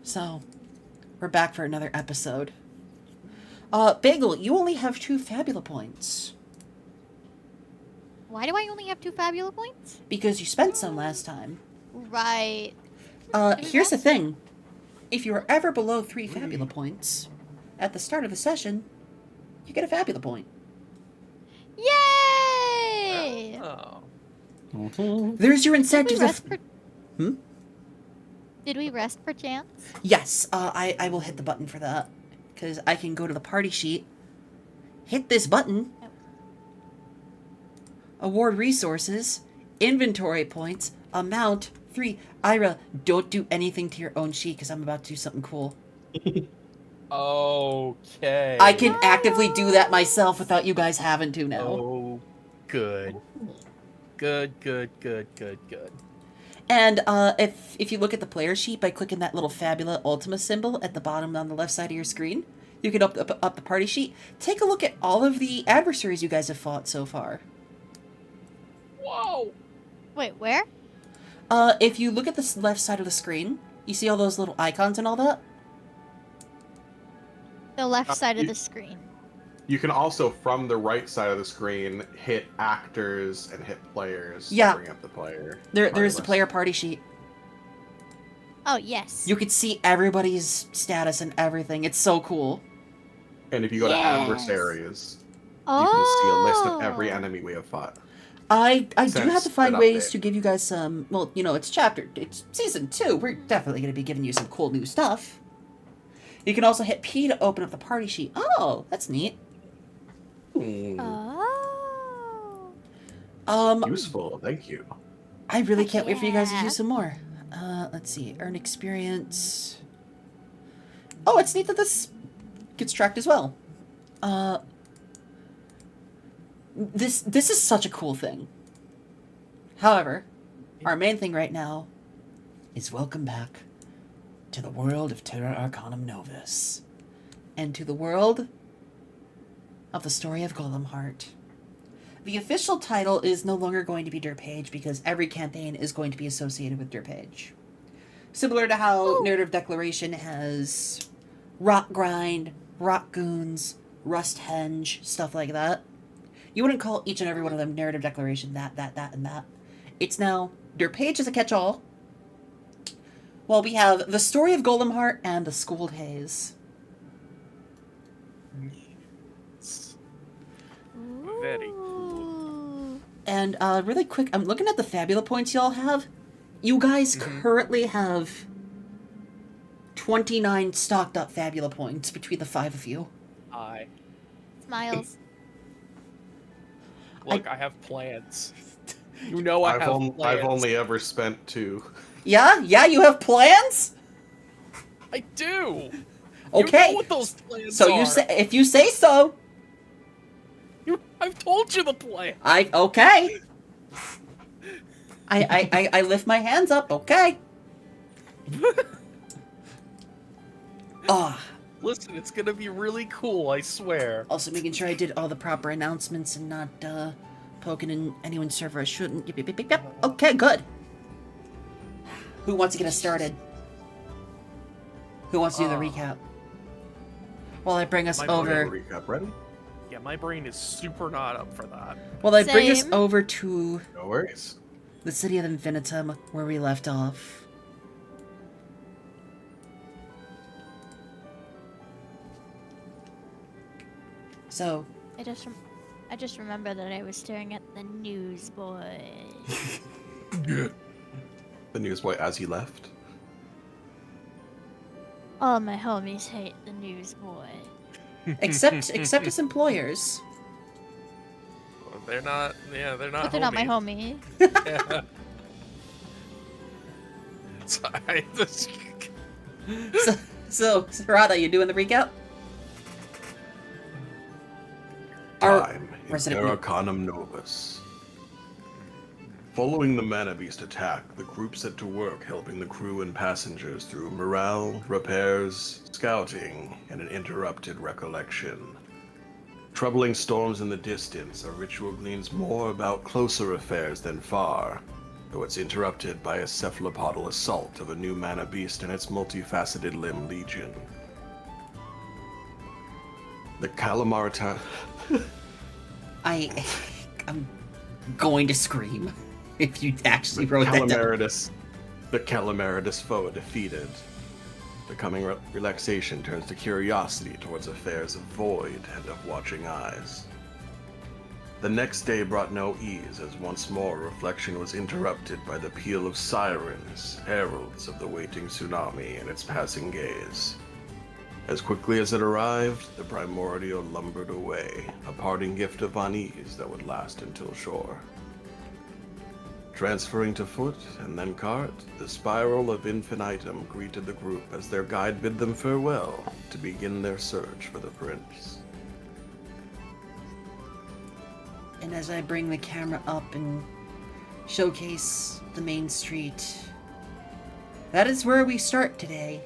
So, we're back for another episode. Bagel, you only have 2 Fabula points. Why do I only have 2 Fabula points? Because you spent some last time. Right. Here's the thing. If you are ever below 3 Fabula points, at the start of the session, you get a Fabula point. Yay! Oh. There's your incentive. Did we rest per chance? Yes, I will hit the button for that. Because I can go to the party sheet, hit this button, award resources, inventory points, amount, 3. Ira, don't do anything to your own sheet because I'm about to do something cool. Okay. I can actively do that myself without you guys having to now. Oh, good. Good. And if you look at the player sheet by clicking that little Fabula Ultima symbol at the bottom on the left side of your screen, you can up the party sheet. Take a look at all of the adversaries you guys have fought so far. Whoa! Wait, where? If you look at the left side of the screen, you see all those little icons and all that? The left side of the screen. You can also, from the right side of the screen, hit actors and hit players Yeah. to bring up the player. There's the player party sheet. Oh, yes. You could see everybody's status and everything. It's so cool. And if you go to Yes. adversaries, Oh. you can see a list of every enemy we have fought. I do Since have to find that ways update. to give you guys some, well, it's season 2. We're definitely going to be giving you some cool new stuff. You can also hit P to open up the party sheet. Oh, that's neat. Oh. Useful, thank you. I really can't wait for you guys to Yeah. do some more. Let's see. Earn experience. Oh, it's neat that this gets tracked as well. This is such a cool thing. However, our main thing right now is welcome back to the world of Terra Arcanum Novus. And to the world of the story of Golemheart. The official title is no longer going to be Derpaige because every campaign is going to be associated with Derpaige. Similar to how Narrative Declaration has Rock Grind, Rock Goons, Rust Henge, stuff like that. You wouldn't call each and every one of them Narrative Declaration, that, and that. It's now Derpaige as a catch-all. Well, we have the story of Golemheart and the Schooled Haze. Very cool. And really quick, I'm looking at the Fabula points y'all have. You guys currently have 29 stocked up Fabula points between the 5 of you. Smiles. Look, I have plans. You know I have plans. I've only ever spent 2. Yeah, you have plans? I do! Okay. You know what those plans So are. you say, if you say so. I've told you the plan. Okay. I lift my hands up, okay. Listen, it's gonna be really cool, I swear. Also making sure I did all the proper announcements and not poking in anyone's server I shouldn't. Yep. Okay, good. Who wants to get us started? Who wants to do the recap? While I bring us over. Recap ready? Yeah, my brain is super not up for that. Well, I bring us Same. over to No worries. the city of Infinitum, where we left off. So, I just remember that I was staring at the newsboy. The newsboy as he left. All my homies hate the newsboy. except his employers. Well, they're not. Yeah, they're not. But they're not my homies. homie. Yeah. Sorry. So, Sarada, you doing the recap? Time in Resident Terra Arcanum Novus. Following the Mana Beast attack, the group set to work helping the crew and passengers through morale, repairs, scouting, and an interrupted recollection. Troubling storms in the distance, our ritual gleans more about closer affairs than far. though it's interrupted by a cephalopodal assault of a new mana beast and its multifaceted limb legion. The Calamarita... I'm going to scream if you actually wrote that down. The Calamaritas foe defeated. Becoming relaxation turns to curiosity towards affairs of void and of watching eyes. The next day brought no ease, as once more reflection was interrupted by the peal of sirens, heralds of the waiting tsunami and its passing gaze. As quickly as it arrived, the primordial lumbered away, a parting gift of unease that would last until shore. Transferring to foot and then cart, the spiral of infinitum greeted the group as their guide bid them farewell to begin their search for the prince. And as I bring the camera up and showcase the main street, that is where we start today.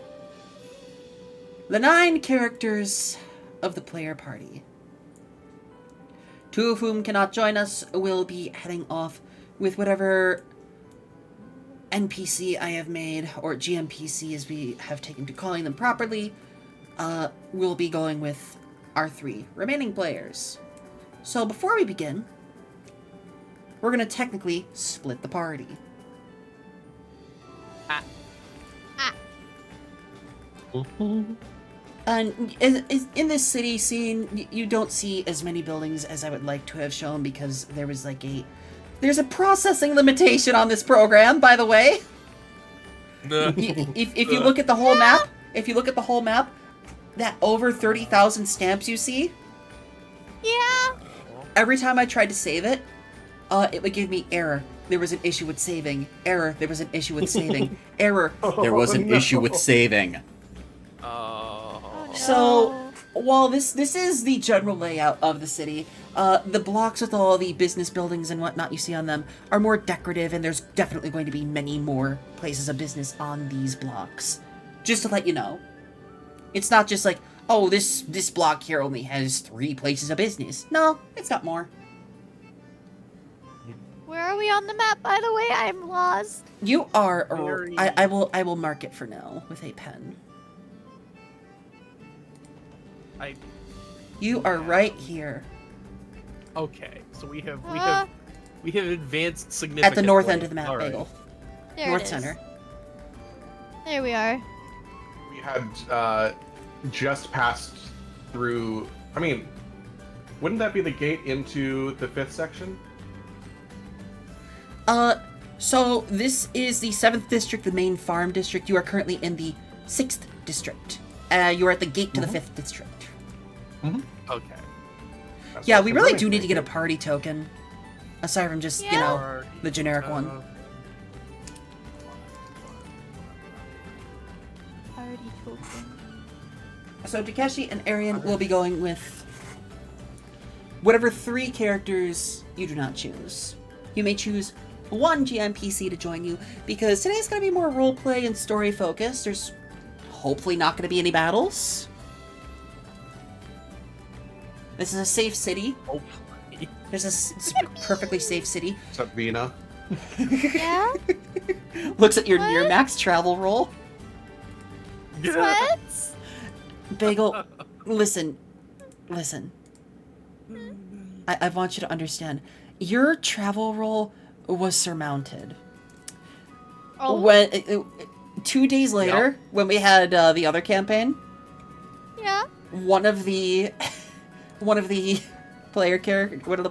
The 9 characters of the player party. 2 of whom cannot join us will be heading off with whatever NPC I have made, or GMPC as we have taken to calling them properly, will be going with our 3 remaining players. So before we begin, we're going to technically split the party. And in this city scene, you don't see as many buildings as I would like to have shown because there was like there's a processing limitation on this program, by the way. If you look at the whole map, that over 30,000 stamps you see, Yeah. every time I tried to save it, it would give me error. There was an issue with saving. Error. There was an issue with saving. Error. There was an issue with saving. So, while this is the general layout of the city, the blocks with all the business buildings and whatnot you see on them are more decorative, and there's definitely going to be many more places of business on these blocks. Just to let you know. It's not just like, oh, this block here only has 3 places of business. No, it's got more. Where are we on the map, by the way? I'm lost. You are... I will mark it for now with a pen. You are right here. Okay, so we have advanced significantly. At the north end of the map, All right. Bagel. There North it is. center. There we are. We had just passed through. I mean, wouldn't that be the gate into the 5th section? So this is the 7th district, the main farm district. You are currently in the 6th district. You are at the gate to the 5th district. Okay. Yeah, we really do need to get a party token. Aside from just, you know, the generic one. Party token. So Takeshi and Arian will be going with whatever 3 characters you do not choose. You may choose 1 GMPC to join you, because today's going to be more roleplay and story focused. There's hopefully not going to be any battles. This is a safe city. Hopefully. This is a perfectly safe city. What's up, Vina? Yeah? Looks at your What? near max travel roll. What? Bagel, listen. I want you to understand. Your travel roll was surmounted. Oh. When 2 days later, when we had the other campaign, Yeah? one of the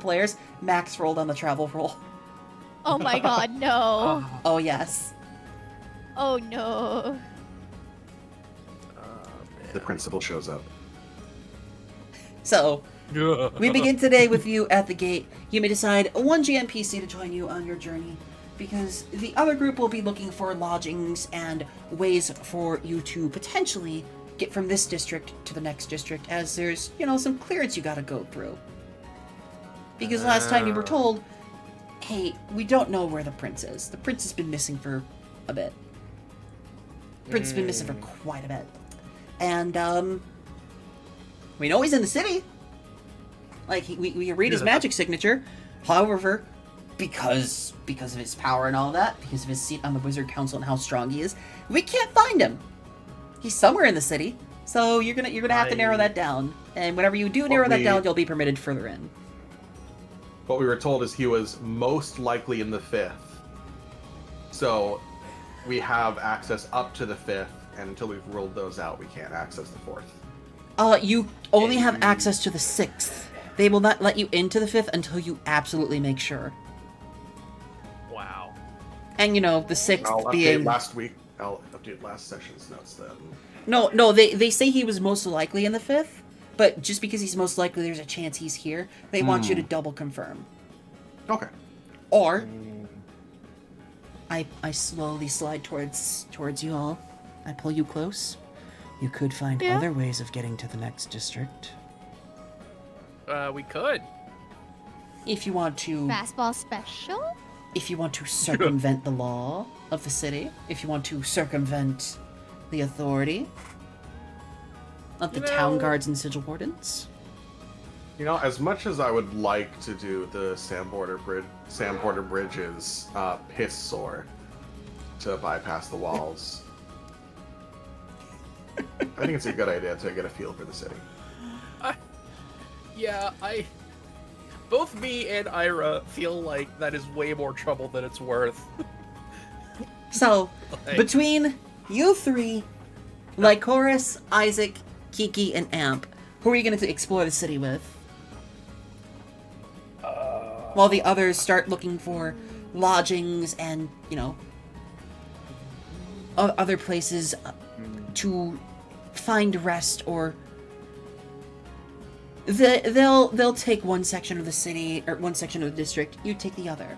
players, Max rolled on the travel roll. Oh my god, no. Oh yes. Oh no. The principal shows up. So, we begin today with you at the gate. You may decide 1 GMPC to join you on your journey, because the other group will be looking for lodgings and ways for you to potentially get from this district to the next district, as there's, you know, some clearance you gotta go through. Because last time you were told, hey, we don't know where the prince is. The prince has been missing for a bit. The prince has been missing for quite a bit. And, we know he's in the city. Like, we read his magic signature. However, because of his power and all that, because of his seat on the Wizard Council and how strong he is, we can't find him. He's somewhere in the city, so you're gonna have to narrow that down. And whenever you do narrow that down, you'll be permitted further in. What we were told is he was most likely in the 5th. So we have access up to the 5th, and until we've ruled those out, we can't access the 4th. You only have access to the 6th. They will not let you into the 5th until you absolutely make sure. Wow. And the 6th I'll being... I'll update last session's notes then. No, they say he was most likely in the 5th, but just because he's most likely, there's a chance he's here. They want you to double confirm. Okay. Or, I slowly slide towards you all. I pull you close. You could find other ways of getting to the next district. We could. If you want to... Fastball special? If you want to circumvent the law of the city. If you want to circumvent the authority of the town guards and sigil wardens. As much as I would like to do the Sam Porter Bridge's piss sore to bypass the walls, I think it's a good idea to get a feel for the city. Both me and Ira feel like that is way more trouble than it's worth. So, between you three, Lycoris, Isaac, Kiki, and Amp, who are you going to explore the city with? While the others start looking for lodgings and, other places to find rest, or they'll take one section of the city or one section of the district. You take the other.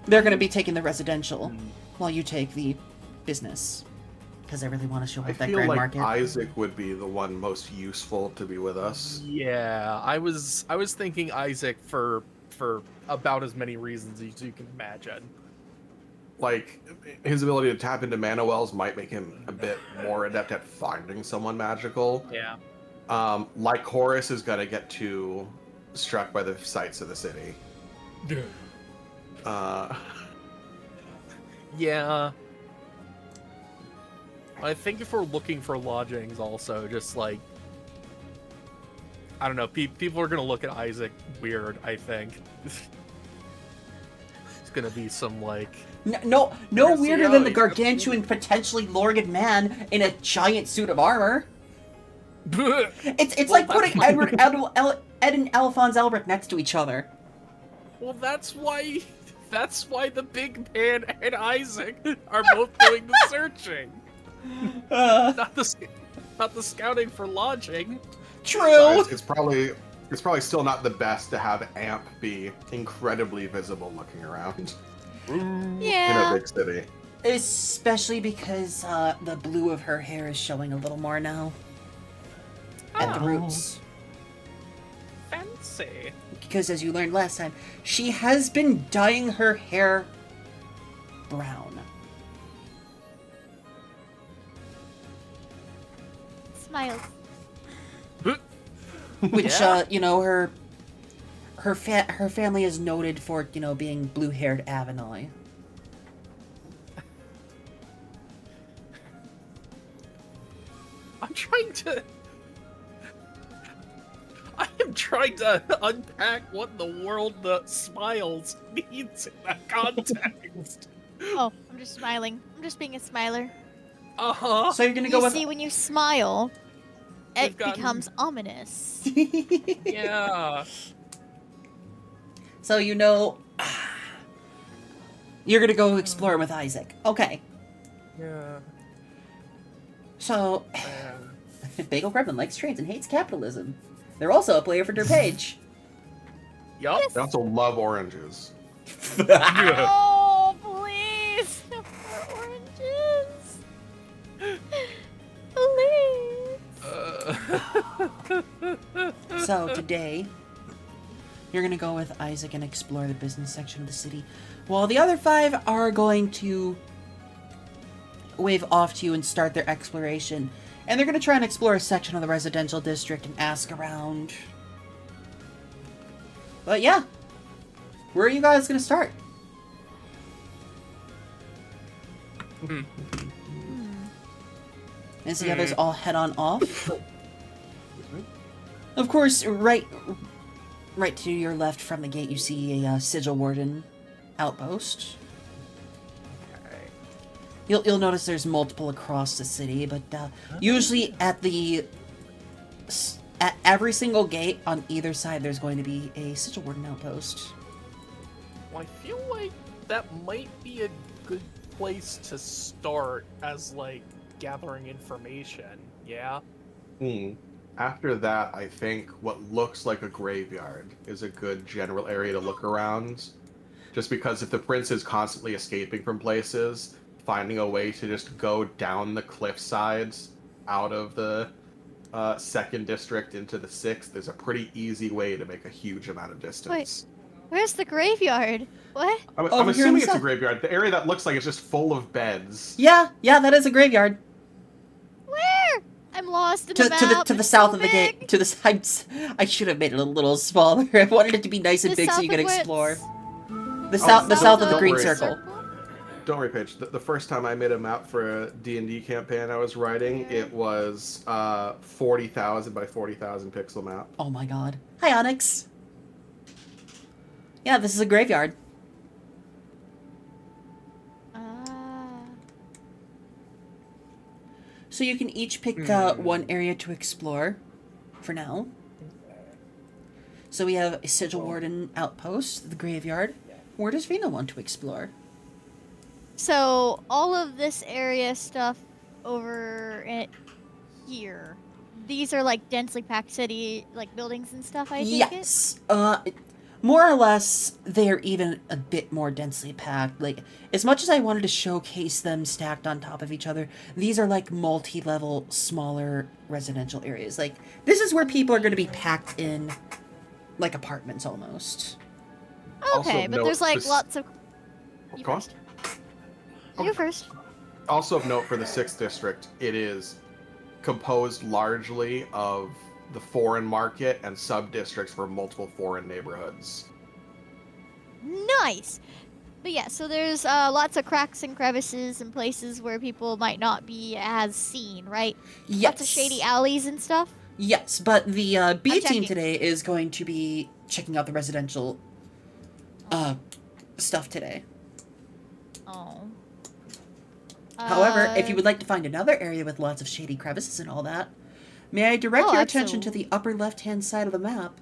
They're going to be taking the residential while you take the business, because I really want to show off that grand market. Isaac would be the one most useful to be with us. Yeah, I was thinking Isaac for about as many reasons as you can imagine. Like, his ability to tap into mana wells might make him a bit more adept at finding someone magical. Yeah. Lycoris is gonna get too struck by the sights of the city. Yeah. I think if we're looking for lodgings also, just like, I don't know, people are gonna look at Isaac weird, I think. It's gonna be some, like... No weirder than the gargantuan, potentially Lorgan man in a giant suit of armor. It's like putting Ed and Alphonse Elbrick next to each other. Well, that's why the big man and Isaac are both doing the searching. Not the scouting for lodging. True. It's probably still not the best to have Amp be incredibly visible looking around. Yeah. In a big city. Especially because the blue of her hair is showing a little more now. At the roots. Fancy. Because as you learned last time, she has been dyeing her hair brown. Smiles. Which, Yeah. her family is noted for, being blue-haired Avanoi. I am trying to unpack what in the world the smiles means in that context. Oh, I'm just smiling. I'm just being a smiler. Uh-huh. So you're gonna go You with... see, when you smile, it We've gotten- becomes ominous. Yeah. So you're gonna go explore with Isaac. Okay. Yeah. So, Bagel Gremlin likes trains and hates capitalism. They're also a player for Derpaige. Yup. They also love oranges. Oh, please! No more oranges! Please! So today, you're gonna go with Isaac and explore the business section of the city, while the other 5 are going to wave off to you and start their exploration. And they're gonna try and explore a section of the residential district and ask around. But yeah, Where are you guys gonna start? As the others all head on off. Of course, right to your left from the gate, you see a sigil warden outpost. Okay. You'll notice there's multiple across the city, but usually at every single gate on either side, there's going to be a sigil warden outpost. Well, I feel like that might be a good place to start as, like, gathering information, yeah? After that, I think what looks like a graveyard is a good general area to look around. Just because if the prince is constantly escaping from places, finding a way to just go down the cliff sides out of the 2nd district into the 6th is a pretty easy way to make a huge amount of distance. Where's the graveyard? What? I'm Over here assuming in it's a the- graveyard. The area that looks like it's just full of beds. Yeah, that is a graveyard. Where? I'm lost in To the map. the It's south so of the big. gate. To the sides. I should have made it a little smaller. I wanted it to be nice and The big so south you could of where explore. it's- The south of the don't green worry. circle. Don't worry, Paige. The first time I made a map for a D&D campaign I was writing, it was 40,000 by 40,000 pixel map. Oh my god. Hi, Onyx. Yeah, this is a graveyard. So you can each pick one area to explore for now. So we have a sigil warden outpost, the graveyard. Where does Vina want to explore? So all of this area stuff over here, these are like densely packed city, like buildings and stuff. I think. Yes. More or less, they're even a bit more densely packed. Like, as much as I wanted to showcase them stacked on top of each other, these are like multi-level, smaller residential areas. Like, this is where people are going to be packed in, like apartments almost. Also Okay, but note there's like this- lots of. You Go on. first. You first. Also of note for the 6th district, it is composed largely of the foreign market and sub-districts for multiple foreign neighborhoods. Nice. But yeah, so there's lots of cracks and crevices and places where people might not be as seen, right? Yes. Lots of shady alleys and stuff. Yes, but the B team checking. today is going to be checking out the residential stuff today. Oh. However, if you would like to find another area with lots of shady crevices and all that, may I direct Oh, your attention to absolutely. the upper left-hand side of the map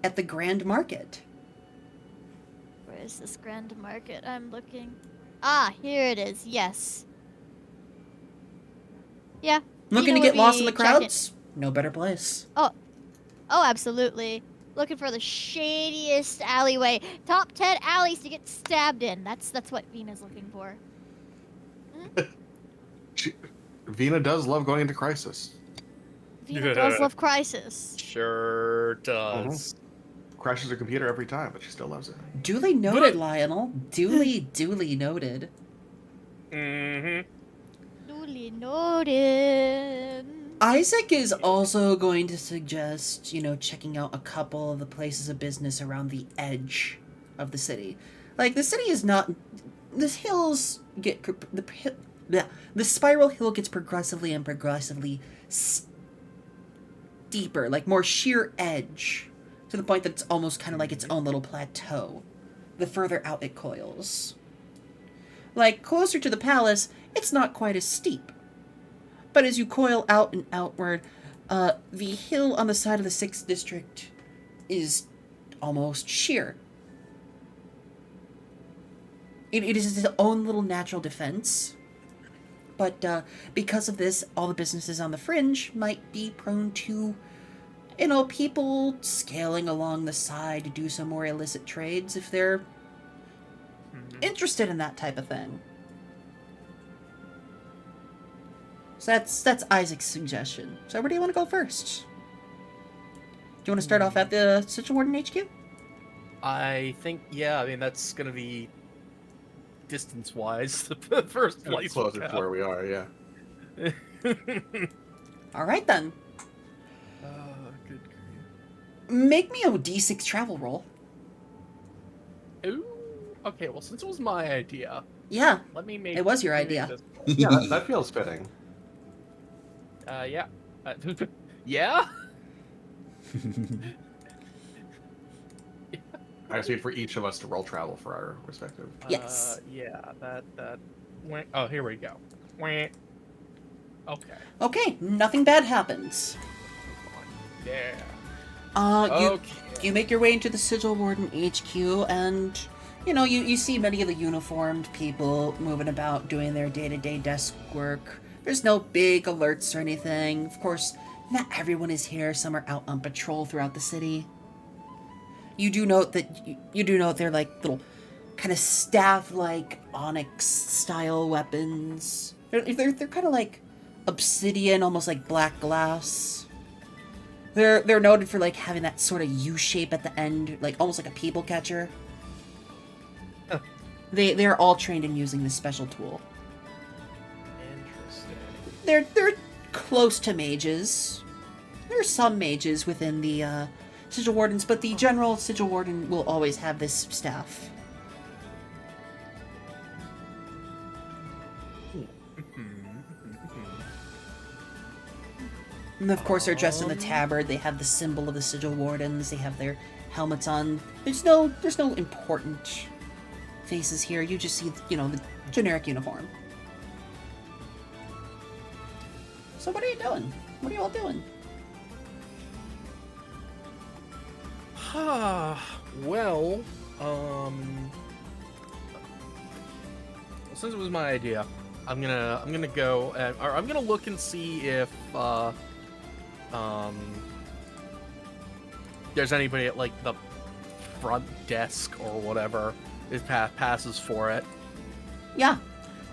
at the Grand Market. Where is this grand market? I'm looking. Ah, here it is. Yes. Yeah. Looking to Vina get would lost in be the crowds? No better place. Oh, absolutely. Looking for the shadiest alleyway. Top 10 alleys to get stabbed in. That's what Vina's looking for. Vina does love going into Crisis. Vina does love Crisis. Sure does. Crashes her computer every time, but she still loves it. Duly noted, Lionel. Duly noted. Mm-hmm. Duly noted. Isaac is also going to suggest, checking out a couple of the places of business around the edge of the city. Like, the city is not... The hills get... The spiral hill gets progressively steeper, like more sheer edge, to the point that it's almost kind of like its own little plateau, the further out it coils. Like, closer to the palace, it's not quite as steep. But as you coil out and outward, the hill on the side of the 6th district is almost sheer. It is its own little natural defense. But because of this, all the businesses on the fringe might be prone to, people scaling along the side to do some more illicit trades if they're interested in that type of thing. So that's Isaac's suggestion. So where do you want to go first? Do you want to start off at the Sigil Warden HQ? I think, yeah, I mean, that's gonna be distance-wise the first place. Closer to where we are, yeah. All right, then. Good grief. Make me a D6 travel roll. Ooh. Okay, well, since it was my idea, Yeah, let me make it was your let me make idea. this- Yeah, that feels fitting. Yeah. Yeah? I just need for each of us to roll travel for our respective. Yes. Yeah, that. Oh, here we go. Wah. Okay. Okay, nothing bad happens. Yeah. You Okay. you make your way into the Sigil Warden HQ, and you see many of the uniformed people moving about doing their day-to-day desk work. There's no big alerts or anything. Of course, not everyone is here. Some are out on patrol throughout the city. You do note they're like little kind of staff-like onyx-style weapons. They're kind of like obsidian, almost like black glass. They're noted for like having that sort of U shape at the end, like almost like a people catcher. They're all trained in using this special tool. Interesting. They're close to mages. There are some mages within the Sigil Wardens, but the general Sigil Warden will always have this staff. And of course, they're dressed in the tabard. They have the symbol of the Sigil Wardens. They have their helmets on. There's no important faces here. You just see, the generic uniform. So what are you doing? What are you all doing? Well, since it was my idea, I'm gonna go and or I'm gonna look and see if there's anybody at like the front desk or whatever is passes for it. Yeah,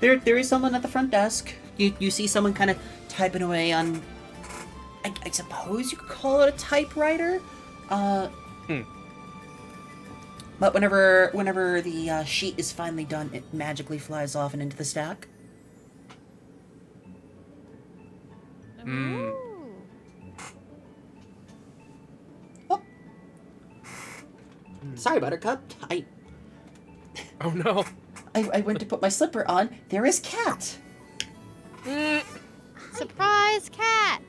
there is someone at the front desk. You see someone kind of typing away on, I suppose you could call it a typewriter. But whenever the sheet is finally done, it magically flies off and into the stack. Ooh. Oh, sorry, Buttercup. Oh no! I went to put my slipper on. There is Cat. Surprise cat!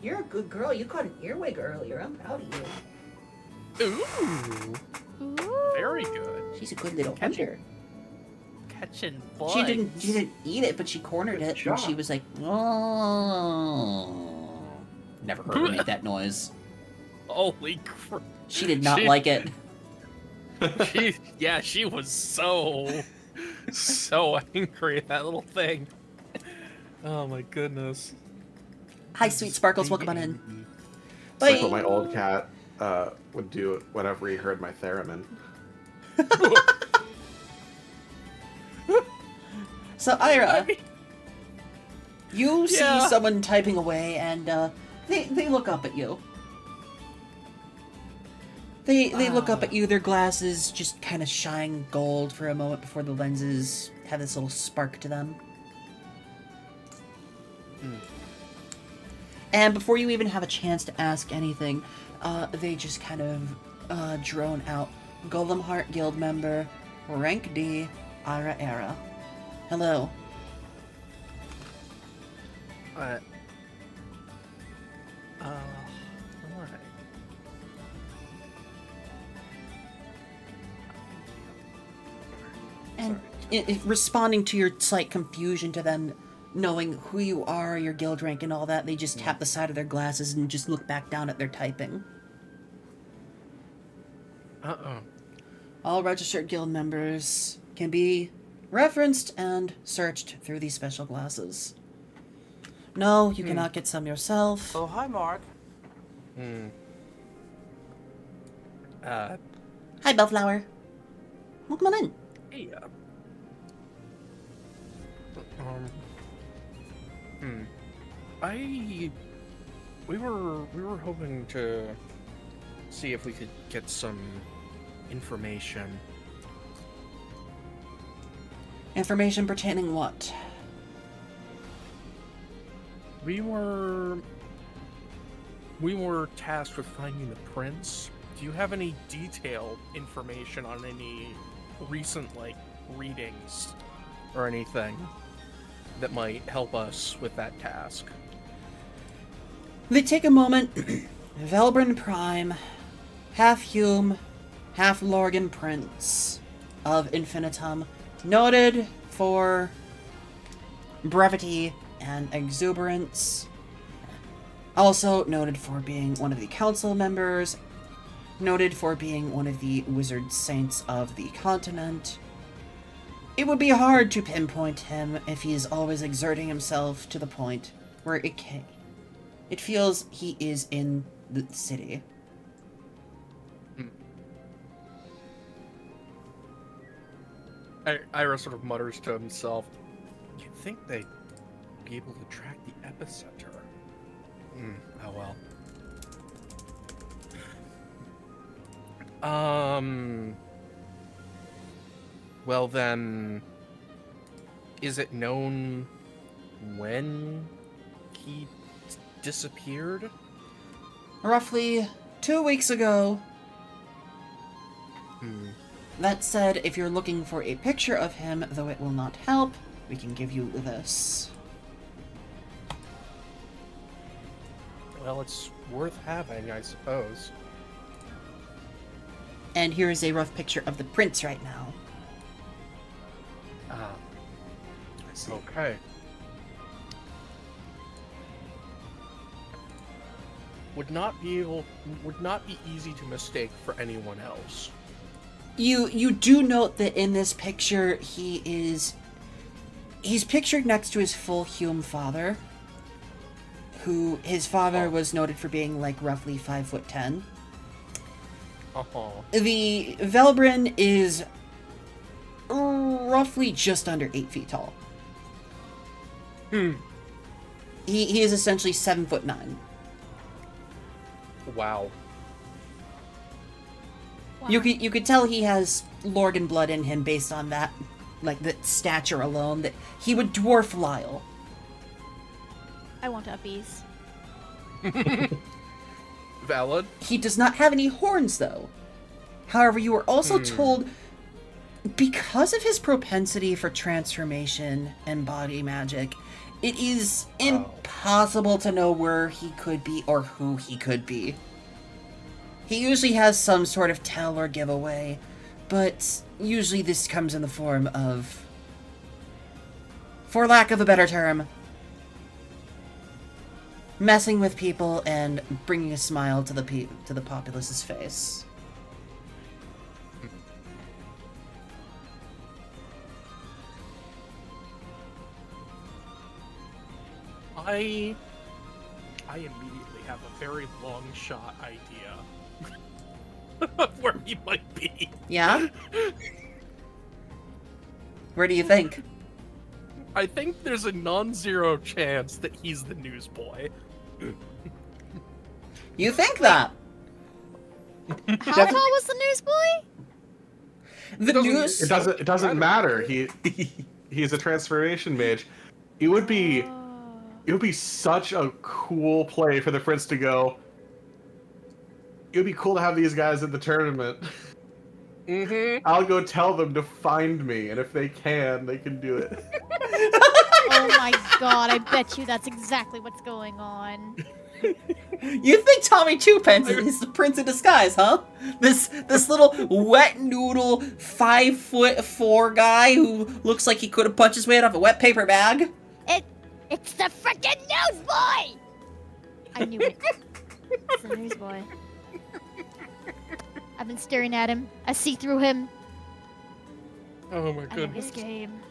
You're a good girl. You caught an earwig earlier. I'm proud of you. Ooh, Ooh. very good. She's a good little hunter. Catching bugs. She didn't eat it, but she cornered Good it, job. and she was like, "Oh." Never heard her make that noise. Holy crap! She did not She- like it. She was so angry at that little thing. Oh my goodness. Hi, sweet Sparkles. Welcome on in. It's like what my old cat would do whenever he heard my theremin. So, Ira, you see Yeah. someone typing away, and they look up at you. They look up at you. Their glasses just kind of shine gold for a moment before the lenses have this little spark to them. And before you even have a chance to ask anything, they just kind of drone out. Golem Heart Guild member, rank D, Ira Era. Hello. Alright. And responding to your slight confusion to them, knowing who you are, your guild rank, and all that, they just tap the side of their glasses and just look back down at their typing. All registered guild members can be referenced and searched through these special glasses. No, you cannot get some yourself. Oh, hi, Mark. Hi, Bellflower. Welcome on in. Hey, we were hoping to see if we could get some information. Information pertaining what? We were tasked with finding the prince. Do you have any detailed information on any recent like readings or anything that might help us with that task? They take a moment. Velbrin Prime, half Hume, half Lorgan Prince of Infinitum, noted for brevity and exuberance. Also noted for being one of the council members, noted for being one of the wizard saints of the continent. It would be hard to pinpoint him if he is always exerting himself to the point where it feels he is in the city. Ira sort of mutters to himself, "You'd think they'd be able to track the epicenter. Oh well." Well then, is it known when he disappeared? Roughly 2 weeks ago. That said, if you're looking for a picture of him, though it will not help, we can give you this. Well, it's worth having, I suppose. And here is a rough picture of the prince right now. Okay. Would not be easy to mistake for anyone else. You do note that in this picture he's pictured next to his full Hume father, who his father was noted for being like roughly 5'10". The Velbrin is roughly just under 8 feet tall. He is essentially 7'9". Wow. You could tell he has Lorgan blood in him based on that, like the stature alone, that he would dwarf Lyle. I want uppies. Valid. He does not have any horns, though. However, you were also told, because of his propensity for transformation and body magic, it is impossible to know where he could be or who he could be. He usually has some sort of tell or giveaway, but usually this comes in the form of, for lack of a better term, messing with people and bringing a smile to the populace's face. I immediately have a very long shot idea of where he might be. Yeah? Where do you think? I think there's a non-zero chance that he's the newsboy. You think that? How tall was the newsboy? The news. It doesn't matter. He's a transformation mage. It would be such a cool play for the Prince to go. It would be cool to have these guys at the tournament. I'll go tell them to find me, and if they can do it. Oh my god, I bet you that's exactly what's going on. You think Tommy Twopence is the Prince in disguise, huh? This little wet noodle 5'4" guy who looks like he could have punched his way out of a wet paper bag? It's the frickin' newsboy! I knew it. It's the newsboy. I've been staring at him. I see through him. Oh my I know his goodness. game.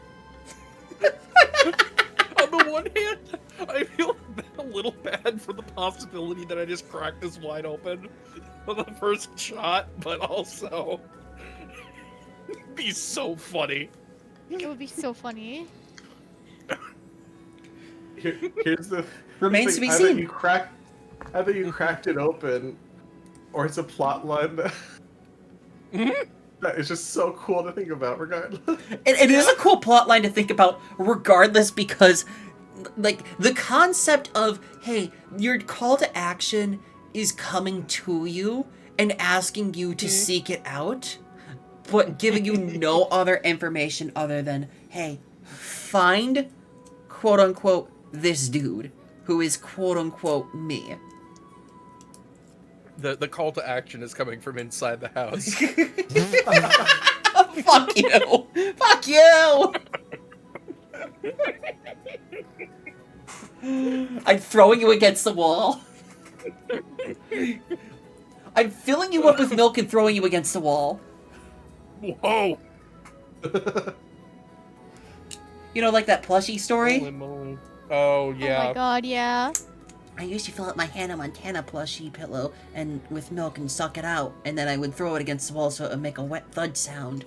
On the one hand, I feel a little bad for the possibility that I just cracked this wide open for the first shot, but also it'd be so funny. It would be so funny. Here's the Remains to be either seen. Either you cracked it open, or it's a plot line that is just so cool to think about, regardless. It is a cool plot line to think about, regardless, because, like, the concept of, hey, your call to action is coming to you and asking you to seek it out. but giving you no other information other than, hey, find, quote-unquote, this dude, who is, quote-unquote, me. The call to action is coming from inside the house. Fuck you! Fuck you! I'm throwing you against the wall. I'm filling you up with milk and throwing you against the wall. Whoa! You know, like that plushie story? Holy moly. Oh, yeah. Oh my god, yeah. I used to fill up my Hannah Montana plushie pillow and with milk and suck it out, and then I would throw it against the wall so it would make a wet thud sound.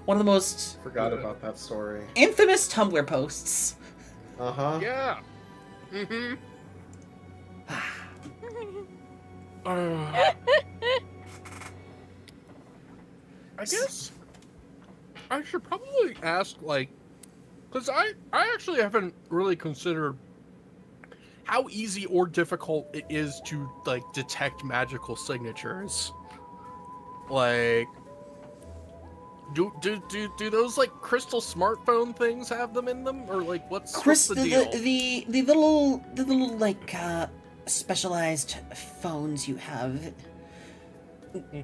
One of the most Forgot about that story. infamous Tumblr posts. Uh-huh. Yeah. Mm-hmm. I guess I should probably ask, like, because I actually haven't really considered how easy or difficult it is to, like, detect magical signatures. Like, do those, like, crystal smartphone things have them in them, or like what's the deal? The little like specialized phones you have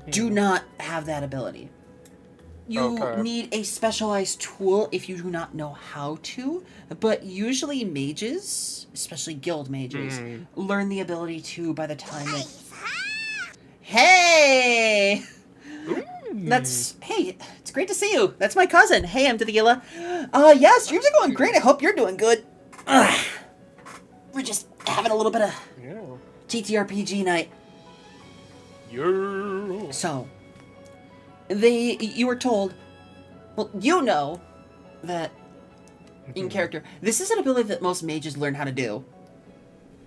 do not have that ability. You Okay. need a specialized tool if you do not know how to, but usually mages, especially guild mages, learn the ability to by the time they... Hey! Hey, it's great to see you. That's my cousin. Hey, I'm Didagila. Yeah, streams are going great. I hope you're doing good. We're just having a little bit of Yeah. TTRPG night. Yeah. So, you were told, well, you know that in character, this is an ability that most mages learn how to do.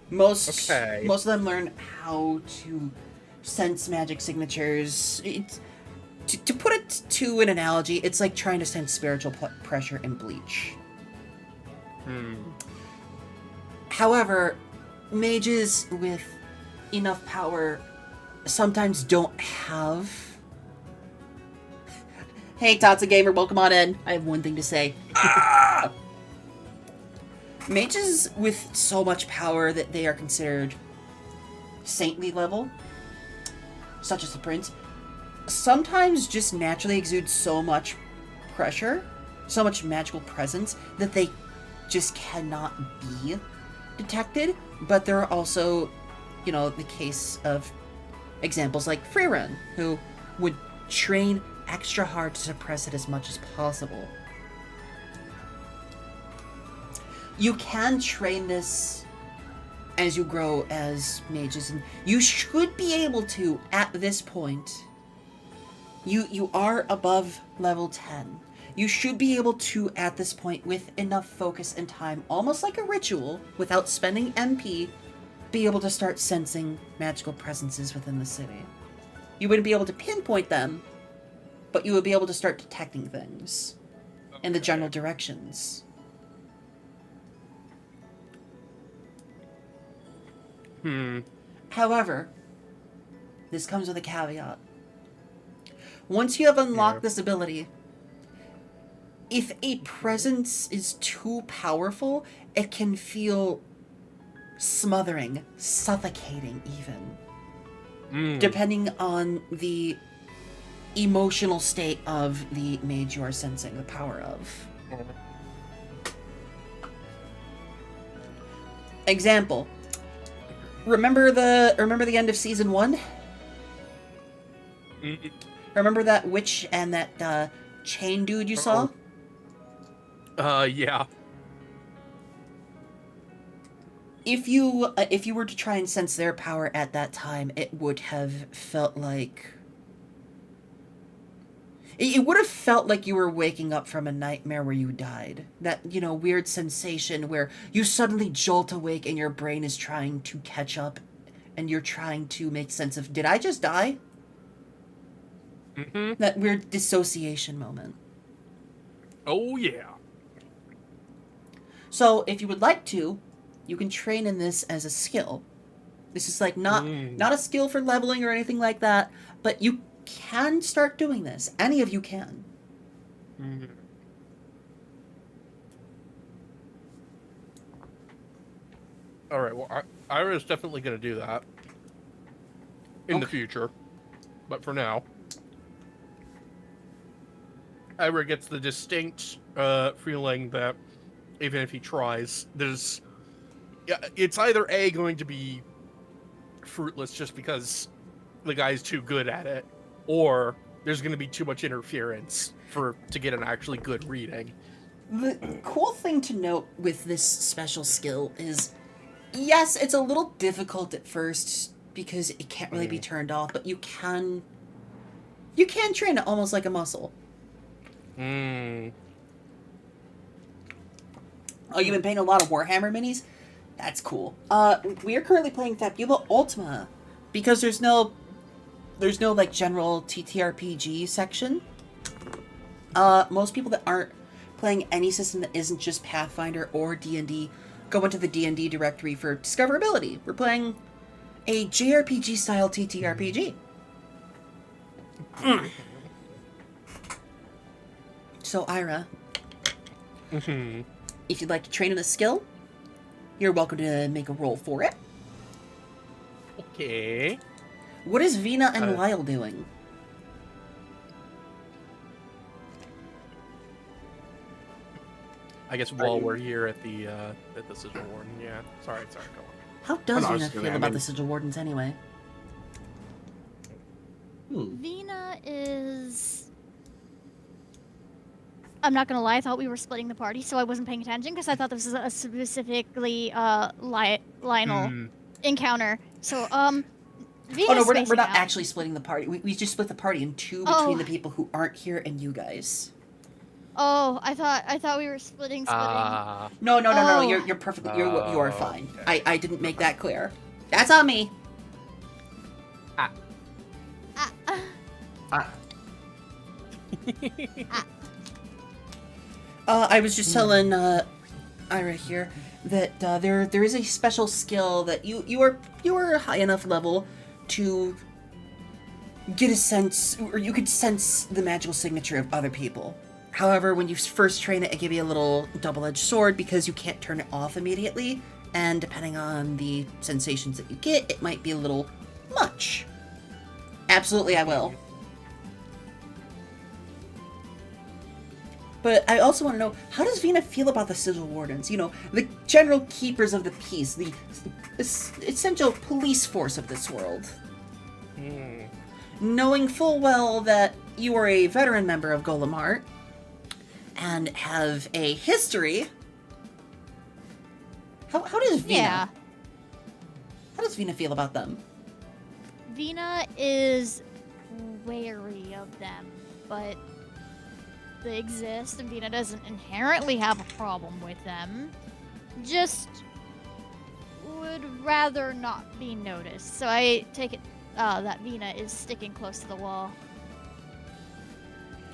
Most of them learn how to sense magic signatures. To put it to an analogy, it's like trying to sense spiritual pressure in Bleach. However, mages with enough power sometimes don't have... Hey, Tatsa Gamer, welcome on in. I have one thing to say. Mages with so much power that they are considered saintly level, such as the Prince, sometimes just naturally exude so much pressure, so much magical presence, that they just cannot be detected. But there are also, you know, the case of examples like Freerun, who would train extra hard to suppress it as much as possible. You can train this as you grow as mages, and you should be able to, at this point, you are above level 10. You should be able to, at this point, with enough focus and time, almost like a ritual, without spending MP, be able to start sensing magical presences within the city. You wouldn't be able to pinpoint them, but you would be able to start detecting things in the general directions. However, this comes with a caveat. Once you have unlocked this ability, if a presence is too powerful, it can feel smothering, suffocating even. Depending on the emotional state of the mage you are sensing the power of. Example. Remember the end of season 1? Remember that witch and that chain dude you saw? Yeah. If you were to try and sense their power at that time, it would have felt like... It would have felt like you were waking up from a nightmare where you died. That, you know, weird sensation where you suddenly jolt awake and your brain is trying to catch up and you're trying to make sense of, did I just die? That weird dissociation moment. Oh, yeah. So, if you would like to, you can train in this as a skill. This is like not a skill for leveling or anything like that, but can start doing this. Any of you can. Mhm. All right. Well, Ira's definitely going to do that in the Okay. future, but for now, Ira gets the distinct feeling that even if he tries, it's either A, going to be fruitless just because the guy's too good at it, or there's going to be too much interference to get an actually good reading. The cool thing to note with this special skill is, yes, it's a little difficult at first because it can't really be turned off, but you can train it almost like a muscle. Mm. Oh, you've been playing a lot of Warhammer minis? That's cool. We are currently playing Fabula Ultima because there's no like general TTRPG section. Most people that aren't playing any system that isn't just Pathfinder or D&D go into the D&D directory for discoverability. We're playing a JRPG style TTRPG. So Ira, if you'd like to train in a skill, you're welcome to make a roll for it. Okay. What is Vina and Lyle doing? I guess while we're here at the Sigil Warden, yeah. Sorry, go on. How does I was Vina gonna- feel about the Sigil Wardens anyway? Vina is... I'm not gonna lie, I thought we were splitting the party, so I wasn't paying attention because I thought this was a specifically Lionel encounter. So, Vina's Oh no, we're spacing not out. actually splitting the party. We just split the party in two between the people who aren't here and you guys. Oh, I thought we were splitting. No. Oh. You're perfectly. You're fine. Okay. I didn't make that clear. That's on me. I was just telling Ira here that there is a special skill that you are high enough level to get a sense, or you could sense the magical signature of other people. However, when you first train it, it gives you a little double-edged sword because you can't turn it off immediately, and depending on the sensations that you get, it might be a little much. Absolutely, I will. But I also want to know, how does Vina feel about the Sigil Wardens? You know, the general keepers of the peace, the essential police force of this world. Knowing full well that you are a veteran member of Golemart and have a history. How does Vina? Yeah. How does Vina feel about them? Vina is wary of them, but they exist, and Vina doesn't inherently have a problem with them. Just would rather not be noticed. So I take it that Vina is sticking close to the wall.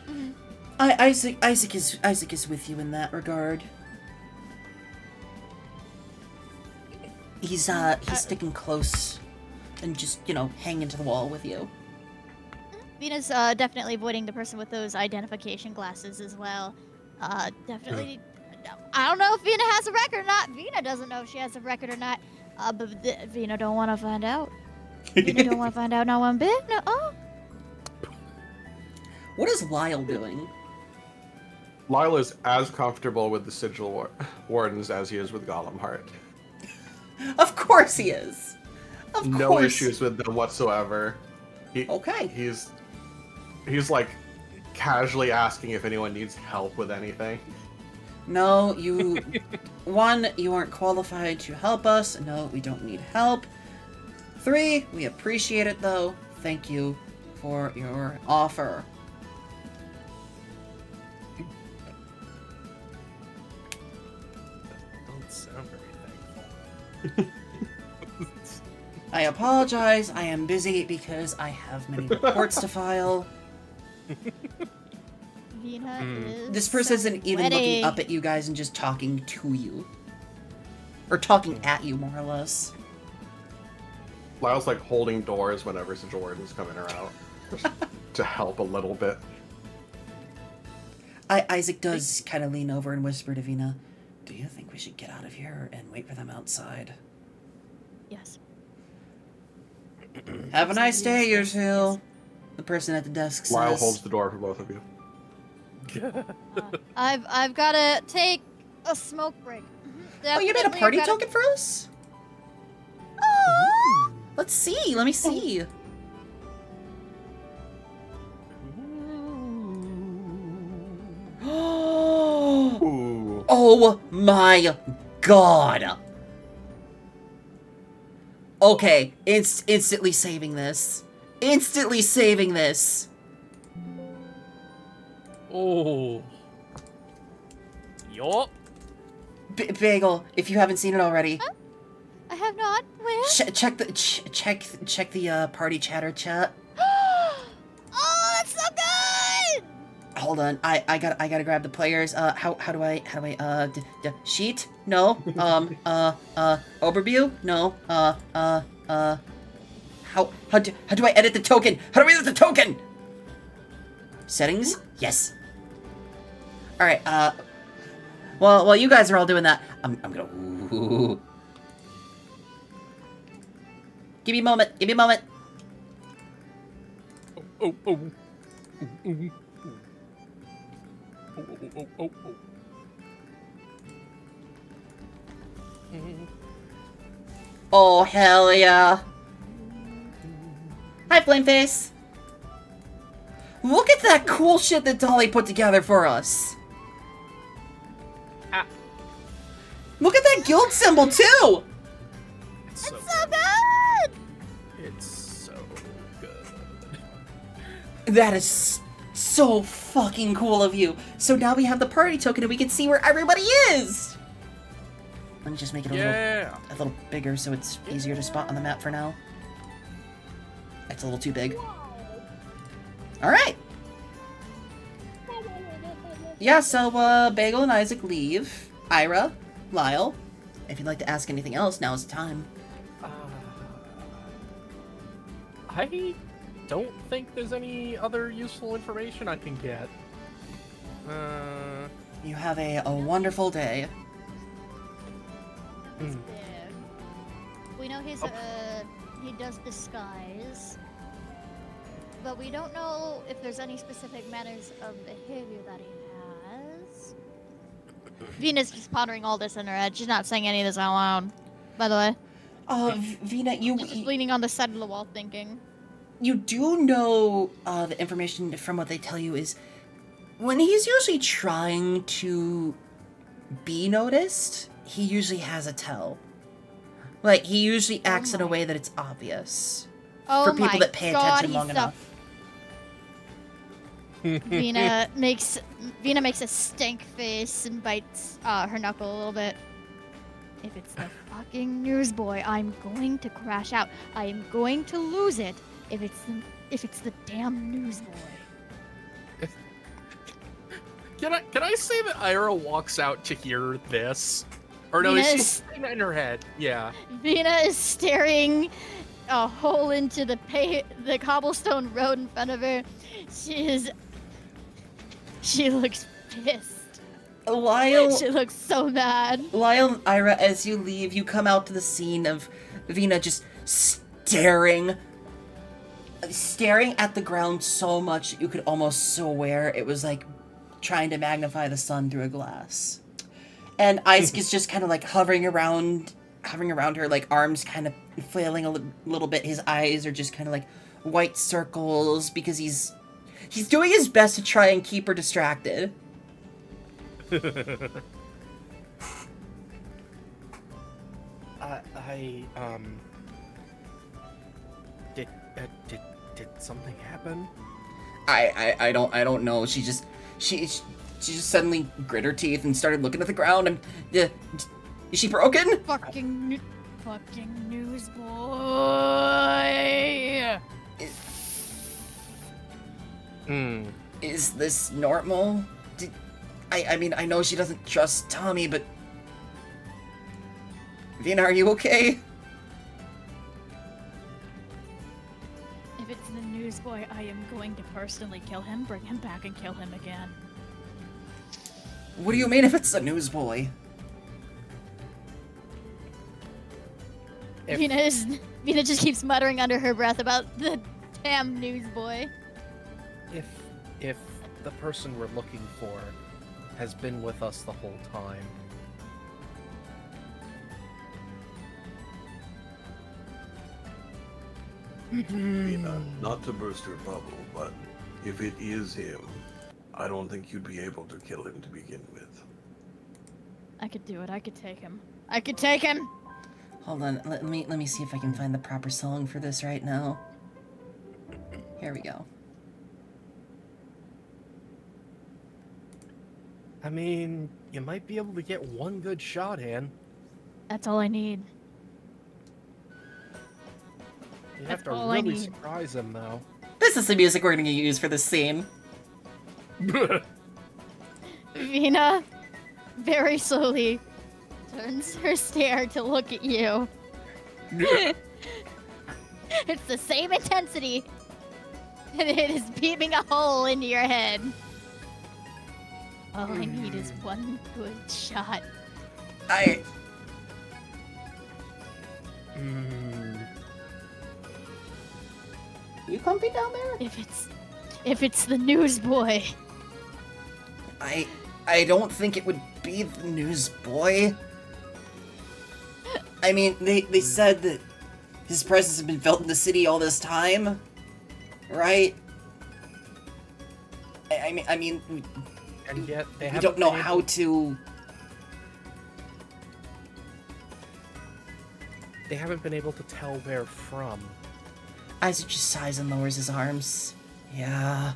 Mm-hmm. Isaac is with you in that regard. He's sticking close and just, hanging to the wall with you. Vina's definitely avoiding the person with those identification glasses as well. Definitely. I don't know if Vina has a record or not. Vina doesn't know if she has a record or not. But Vina don't want to find out. Vina don't want to find out not one bit. No. Oh. What is Lyle doing? Lyle is as comfortable with the Sigil Wardens as he is with Golemheart. Of course he is. Of No course. issues with them whatsoever. Okay. He's like casually asking if anyone needs help with anything. No, you... One, you aren't qualified to help us. No, we don't need help. 3, we appreciate it, though. Thank you for your offer. Don't sound very thankful. I apologize. I am busy because I have many reports to file. Vina is. This person isn't even looking up at you guys and just talking to you. Or talking at you, more or less. Lyle's like holding doors whenever Sigil Wardens come in or out. to help a little bit. Isaac does kind of lean over and whisper to Vina, "Do you think we should get out of here and wait for them outside?" Yes. Have a nice day, Yes, Hill. The person at the desk says. Lyle holds the door for both of you. I've gotta take a smoke break. Oh, you made a party token for us? Oh! Let's see. Let me see. Ooh. Oh my god. Okay, instantly saving this. Instantly saving this. Oh. Yup. Bagel, if you haven't seen it already, Huh? I have not. Where? check the party chatter chat. Oh, that's so good! Hold on, I gotta grab the players. How do I sheet? No. Overview? No. How do I edit the token? How do I edit the token? Settings? Yes. All right. Well, while you guys are all doing that, I'm gonna. Ooh. Give me a moment. Give me a moment. Oh. Oh. Oh. Oh. Oh hell yeah! Hi, Flameface. Look at that cool shit that Dolly put together for us. Ah. Look at that guild symbol too. It's so So good! It's so good. That is so fucking cool of you. So now we have the party token and we can see where everybody is. Let me just make it a little bigger so it's easier to spot on the map for now. It's a little too big. Alright. Yeah, so Bagel and Isaac leave. Ira, Lyle, if you'd like to ask anything else, now's the time. I don't think there's any other useful information I can get. You have a wonderful day. It's big. We know he does disguise, but we don't know if there's any specific manners of behavior that he has. Venus just pondering all this in her head. She's not saying any of this out loud, by the way. Vina, She's just leaning on the side of the wall thinking. you do know the information from what they tell you is when he's usually trying to be noticed, he usually has a tell. Like, he usually acts in a way that it's obvious. Oh for people my that pay God, attention long he's enough. Vina makes a stank face and bites her knuckle a little bit. If it's the fucking newsboy, I'm going to crash out. I am going to lose it if it's the damn newsboy. Can I say that Ira walks out to hear this? Or no, Vina she's is- saying that in her head. Yeah. Vina is staring a hole into the cobblestone road in front of her. She looks pissed. Lyle, She looks so mad. Lyle and Ira, as you leave, you come out to the scene of Vina just staring at the ground so much you could almost swear it was like trying to magnify the sun through a glass. And Isaac is just kind of like hovering around her, like arms kind of flailing a little bit. His eyes are just kind of like white circles because he's doing his best to try and keep her distracted. Did something happen? I don't know. She just suddenly grit her teeth and started looking at the ground. And is she broken? Fucking newsboy. Is this normal? I mean, I know she doesn't trust Tommy, but Vina, are you okay? If it's the newsboy, I am going to personally kill him, bring him back, and kill him again. What do you mean if it's a newsboy? Vina just keeps muttering under her breath about the damn newsboy. If the person we're looking for has been with us the whole time, Not to burst your bubble, but if it is him, I don't think you'd be able to kill him to begin with. I could do it. I could take him. I could take him! Hold on, let me see if I can find the proper song for this right now. Here we go. I mean, you might be able to get one good shot in. That's all I need. You have That's to all I really need. surprise him, though. This is the music we're gonna use for this scene. Vina very slowly turns her stare to look at you. It's the same intensity, and it is beaming a hole into your head. All I need is one good shot. You comfy down there? If it's the newsboy. I don't think it would be the newsboy. I mean, they said that his presence has been felt in the city all this time, right? I mean, And yet they we don't know how They haven't been able to tell where from. Isaac just sighs and lowers his arms. Yeah.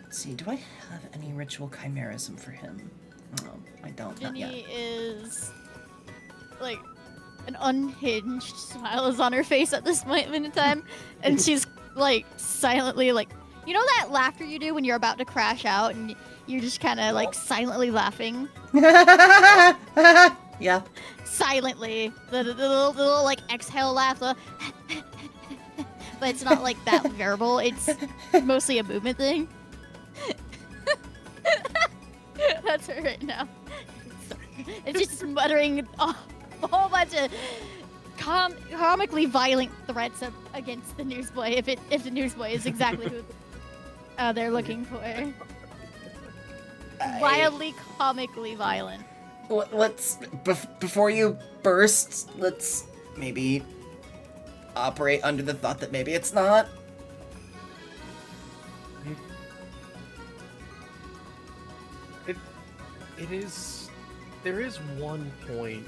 Let's see, do I have any ritual chimerism for him? No, I don't. Not yet. Ginny is like an unhinged smile is on her face at this moment in time, and she's like silently like, you know that laughter you do when you're about to crash out and you're just kind of like silently laughing. Yeah. Silently, the little like exhale laugh, but it's not like that verbal. It's mostly a movement thing. That's her right now. It's just muttering a whole bunch of comically violent threats against the newsboy. If the newsboy is exactly who they're looking for. Wildly, comically violent. Let's before you burst, let's maybe operate under the thought that maybe it's not. There is one point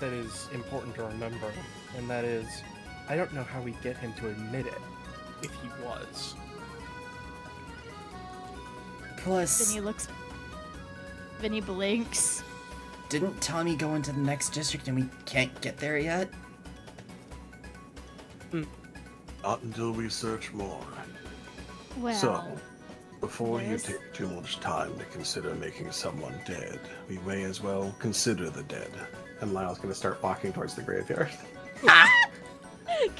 that is important to remember, and that is, I don't know how we get him to admit it, if he was. Plus, Vinny blinks. didn't Tommy go into the next district and we can't get there yet? Not until we search more. Well, So, before yes. you take too much time to consider making someone dead, we may as well consider the dead. And Lyle's gonna start walking towards the graveyard.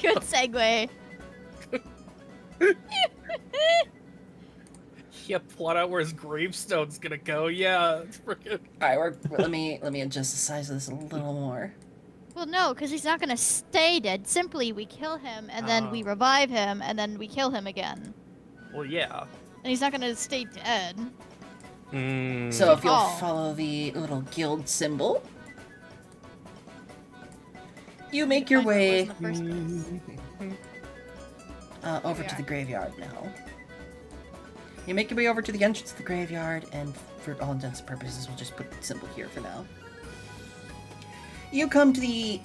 good segue. Yeah, plot out where his gravestone's gonna go. Yeah, it's freaking. All right, let me adjust the size of this a little more. Well, no, because he's not gonna stay dead. Simply, we kill him, and then we revive him, and then we kill him again. Well, yeah. And he's not gonna stay dead. So if you'll Oh. follow the little guild symbol, you make your Find where it way was in the first place. over we to are. the graveyard now. You make your way over to the entrance of the graveyard, and for all intents and purposes, we'll just put the symbol here for now. You come to the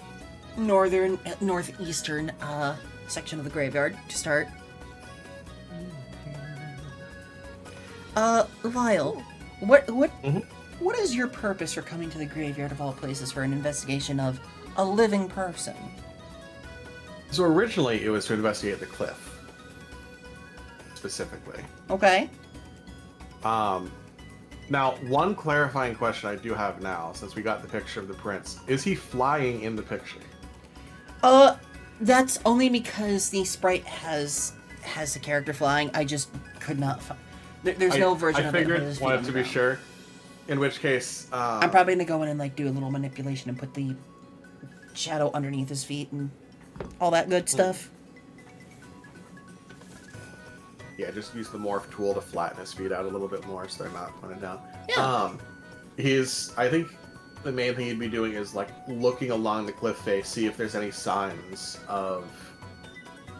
northeastern section of the graveyard to start. Lyle, what is your purpose for coming to the graveyard of all places for an investigation of a living person? So originally it was to investigate the cliff. Specifically. Okay. Now, one clarifying question I do have now, since we got the picture of the prince, is he flying in the picture? That's only because the sprite has the character flying. I just could not find... There's no version I of it. figured, His feet wanted on to the be ground. sure. In which case, I'm probably gonna go in and like do a little manipulation and put the shadow underneath his feet and all that good stuff. yeah, just use the morph tool to flatten his feet out a little bit more so they're not pointed down. Yeah. I think the main thing he'd be doing is like looking along the cliff face, see if there's any signs of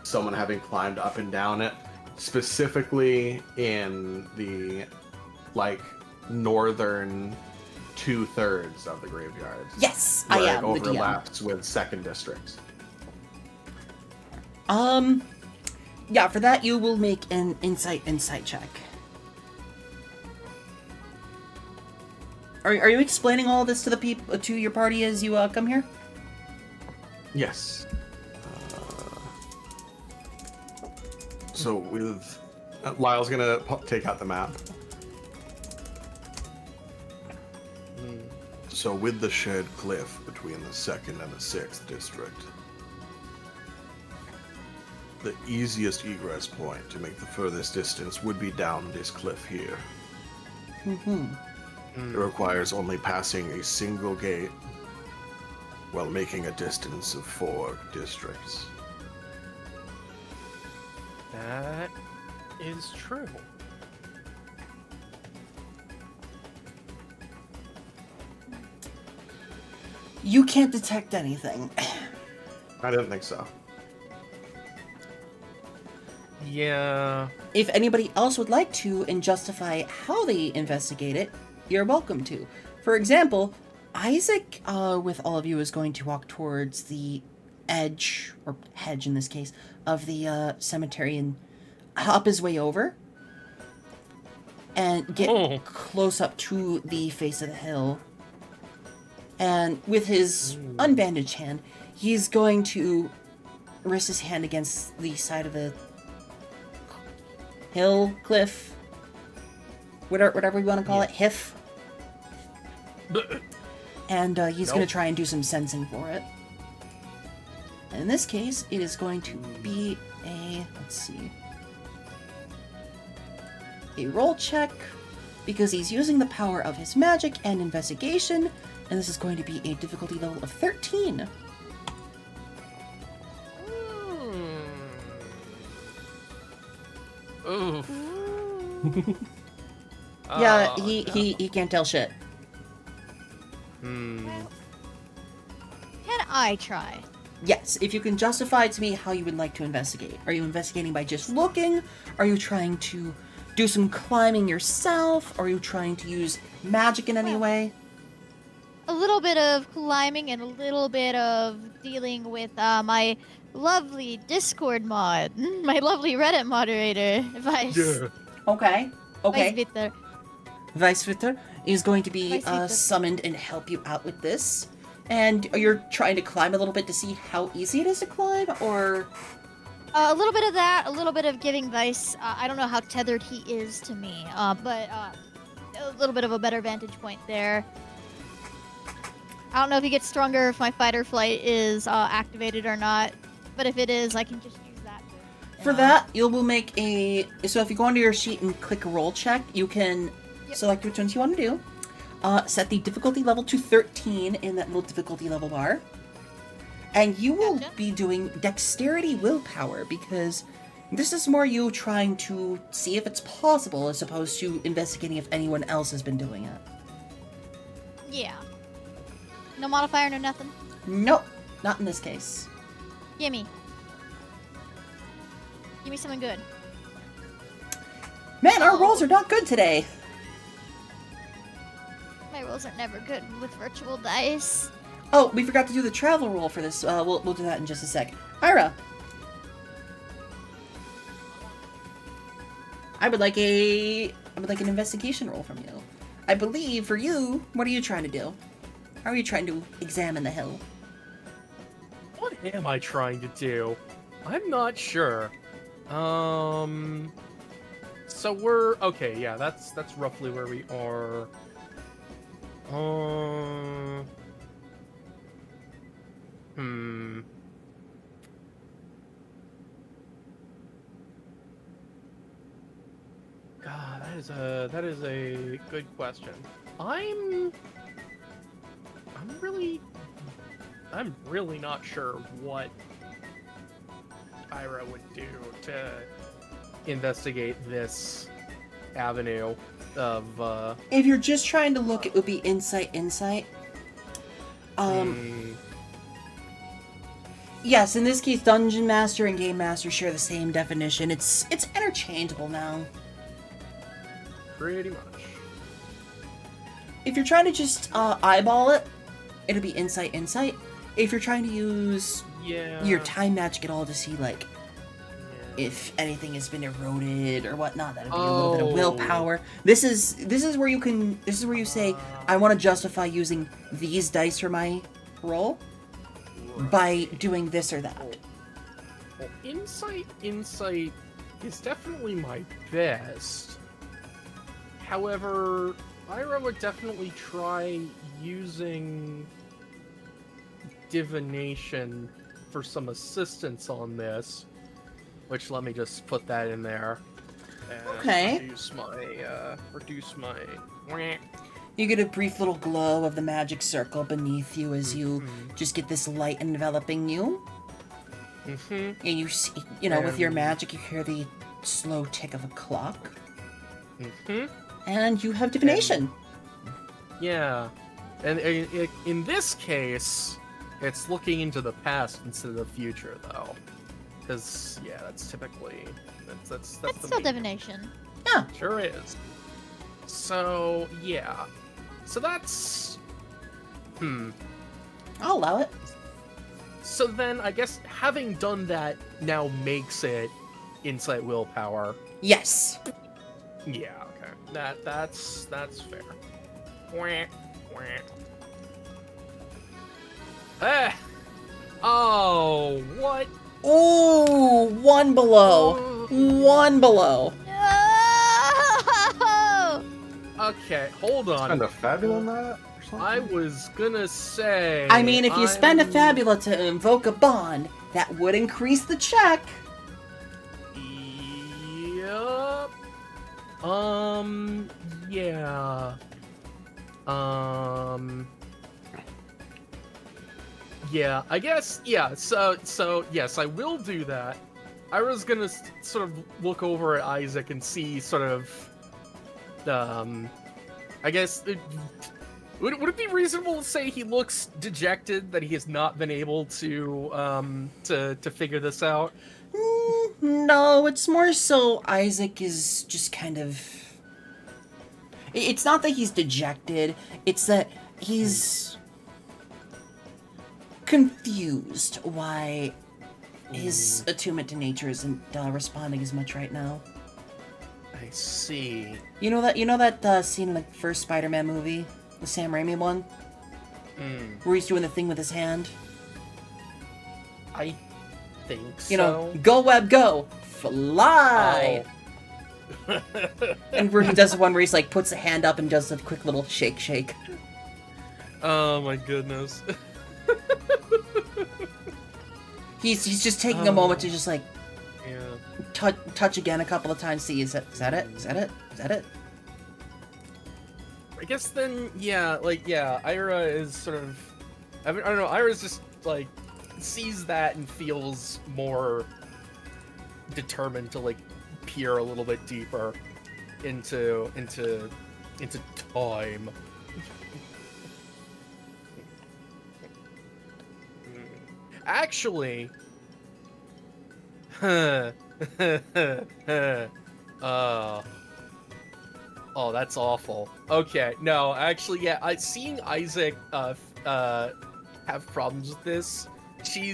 someone having climbed up and down it, specifically in the like northern 2/3 of the graveyard. Yes, where I it am the DM. overlaps with second district. Yeah, for that you will make an insight check. Are you explaining all this to the people, to your party as you come here? Yes. So with Lyle's gonna take out the map. So with the shared cliff between the 2nd and the 6th district, the easiest egress point to make the furthest distance would be down this cliff here. It requires only passing a single gate while making a distance of 4 districts. That is true. You can't detect anything. I didn't think so. Yeah. If anybody else would like to and justify how they investigate it, you're welcome to. For example, Isaac, with all of you, is going to walk towards the edge, or hedge in this case, of the cemetery and hop his way over and get close up to the face of the hill. And with his unbandaged hand, he's going to rest his hand against the side of the hill, cliff, whatever you want to call it, hiff. And he's going to try and do some sensing for it. And in this case, it is going to be a roll check, because he's using the power of his magic and investigation, and this is going to be a difficulty level of 13. Oof. Yeah, Oh, he can't tell shit. Hmm. Can I try? Yes, if you can justify to me how you would like to investigate. Are you investigating by just looking? Are you trying to do some climbing yourself? Are you trying to use magic in any way? A little bit of climbing and a little bit of dealing with my lovely Discord mod, my lovely Reddit moderator, Vice. Okay. Vice Victor. Vice Victor is going to be Vice Victor. summoned and help you out with this. And you're trying to climb a little bit to see how easy it is to climb, or... A little bit of that, a little bit of giving Vice. I don't know how tethered he is to me, but a little bit of a better vantage point there. I don't know if he gets stronger if my fight or flight is activated or not, but if it is, I can just use that. For that, you will make a... So if you go onto your sheet and click roll check, you can select which ones you want to do. Set the difficulty level to 13 in that little difficulty level bar. And you will be doing dexterity willpower, because this is more you trying to see if it's possible as opposed to investigating if anyone else has been doing it. Yeah. No modifier, no nothing. Nope, not in this case. Gimme. Give me something good. Man, our rolls are not good today. My rolls are never good with virtual dice. Oh, we forgot to do the travel roll for this. We'll do that in just a sec. Ira. I would like an investigation roll from you. I believe for you, what are you trying to do? How are you trying to examine the hill? What am I trying to do? I'm not sure. So we're okay. Yeah, that's roughly where we are. is a good question. I'm really not sure what Ira would do to investigate this avenue of If you're just trying to look, it would be insight. Yes, in this case, Dungeon Master and Game Master share the same definition. It's interchangeable now. pretty much. If you're trying to just eyeball it, it'll be insight. If you're trying to use your time magic at all to see, like, if anything has been eroded or whatnot, that'll be a little bit of willpower. This is where you say, I want to justify using these dice for my roll by doing this or that. Well, insight is definitely my best. However, Ira would definitely try using divination for some assistance on this. Which, let me just put that in there. And Okay. reduce my. You get a brief little glow of the magic circle beneath you as you just get this light enveloping you. And you see, with your magic, you hear the slow tick of a clock. And you have divination. Yeah. And in this case, it's looking into the past instead of the future, though. Because, yeah, that's typically... That's Still divination. Yeah. Sure is. So, yeah. So that's... I'll allow it. So then, I guess, having done that now makes it insight willpower. Yes. Yeah, okay. That's fair. Wah, wah. Ah! Oh, what? Ooh, one below. One below. No! Okay, hold on. Spend a fabula on that or something? I was gonna say... I mean, if you spend a fabula to invoke a bond, that would increase the check. Yup. Yeah. Yeah, I guess, yeah, so, yes, I will do that. I was gonna sort of look over at Isaac and see sort of, I guess, would it be reasonable to say he looks dejected, that he has not been able to figure this out? No, it's more so Isaac is just kind of... It's not that he's dejected, it's that he's confused why his attunement to nature isn't responding as much right now. I see. You know that scene in the first Spider-Man movie, the Sam Raimi one, where he's doing the thing with his hand? I think so. You know, go web go, fly. Oh. And where he does the one where he's like puts a hand up and does a quick little shake. Oh my goodness. He's just taking a moment to just like Yeah. touch again a couple of times. See, is that it? Is that it? I guess then, yeah, Ira is sort of, I don't know, Ira's just, like, sees that and feels more determined to, like, peer a little bit deeper into time. Actually, oh, that's awful. Okay, no, actually, yeah, seeing Isaac have problems with this, he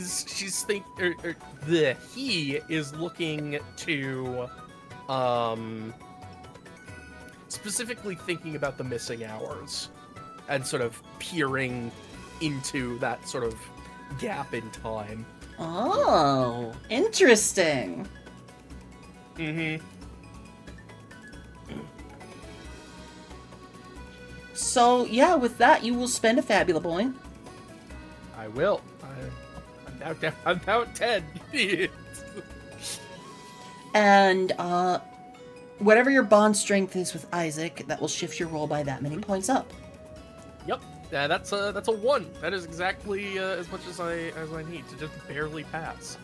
is looking to specifically thinking about the missing hours and sort of peering into that sort of gap in time. Oh, interesting. Mm-hmm. So yeah, with that, you will spend a fabula point. I will. I'm now 10. And whatever your bond strength is with Isaac, that will shift your roll by that many points up. Yep. Yeah, that's a 1. That is exactly as much as I need to just barely pass.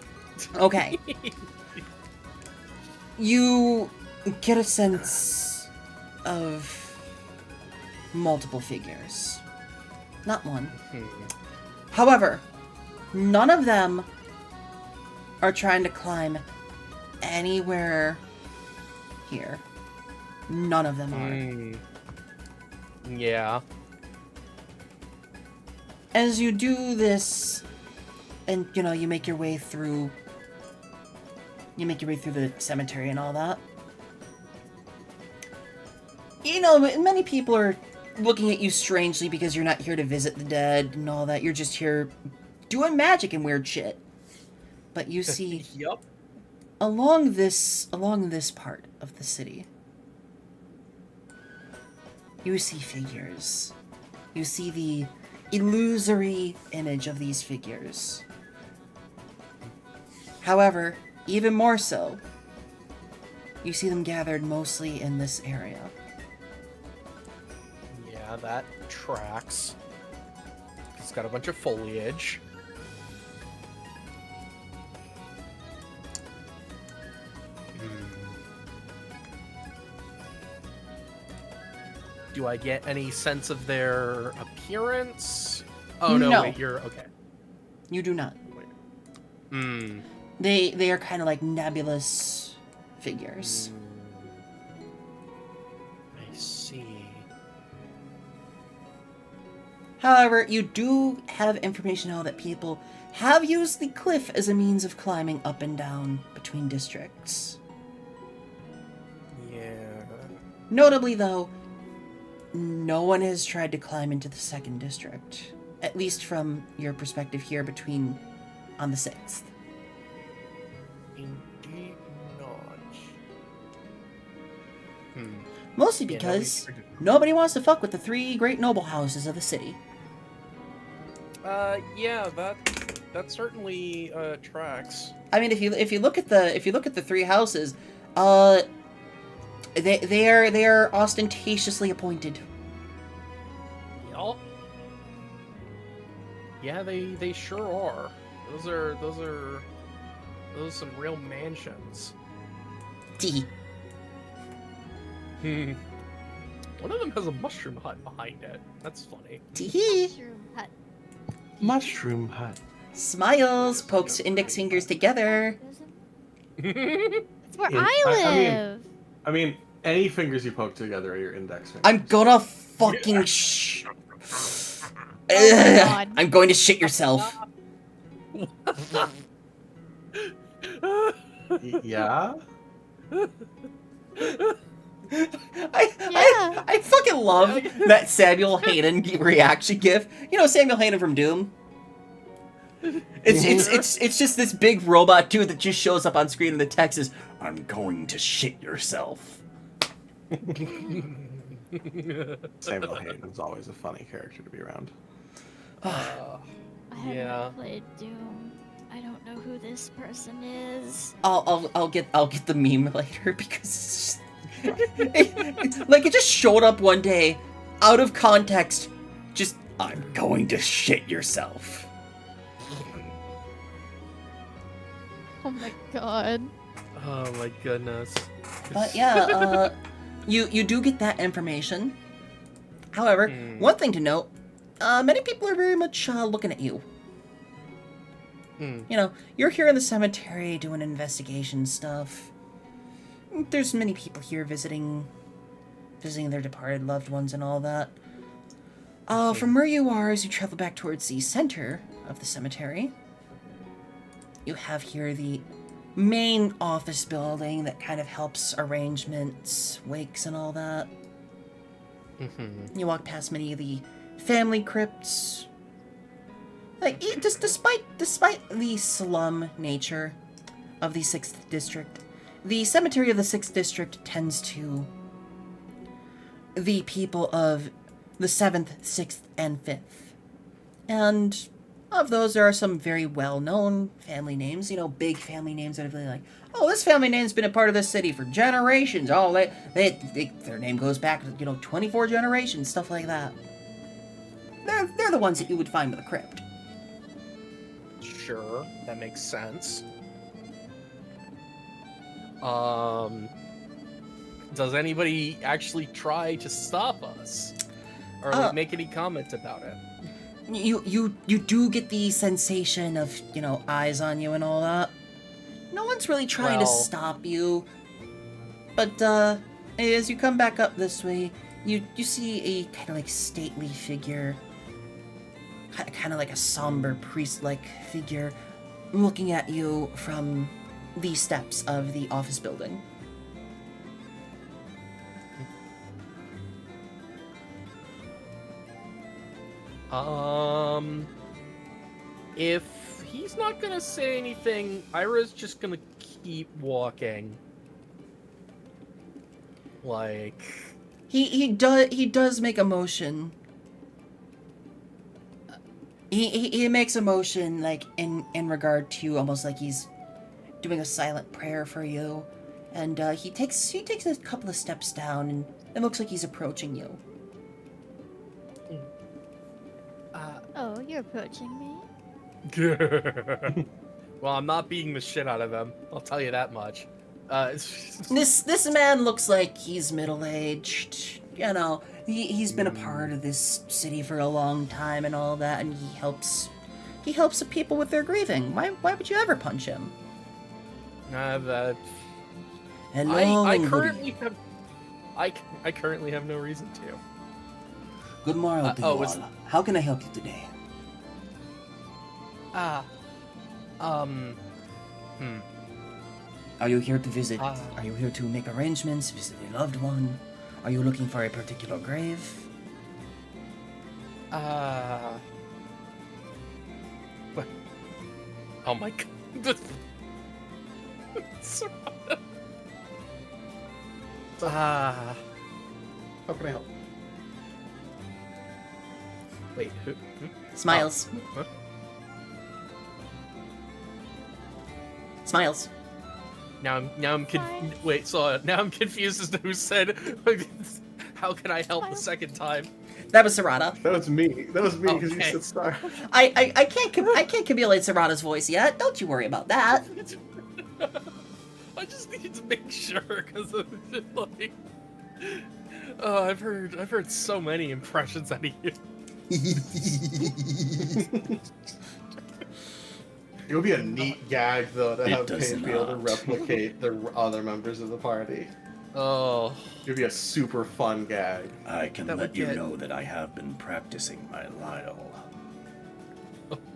Okay. You get a sense of multiple figures. Not one. However, none of them are trying to climb anywhere here. None of them are. Yeah. As you do this, and you make your way through the cemetery and all that, many people are looking at you strangely because you're not here to visit the dead and all that. You're just here doing magic and weird shit. But you see, Yep. along this part of the city, you see figures. You see the illusory image of these figures. However, even more so, you see them gathered mostly in this area. Yeah, that tracks. It's got a bunch of foliage. Do I get any sense of their appearance? Oh, no, No. wait, you're... Okay. You do not. Hmm. They are kind of like nebulous figures. I see. However, you do have information now that people have used the cliff as a means of climbing up and down between districts. Yeah. Notably, though, no one has tried to climb into the 2nd district. At least from your perspective here on the 6th. Indeed not. Mostly Yeah, because nobody's- nobody wants to fuck with the 3 great noble houses of the city. Yeah, that certainly tracks. I mean, if you look at the 3 houses, they are ostentatiously appointed. Yup. Yeah, they sure are. Those are some real mansions. Tee. One of them has a mushroom hut behind it. That's funny. Tee. Mushroom hut. Mushroom hut. Smiles, pokes index fingers together. That's where Yeah, I I live. I mean, any fingers you poke together are your index fingers. I'm gonna fucking God. I'm going to shit yourself. Yeah? I fucking love that Samuel Hayden reaction gif. You know Samuel Hayden from Doom? It's just this big robot dude that just shows up on screen and the text is, "I'm going to shit yourself." Samuel Hayden's always a funny character to be around. I haven't Yeah. played Doom. I don't know who this person is. I'll get the meme later because it just showed up one day out of context. Just, "I'm going to shit yourself." Oh my god. Oh my goodness. But yeah, you do get that information. However, one thing to note, many people are very much looking at you. You know, you're here in the cemetery doing investigation stuff. There's many people here visiting their departed loved ones and all that. From where you are, as you travel back towards the center of the cemetery, you have here the main office building that kind of helps arrangements, wakes, and all that. You walk past many of the family crypts. Like, just despite the slum nature of the 6th district, the cemetery of the 6th district tends to the people of the 7th, 6th, and 5th. And Of those, there are some very well-known family names, big family names that are really like, oh, this family name's been a part of this city for generations. Oh, their name goes back, 24 generations, stuff like that. They're the ones that you would find with a crypt. Sure, that makes sense. Does anybody actually try to stop us? Or make any comment about it? You do get the sensation of, eyes on you and all that. No one's really trying to stop you. But, as you come back up this way, you see a kind of like stately figure, kind of like a somber priest-like figure, looking at you from the steps of the office building. If he's not gonna say anything, Ira's just gonna keep walking. Like... He does make a motion. He makes a motion, like, in regard to almost like he's doing a silent prayer for you. And, he takes a couple of steps down, and it looks like he's approaching you. Oh, you're approaching me? Well, I'm not beating the shit out of him. I'll tell you that much. This man looks like he's middle-aged. He's been a part of this city for a long time and all that, and he helps the people with their grieving. Why would you ever punch him? Hello, I currently have no reason to. Good morrow to you all. How can I help you today? Are you here to visit? Are you here to make arrangements, visit a loved one? Are you looking for a particular grave? What? Oh my god. How can I help? Wait, who? Smiles. Huh? Smiles. Now I'm confused as to who said, how can I help the second time? That was Serrata. That was me because you Okay. said star. I can't emulate Serrata's voice yet. Don't you worry about that. I just need to make sure because like, oh, I've heard so many impressions out of you. It would be a neat gag, though, to have does Paige be able to not. replicate the other members of the party. Oh, It would be a super fun gag. I can That let would you get- know that I have been practicing my Lyle.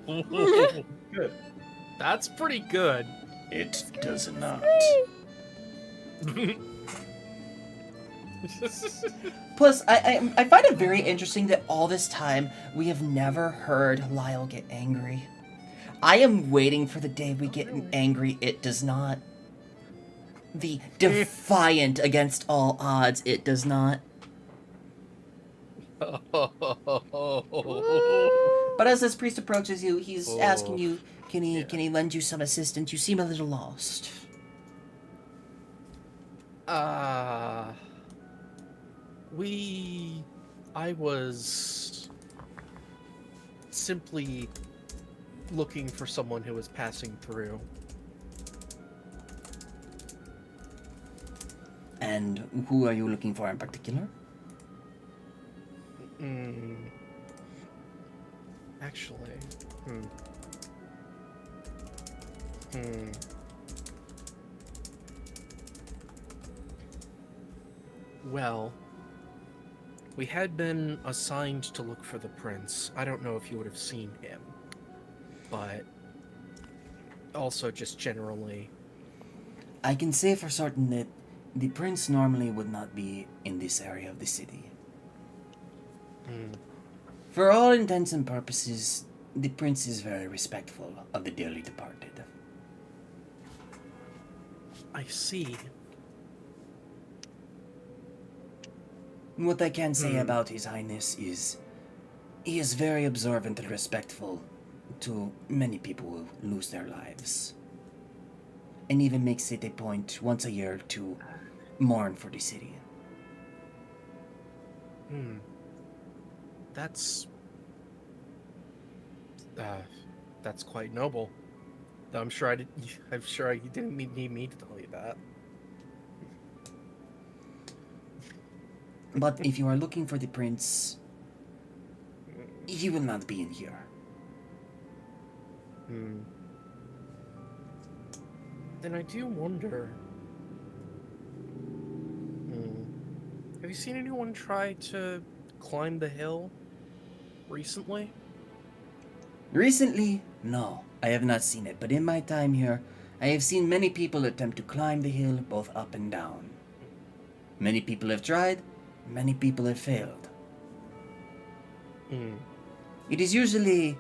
Good. that's pretty good. It does not. Plus, I find it very interesting that all this time we have never heard Lyle get angry. I am waiting for the day we get an angry It Does Not. The defiant against all odds It Does Not. But as this priest approaches you, he's asking you, can he lend you some assistance? You seem a little lost. I was simply looking for someone who was passing through. And who are you looking for in particular? Actually, Well, we had been assigned to look for the prince. I don't know if you would have seen him, but also just generally. I can say for certain that the prince normally would not be in this area of the city. For all intents and purposes, the prince is very respectful of the dearly departed. I see. What I can say about His Highness is he is very observant and respectful to many people who lose their lives. And even makes it a point once a year to mourn for the city. That's quite noble. Though I'm sure you didn't need me to tell you that. But if you are looking for the prince, he will not be in here. Then I do wonder. Have you seen anyone try to climb the hill recently? Recently, no, I have not seen it, but in my time here, I have seen many people attempt to climb the hill both up and down. Many people have tried, many people have failed. It is usually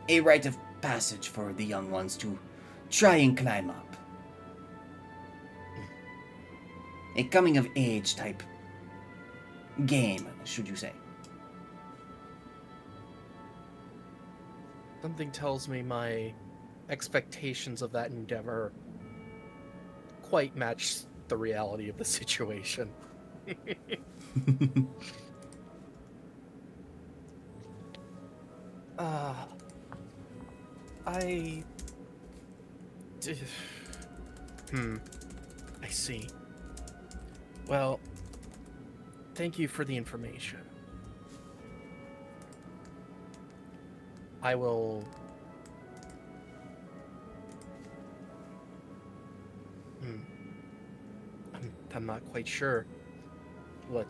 a rite of passage for the young ones to try and climb up. A coming of age type game, should you say. Something tells me my expectations of that endeavor quite match the reality of the situation. I see. Well, thank you for the information. I will... I'm not quite sure. What...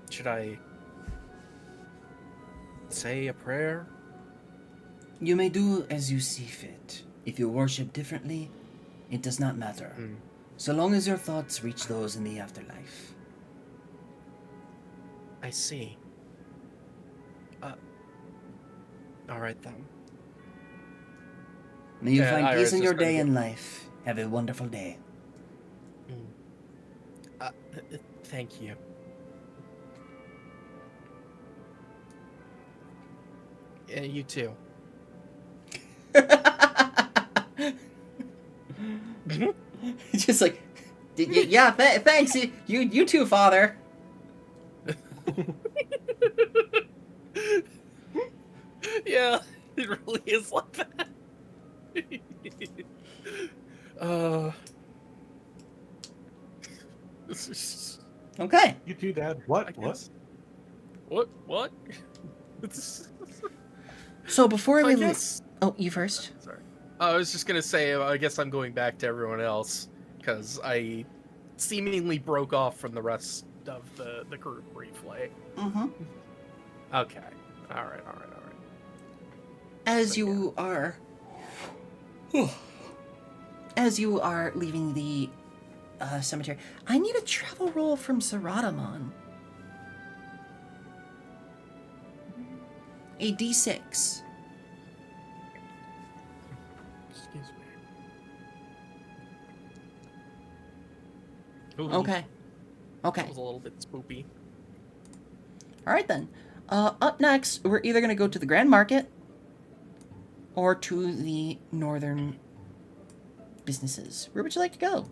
Should I... say a prayer? You may do as you see fit. If you worship differently, it does not matter. So long as your thoughts reach those in the afterlife. I see. Alright then. May you Yeah, find Iris peace in is your gonna day go- and life. Have a wonderful day. Thank you. Yeah, you too. Just like, yeah, thanks. You too, Father. Yeah, it really is like that. This is, Okay. You too, Dad. I What? guess. What? It's, So before I we guess. oh, you first. Sorry. I was just gonna say, I guess I'm going back to everyone else because I seemingly broke off from the rest of the group briefly. Mm-hmm. Okay. All right. As So, you are, as you are leaving the cemetery, I need a travel roll from Saratamon. A D6. Excuse me. Ooh, Okay. That Okay. was a little bit spoopy. All right then. Up next, we're either gonna go to the Grand Market or to the northern businesses. Where would you like to go?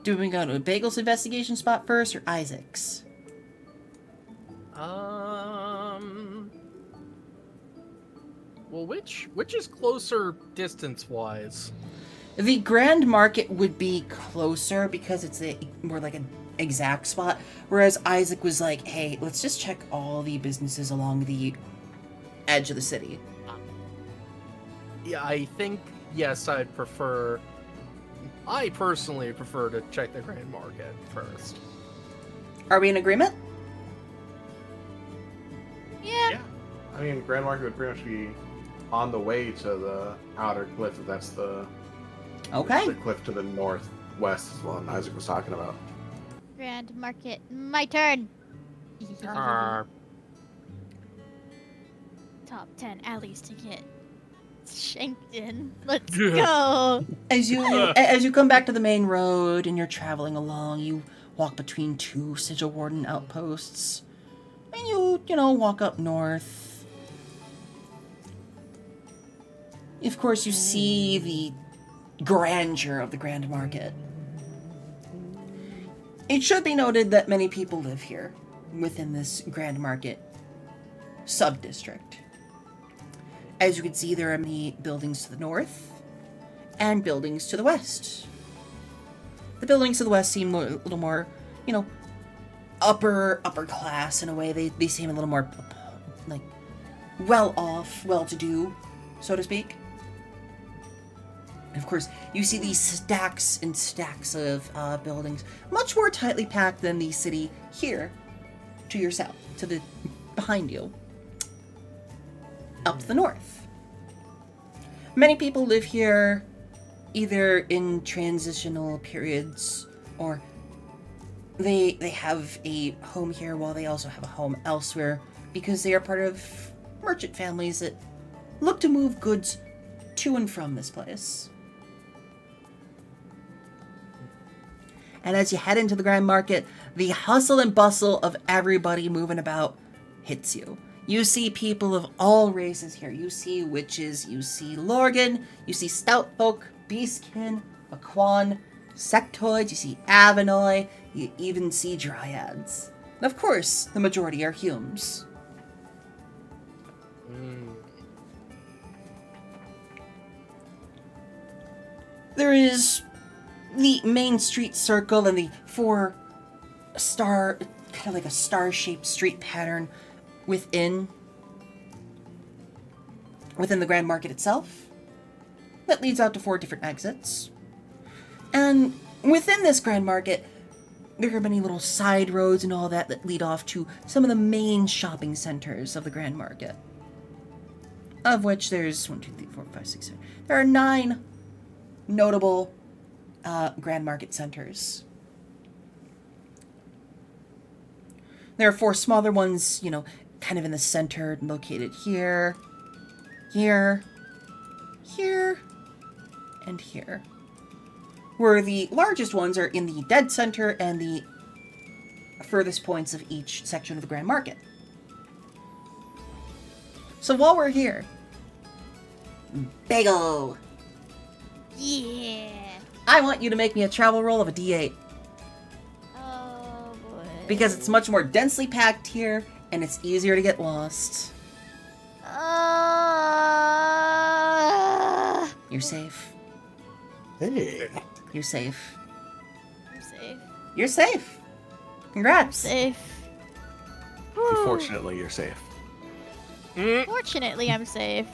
Do we go to a Bagel's investigation spot first or Isaac's? Well, which is closer distance-wise? The Grand Market would be closer because it's more like an exact spot, whereas Isaac was like, hey, let's just check all the businesses along the edge of the city. Yeah, I think, yes, I personally prefer to check the Grand Market first. Are we in agreement? Yeah. I mean, Grand Market would pretty much be on the way to the outer cliff, if that's the Okay. cliff to the northwest is what Isaac was talking about. Grand Market. My turn. Arr. Top 10 alleys to get Shankton. Let's go. As you come back to the main road and you're traveling along, you walk between two sigil warden outposts, and you walk up north. Of course, you see the grandeur of the Grand Market. It should be noted that many people live here within this Grand Market sub-district. As you can see, there are many buildings to the north and buildings to the west. The buildings to the west seem a little more, upper class in a way. They seem a little more, like, well-off, well-to-do, so to speak. And of course, you see these stacks and stacks of buildings, much more tightly packed than the city here to your south, behind you. Up to the north. Many people live here either in transitional periods, or they have a home here while they also have a home elsewhere, because they are part of merchant families that look to move goods to and from this place. And as you head into the Grand Market, the hustle and bustle of everybody moving about hits you. You see people of all races here. You see witches, you see Lorgan, you see stout folk, beastkin, Aquan, sectoids, you see Avanoi, you even see dryads. And of course, the majority are Humes. There is the main street circle and the kind of like a star-shaped street pattern within the Grand Market itself that leads out to 4 different exits. And within this Grand Market, there are many little side roads and all that lead off to some of the main shopping centers of the Grand Market. Of which there's 1, 2, 3, 4, 5, 6, 7. There are 9 notable Grand Market centers. There are 4 smaller ones, kind of in the center, located here, here, here, and here. Where the largest ones are in the dead center and the furthest points of each section of the Grand Market. So while we're here, Bagel, Yeah. I want you to make me a travel roll of a D8. Oh boy. Because it's much more densely packed here, and it's easier to get lost. You're safe. Hey. You're safe. I'm safe. You're safe. Congrats. Safe. Unfortunately, you're safe. Fortunately, I'm safe.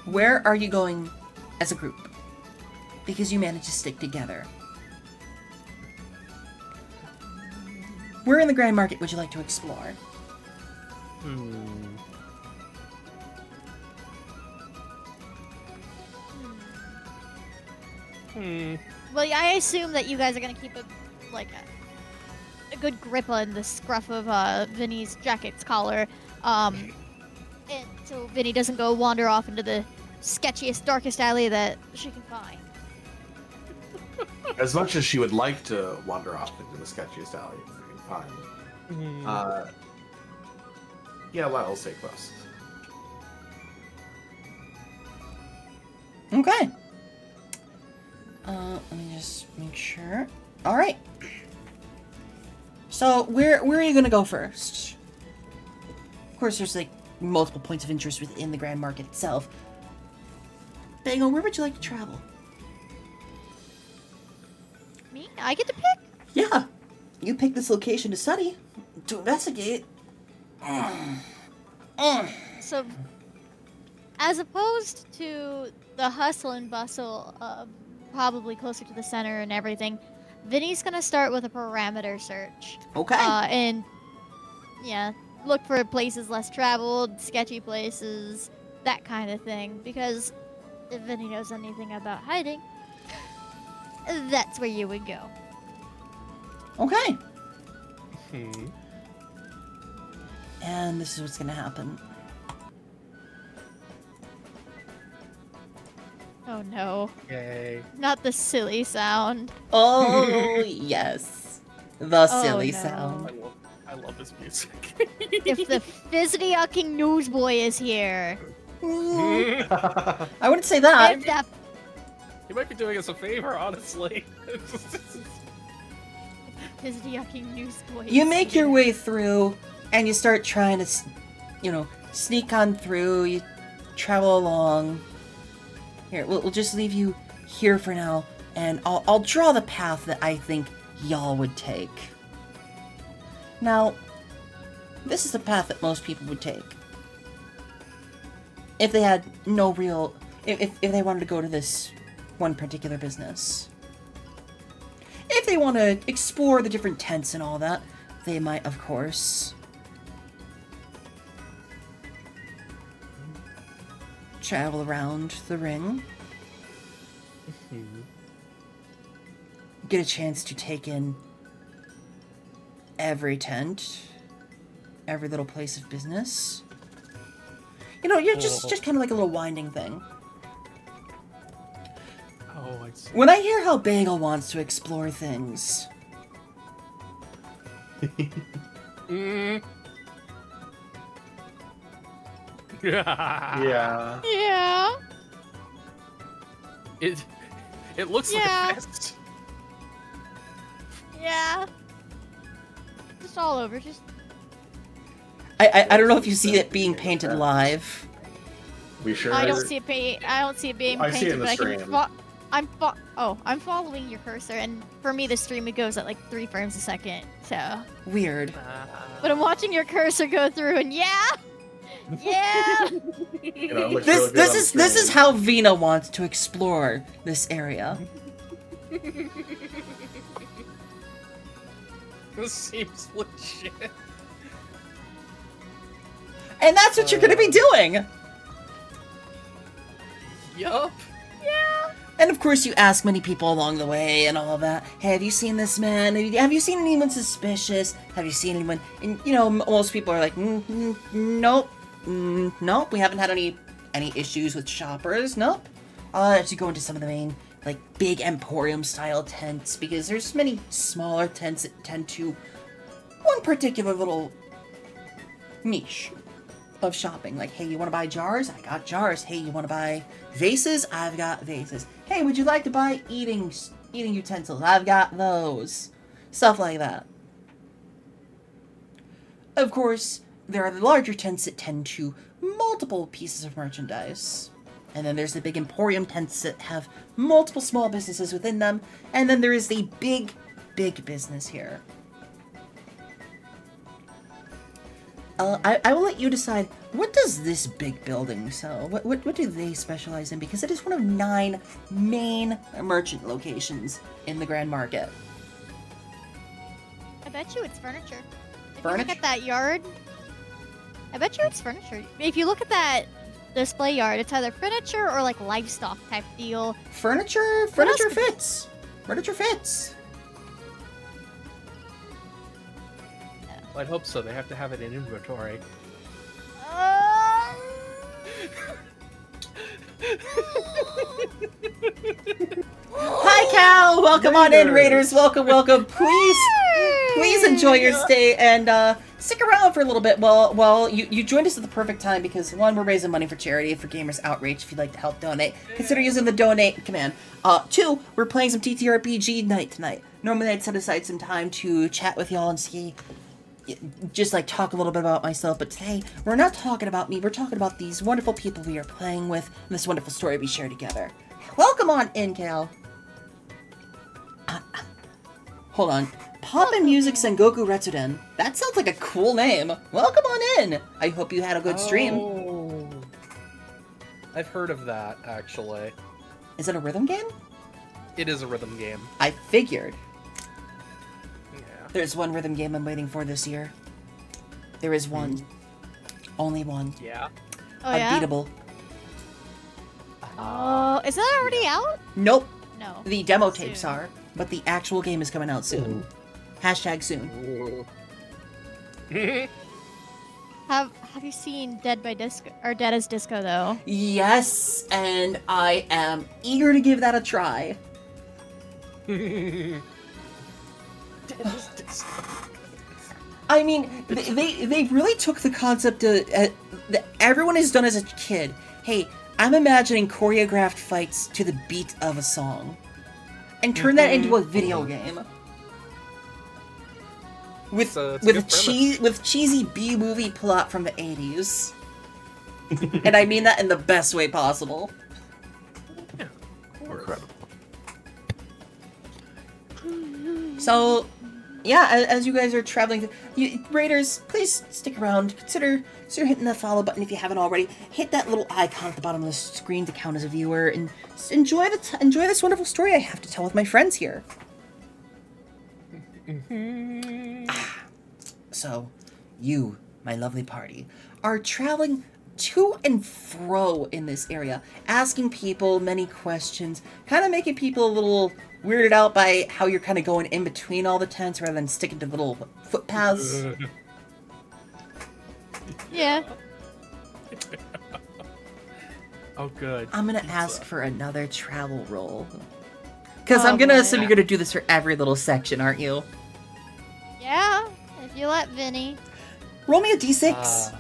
Where are you going as a group? Because you managed to stick together. Where in the Grand Market would you like to explore? Well, I assume that you guys are gonna keep a good grip on the scruff of Vinny's jacket's collar, and so Vinny doesn't go wander off into the sketchiest, darkest alley that she can find. As much as she would like to wander off into the sketchiest alley we can find. Yeah, I'll stay close. Okay. Let me just make sure. All right. So where are you gonna go first? Of course, there's multiple points of interest within the Grand Market itself. Bagel, where would you like to travel? Me? I get to pick? Yeah, you pick this location to study, to investigate. So, as opposed to the hustle and bustle of probably closer to the center and everything, Vinny's gonna start with a parameter search. Okay. And, look for places less traveled, sketchy places, that kind of thing. Because if Vinny knows anything about hiding, that's where you would go. Okay. And this is what's gonna happen. Oh no. Yay. Not the silly sound. Oh, yes. The silly no. sound. I love this music. If the fizzity yucking newsboy is here. I wouldn't say that. If that You might be doing us a favor, honestly. fizzity yucking newsboy You is make here. your way through, and you start trying to, sneak on through. You travel along. Here, we'll just leave you here for now, and I'll draw the path that I think y'all would take. Now, this is the path that most people would take. If they had no real... If they wanted to go to this one particular business. If they want to explore the different tents and all that, they might, of course, travel around the ring. Get a chance to take in every tent, every little place of business. You're just kind of like a little winding thing. Oh, I see. When I hear how Bagel wants to explore things, Mm. Yeah. Yeah. It looks Yeah. like a fest. Yeah. Just all over. Just I don't know if you see it being painted live. We sure. I don't see it. I don't see it being I painted, see it in the but I can. stream. I'm following your cursor, and for me, the stream it goes at like 3 frames a second. So, Weird. but I'm watching your cursor go through, and yeah. You know, it looks This really good this on the is this is stream. how Vina wants to explore this area. This seems legit. And that's what you're gonna be doing! Yup. And of course you ask many people along the way and all that. Hey, have you seen this man? Have you seen anyone suspicious? Have you seen anyone? And most people are like, nope. Nope, we haven't had any issues with shoppers, nope. I'll let you go into some of the main, like, big emporium-style tents, because there's many smaller tents that tend to one particular little niche of shopping. Like, hey, you want to buy jars? I got jars. Hey, you want to buy vases? I've got vases. Hey, would you like to buy eating utensils? I've got those. Stuff like that. Of course, there are the larger tents that tend to multiple pieces of merchandise. And then there's the big emporium tents that have multiple small businesses within them. And then there is the big, big business here. I will let you decide, what does this big building sell? What do they specialize in? Because it is one of 9 main merchant locations in the Grand Market. I bet you it's furniture. If you Furniture? look at that yard, I bet you it's furniture. If you look at that display yard, it's either furniture or like livestock type deal. Furniture What else could- fits. Furniture fits. Well, I'd hope so. They have to have it in inventory. Hi, Cal. Welcome on in, Raiders. Welcome. Please enjoy your stay and stick around for a little bit. Well, you joined us at the perfect time because 1, we're raising money for charity for Gamers Outreach. If you'd like to help donate, consider using the donate command. 2, we're playing some TTRPG night tonight. Normally, I'd set aside some time to chat with y'all and see. Just like talk a little bit about myself, but today we're not talking about me. We're talking about these wonderful people we are playing with and this wonderful story we share together. Welcome on in, Cal. Hold on. Poppin' Music Sengoku Retsuden. That sounds like a cool name. Welcome on in. I hope you had a good stream. Oh. I've heard of that, actually. Is it a rhythm game? It is a rhythm game. I figured. Yeah. There's one rhythm game I'm waiting for this year. There is one. Only one. Yeah. Oh yeah. Unbeatable. Oh, is that already out? Nope. No. The demo Soon. tapes are, but the actual game is coming out soon. Hashtag soon. Have you seen Dead by Disco or Dead as Disco though? Yes, and I am eager to give that a try. I mean, they really took the concept that everyone has done as a kid. Hey, I'm imagining choreographed fights to the beat of a song, and turn that into a video game with It's a good with cheesy B movie plot from the 80s. And I mean that in the best way possible. Incredible. So, yeah, as you guys are traveling, Raiders, please stick around. Consider hitting the follow button if you haven't already. Hit that little icon at the bottom of the screen to count as a viewer, and enjoy this wonderful story I have to tell with my friends here. So, you, my lovely party, are traveling to and fro in this area, asking people many questions, kind of making people a little weirded out by how you're kind of going in between all the tents rather than sticking to little footpaths. Yeah. Oh, good. I'm gonna Pizza. ask for another travel roll. Because Oh, I'm gonna boy. assume you're gonna do this for every little section, aren't you? Yeah. If you let Vinny. Roll me a d6.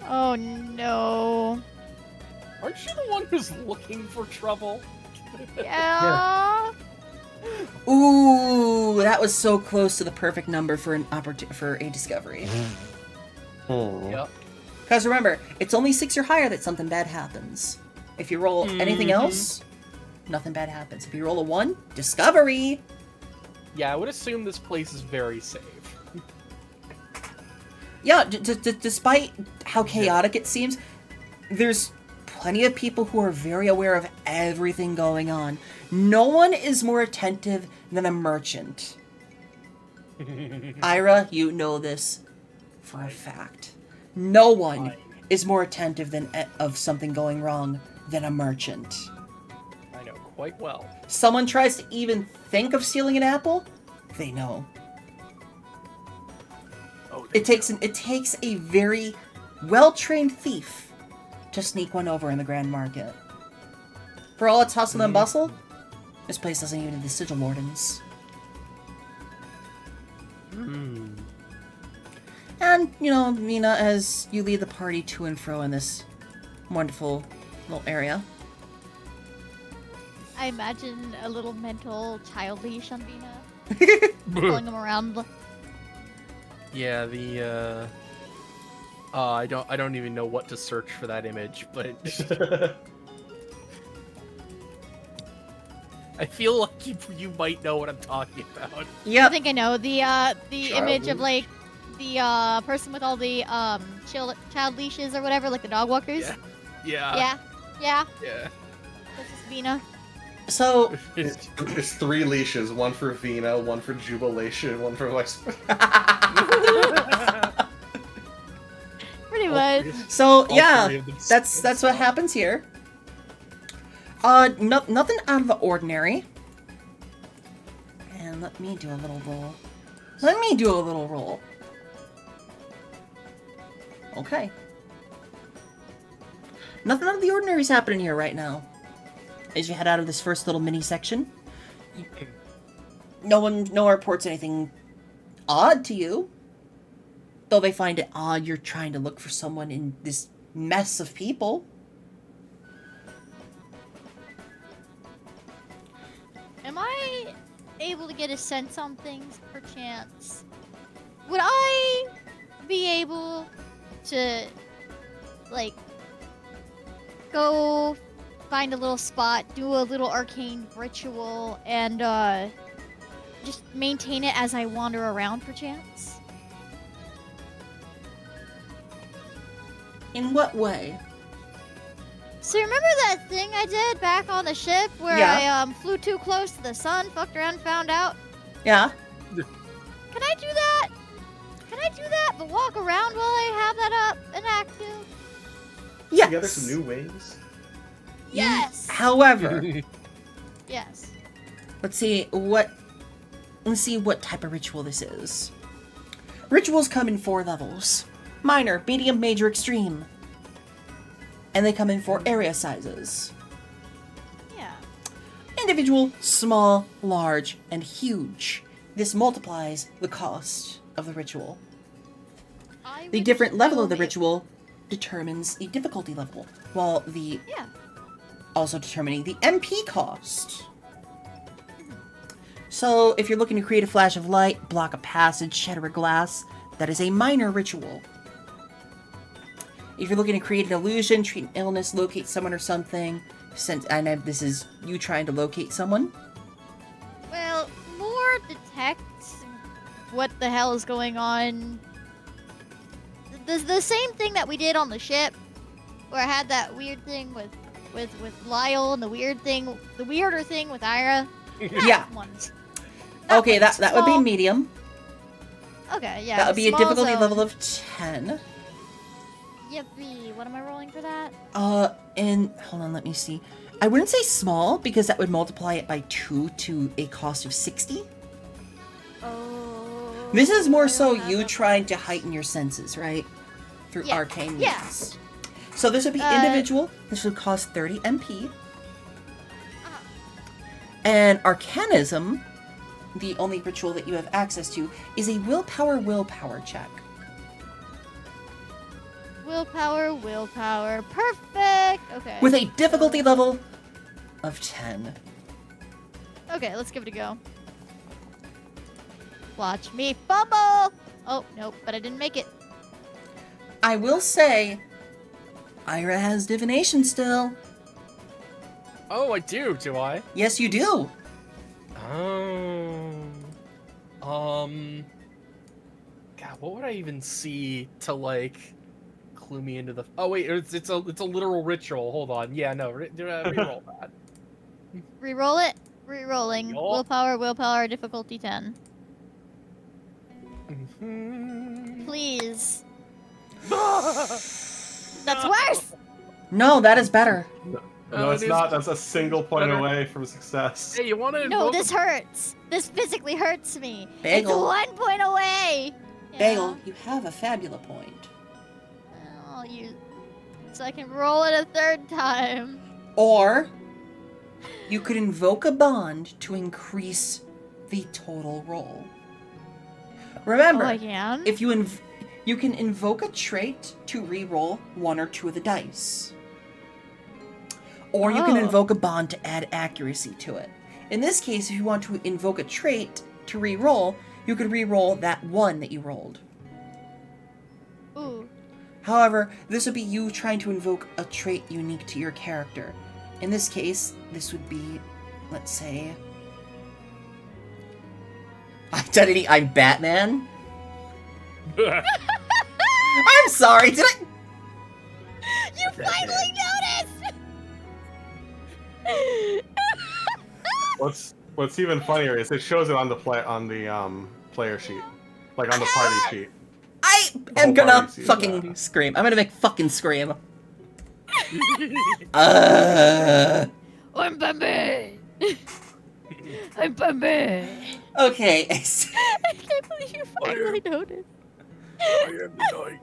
Oh no. Aren't you the one who's looking for trouble? Yeah. Ooh, that was so close to the perfect number for for a discovery. Yep. Because remember, it's only 6 or higher that something bad happens. If you roll anything else, nothing bad happens. If you roll a 1, discovery. Yeah, I would assume this place is very safe. Yeah, despite how chaotic it seems, there's plenty of people who are very aware of everything going on. No one is more attentive than a merchant. Ira, you know this for a fact. No one is more attentive of something going wrong than a merchant. I know quite well. Someone tries to even think of stealing an apple, they know. Oh, It takes a very well-trained thief to sneak one over in the Grand Market. For all its hustle and bustle, this place doesn't even have the sigil wardens. And, you know, Mina, as you lead the party to and fro in this wonderful little area. I imagine a little mental child leash on Vina. Pulling him around. Yeah, the I don't even know what to search for that image, but I feel like you might know what I'm talking about. I Yep. think I know the image of like the person with all the child leashes or whatever, like the dog walkers. Yeah. Yeah. Yeah. This is Vina. So, It's 3 leashes, one for Vina, one for Jubilation, one for Vice. Pretty much. so All yeah, 3 of them. that's what happens here. Nothing out of the ordinary. And let me do a little roll. Okay. Nothing out of the ordinary is happening here right now. As you head out of this first little mini section, no one reports anything odd to you. Though they find it odd you're trying to look for someone in this mess of people. Am I able to get a sense on things, perchance? Would I be able to, like, go find a little spot, do a little arcane ritual, and just maintain it as I wander around, perchance? In what way? So remember that thing I did back on the ship where Yeah. I flew too close to the sun, fucked around, and found out? Yeah. Can I do that? Can I do that, but walk around while I have that up and active? Yes. Together some new ways. Yes. However, Yes. let's see what type of ritual this is. Rituals come in 4 levels. minor, medium, major, extreme. And they come in 4 area sizes. Yeah. Individual, small, large, and huge. This multiplies the cost of the ritual. I The would different level of the assume it- ritual determines the difficulty level, while the Yeah. also determining the MP cost. So, if you're looking to create a flash of light, block a passage, shatter a glass, that is a minor ritual. If you're looking to create an illusion, treat an illness, locate someone or something, this is you trying to locate someone. Well, more detect what the hell is going on. The same thing that we did on the ship, where I had that weird thing with Lyle, and the weirder thing with Ira. Yeah. One. Okay, one's that would be small. medium. Okay, yeah. That would the be a small difficulty zone. level of 10. Yippee! What am I rolling for that? And hold on, let me see. I wouldn't say small because that would multiply it by 2 to a cost of 60. Oh. This is more so I don't you have trying to heighten your senses, right? Through Yeah, arcane yeah. means. So this would be Uh, individual. This would cost 30 MP. Uh-huh. And Arcanism, the only ritual that you have access to, is a willpower check. Willpower. Perfect. Okay. With a difficulty level of 10. Okay, let's give it a go. Watch me fumble! Oh, nope, but I didn't make it. I will say, Ira has divination still. Oh, I do I? Yes, you do. Oh. God, what would I even see to like clue me into the? Oh wait, it's a literal ritual. Hold on. Yeah, no, reroll that. Reroll it. Rerolling. Yup. Willpower, difficulty 10. Mhm. Please. That's worse! No, that is better. No, it's it is- not. That's a single point better. away from success. Hey, you want to? No, this hurts. This physically hurts me. Bagel. It's 1 point away. Yeah. Bagel, you have a fabula point. I'll use so I can roll it a 3rd time. Or you could invoke a bond to increase the total roll. Remember, Oh, I can? if you you can invoke a trait to re-roll 1 or 2 of the dice. Or you can Oh. invoke a bond to add accuracy to it. In this case, if you want to invoke a trait to re-roll, you could re-roll that 1 that you rolled. Ooh. However, this would be you trying to invoke a trait unique to your character. In this case, this would be, let's say, Identity, I'm Batman? I'm sorry, did I? You finally noticed! What's even funnier is it shows it on the player sheet, like on the party sheet. I The am whole gonna party sees fucking that. scream. I'm gonna make fucking scream. I'm Bambi! I'm Bambi! Okay. I can't believe you finally noticed. I am the knight.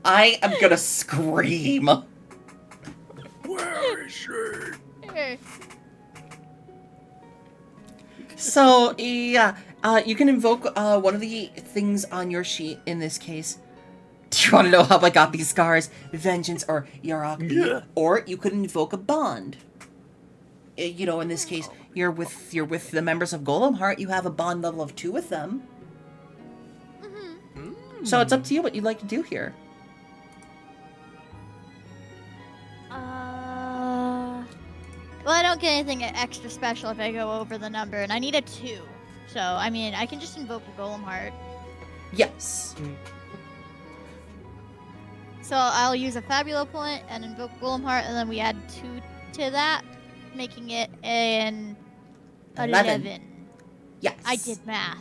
I am gonna scream. Where is she? Here. So, yeah, you can invoke one of the things on your sheet in this case. Do you want to know how I got these scars? Vengeance or Yarak? Yeah. Or you could invoke a bond. You know, in this case, you're with the members of Golem Heart. You have a bond level of 2 with them. Mm-hmm. So it's up to you what you'd like to do here. Well, I don't get anything extra special if I go over the number, and I need a 2. So, I mean, I can just invoke a Golem Heart. Yes. So I'll use a Fabula point and invoke Golem Heart, and then we add 2 to that, making it an 11. Yes. I did math.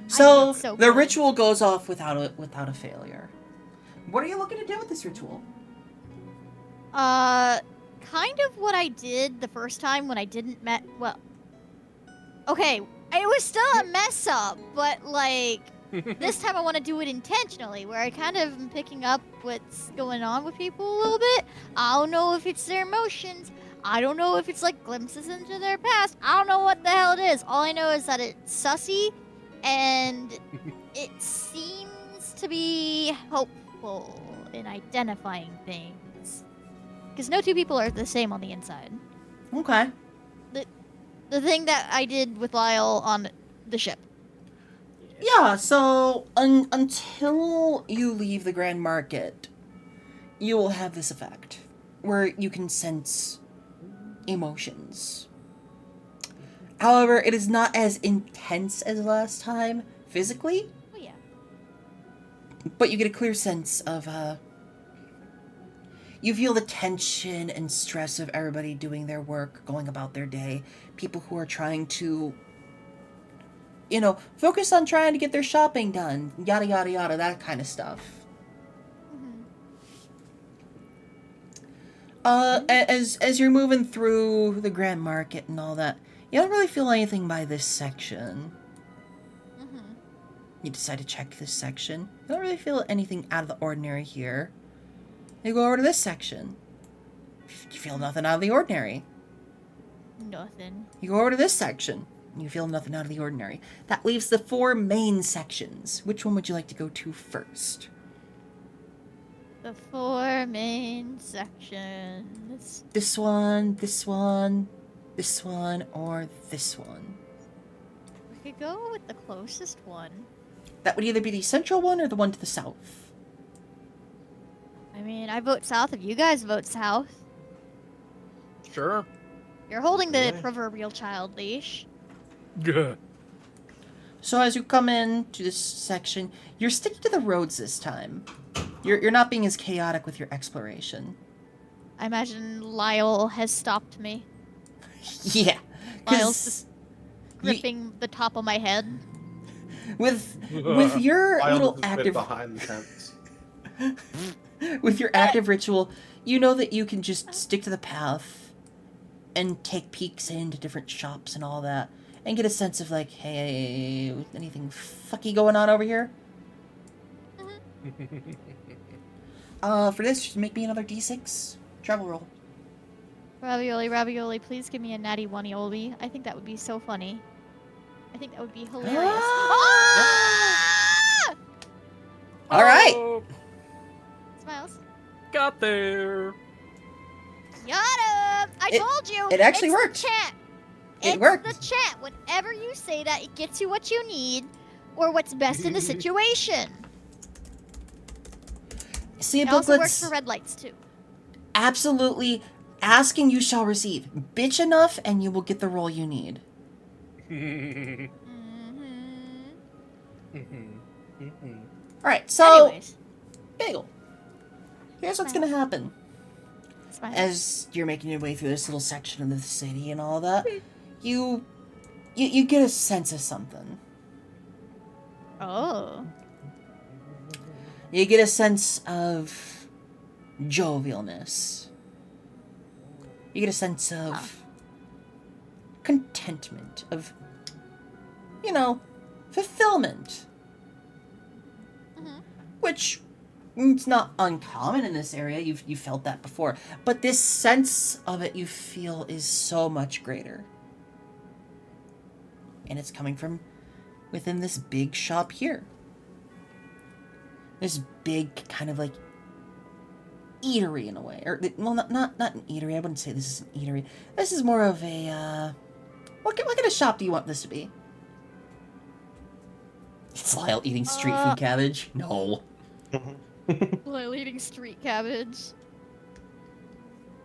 So, did so the good. ritual goes off without a failure. What are you looking to do with this ritual? Kind of what I did the first time when I didn't well, okay, it was still a mess up, but like This time I want to do it intentionally, where I kind of am picking up what's going on with people a little bit. I don't know if it's their emotions. I don't know if it's like glimpses into their past. I don't know what the hell it is. All I know is that it's sussy, and it seems to be hopeful in identifying things. Because no two people are the same on the inside. Okay. The thing that I did with Lyle on the ship. Yeah, so until you leave the Grand Market, you will have this effect where you can sense emotions. However, it is not as intense as last time physically, Oh yeah. but you get a clear sense of you feel the tension and stress of everybody doing their work, going about their day, people who are trying to focus on trying to get their shopping done, yada yada yada, that kind of stuff. As you're moving through the Grand Market and all that, you don't really feel anything by this section. You decide to check this section. You don't really feel anything out of the ordinary here. You go over to this section. You feel nothing out of the ordinary. Nothing. You go over to this section. You feel nothing out of the ordinary. That leaves the 4 main sections. Which one would you like to go to first? The 4 main sections. This one, this one, this one, or this one? We could go with the closest one. That would either be the central one or the one to the south. I mean, I vote south if you guys vote south. Sure. You're holding the Yeah. proverbial child leash. Yeah. So as you come in to this section, you're sticking to the roads this time. You're not being as chaotic with your exploration. I imagine Lyle has stopped me. Yeah. Lyle's 'Cause just gripping the top of my head. with your Wild little is a bit active behind the fence. with your active ritual, you know that you can just stick to the path and take peeks into different shops and all that, and get a sense of like, hey, anything fucky going on over here? For this, just make me another d6 travel roll. Ravioli, please give me a natty one-ioli. I think that would be so funny. I think that would be hilarious. Ah! Ah! All right. Oh, Smiles. got there. Got him! I It- told you! it actually it's worked. The chat. It It's worked. the chat. Whenever you say that, it gets you what you need or what's best in the situation. See, It also works booklets, for red lights, too. absolutely. Asking you shall receive. Bitch enough, and you will get the roll you need. Mm-hmm. All right, so Anyways. Bagel. Here's what's gonna happen. Smiles. As you're making your way through this little section of the city and all that, you get a sense of something. Oh. You get a sense of jovialness. You get a sense of contentment, of, fulfillment. Mhm. Which, it's not uncommon in this area. You've felt that before. But this sense of it you feel is so much greater. And it's coming from within this big shop here. This big kind of like eatery in a way. Or, well, not an eatery. I wouldn't say this is an eatery. This is more of a, what kind of shop do you want this to be? It's Lyle eating street food cabbage? No. Lyle eating street cabbage.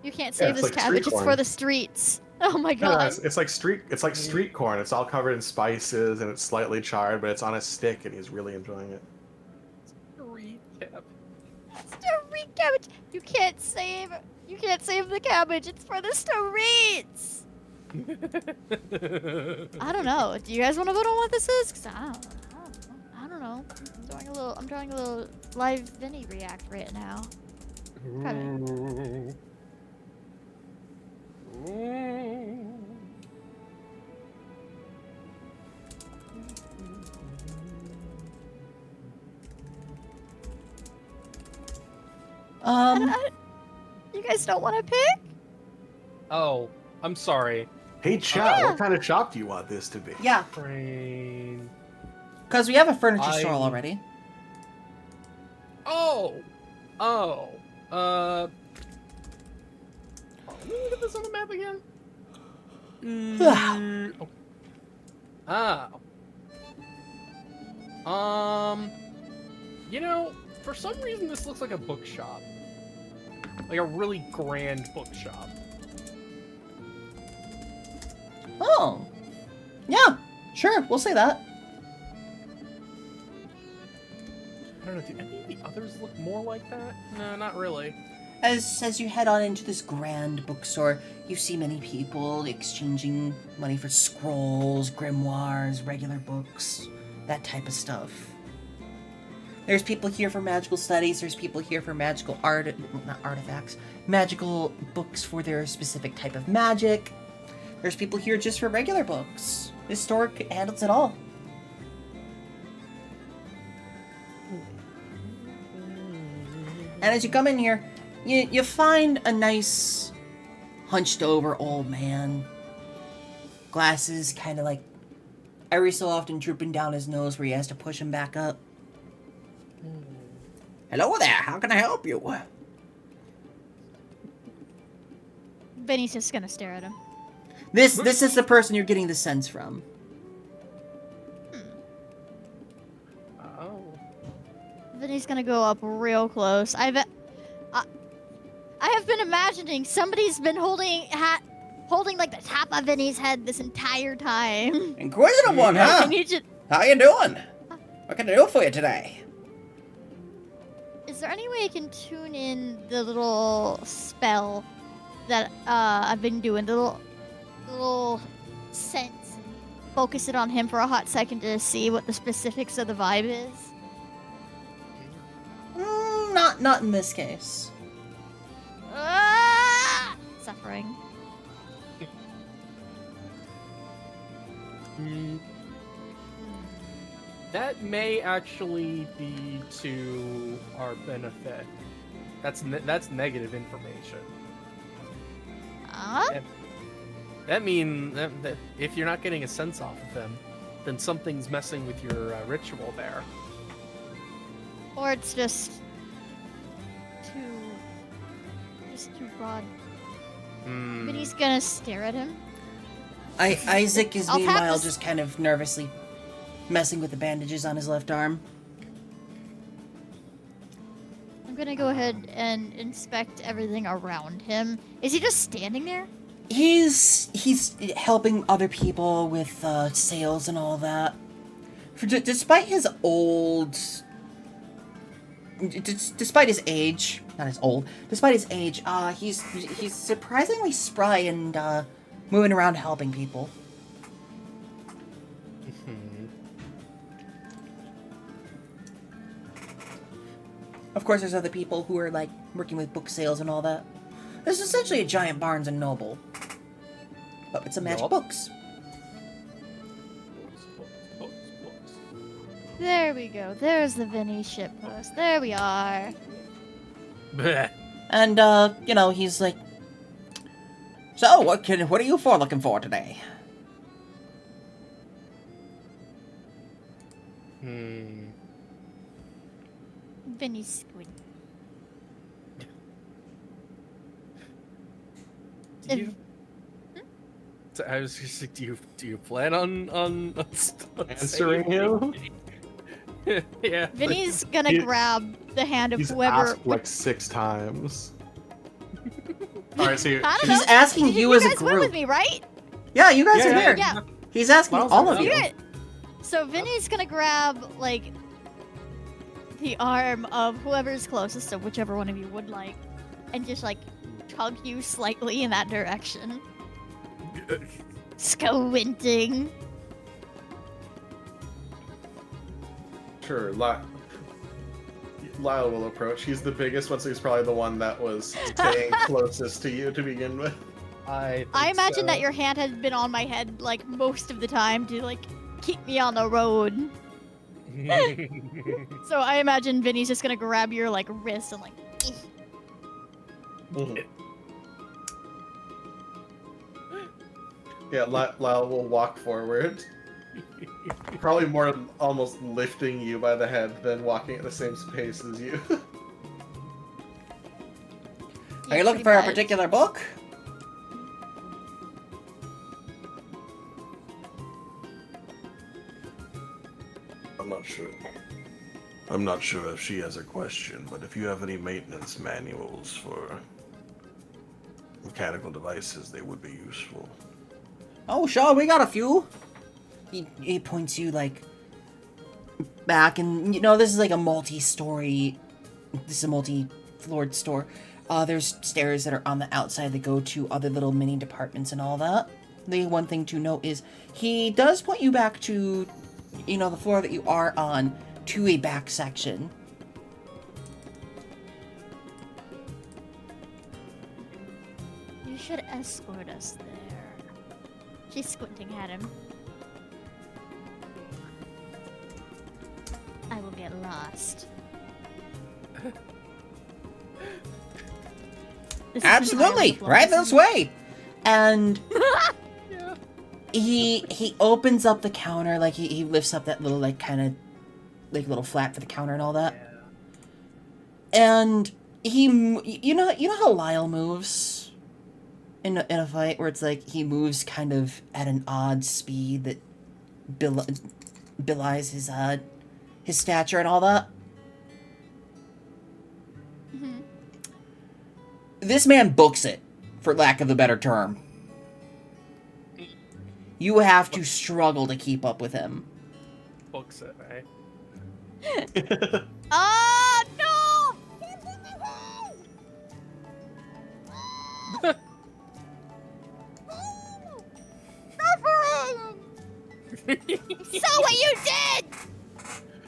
You can't save it's this like street cabbage. It's corn. for the streets. Oh my Yeah, god. it's like street corn. It's all covered in spices and it's slightly charred, but it's on a stick, and he's really enjoying it. Recap. Street cabbage. You can't save the cabbage. It's for the streets. I don't know. Do you guys want to vote on what this is? 'Cause I don't know. I'm drawing a little live Vinny react right now. Probably. You guys don't want to pick? Oh, I'm sorry. Hey, chat, what kind of shop do you want this to be? Yeah, Brain. because we have a furniture store I- already. Oh. Let me look at this on the map again. Oh. You know, for some reason this looks like a bookshop. Like a really grand bookshop. Oh. Yeah, sure, we'll say that. I don't know, do any of the others look more like that? No, not really. As you head on into this grand bookstore, you see many people exchanging money for scrolls, grimoires, regular books, that type of stuff. There's people here for magical studies, there's people here for magical artifacts, magical books for their specific type of magic. There's people here just for regular books. This store handles it all. And as you come in here, you find a nice hunched over old man. Glasses kind of like every so often drooping down his nose where he has to push him back up. Hello there, how can I help you? Vinny's just gonna stare at him. This is the person you're getting the sense from. Oh. Vinny's gonna go up real close. I have been imagining somebody's been holding like the top of Vinny's head this entire time. Inquisitive one, huh? I need you. How you doing? What can I do for you today? Is there any way I can tune in the little spell that I've been doing? The little sense. Focus it on him for a hot second to see what the specifics of the vibe is. Not in this case. Ah! Suffering. That may actually be to our benefit. That's negative information. That means that if you're not getting a sense off of him, then something's messing with your ritual there. Or it's just too broad. But he's gonna stare at him. Isaac is I'll tap meanwhile this- just kind of nervously messing with the bandages on his left arm. I'm gonna go ahead and inspect everything around him. Is he just standing there? He's helping other people with sales and all that. Despite his old, despite his age, not as old. Despite his age, he's surprisingly spry and moving around helping people. Of course, there's other people who are like working with book sales and all that. This is essentially a giant Barnes and Noble, but it's a magic Yup. books. There we go. There's the Vinny shitpost. There we are. Bleh. And he's like, so what are you four looking for today? Vinny squid. Do you- So I was just like, do you plan on Answering him? Yeah. Vinny's gonna he- grab the hand of He's whoever. asked like 6 times. Alright, so I don't He's know. asking Did you as a guys went group. with me, right? Yeah, you guys Yeah, are here. Yeah. He's asking Miles all is of you. Good. So Vinny's gonna grab like the arm of whoever's closest, so whichever one of you would like, and just like tug you slightly in that direction. Squinting. Sure, Lyle will approach. He's the biggest one, so he's probably the one that was staying closest to you to begin with. I imagine so. that your hand has been on my head like most of the time to like keep me on the road. So I imagine Vinny's just gonna grab your like wrist and like Mhm. Yeah, Lyle will walk forward. Probably more almost lifting you by the head than walking at the same pace as you. Are you looking for a particular book? I'm not sure. I'm not sure if she has a question, but if you have any maintenance manuals for mechanical devices, they would be useful. Oh, sure, we got a few. He points you, like, back, and, you know, this is like a multi-floored store. There's stairs that are on the outside that go to other little mini departments and all that. The one thing to note is he does point you back to, you know, the floor that you are on, to a back section. You should escort us there. She's squinting at him. I will get lost. This is Absolutely, entirely right this way. And Yeah. he opens up the counter, like he lifts up that little, like, kind of like little flap for the counter and all that. And you know how Lyle moves in a fight, where it's like he moves kind of at an odd speed that belies his stature and all that. Mhm. This man books it, for lack of a better term. You have to struggle to keep up with him. Books it, eh? Oh no! Saw what you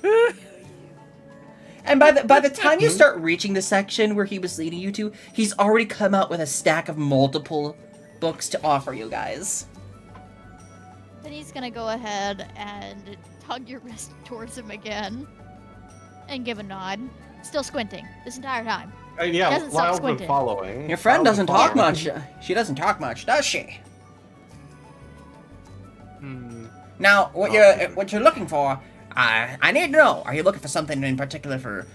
did! And by the time you start reaching the section where he was leading you to, he's already come out with a stack of multiple books to offer you guys. Then he's gonna go ahead and tug your wrist towards him again. And give a nod. Still squinting this entire time. And yeah, Doesn't stop Lyle's been squinting. following. Your friend Lyle's been doesn't talk following. much. She doesn't talk much, does she? Now, What you're looking for, I need to know. Are you looking for something in particular for...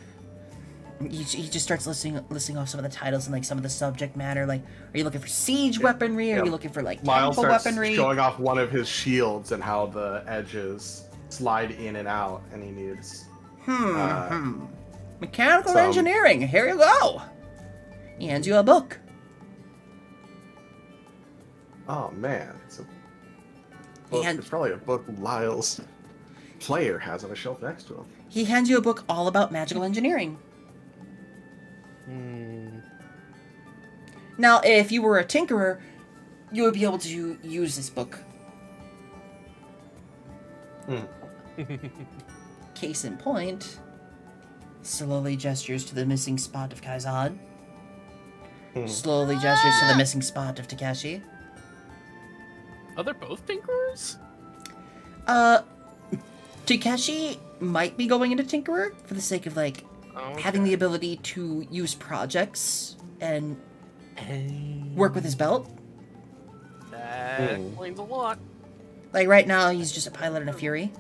He just starts listing off some of the titles and, like, some of the subject matter. Like, are you looking for siege weaponry? Are Yeah. you looking for, like, Lyle technical starts weaponry? showing off one of his shields and how the edges slide in and out, and he needs... Mechanical some- engineering. Here you go. He hands you a book. Oh man, it's a book. And- It's probably a book Lyle's player has on a shelf next to him. He hands you a book all about magical engineering. Now, if you were a tinkerer, you would be able to use this book. Case in point, slowly gestures to the missing spot of Kaizad. Slowly gestures to the missing spot of Takeshi. are they both tinkerers? Takeshi might be going into Tinkerer for the sake of, like, having the ability to use projects and work with his belt. That explains a lot. Like, right now, he's just a pilot and a Fury.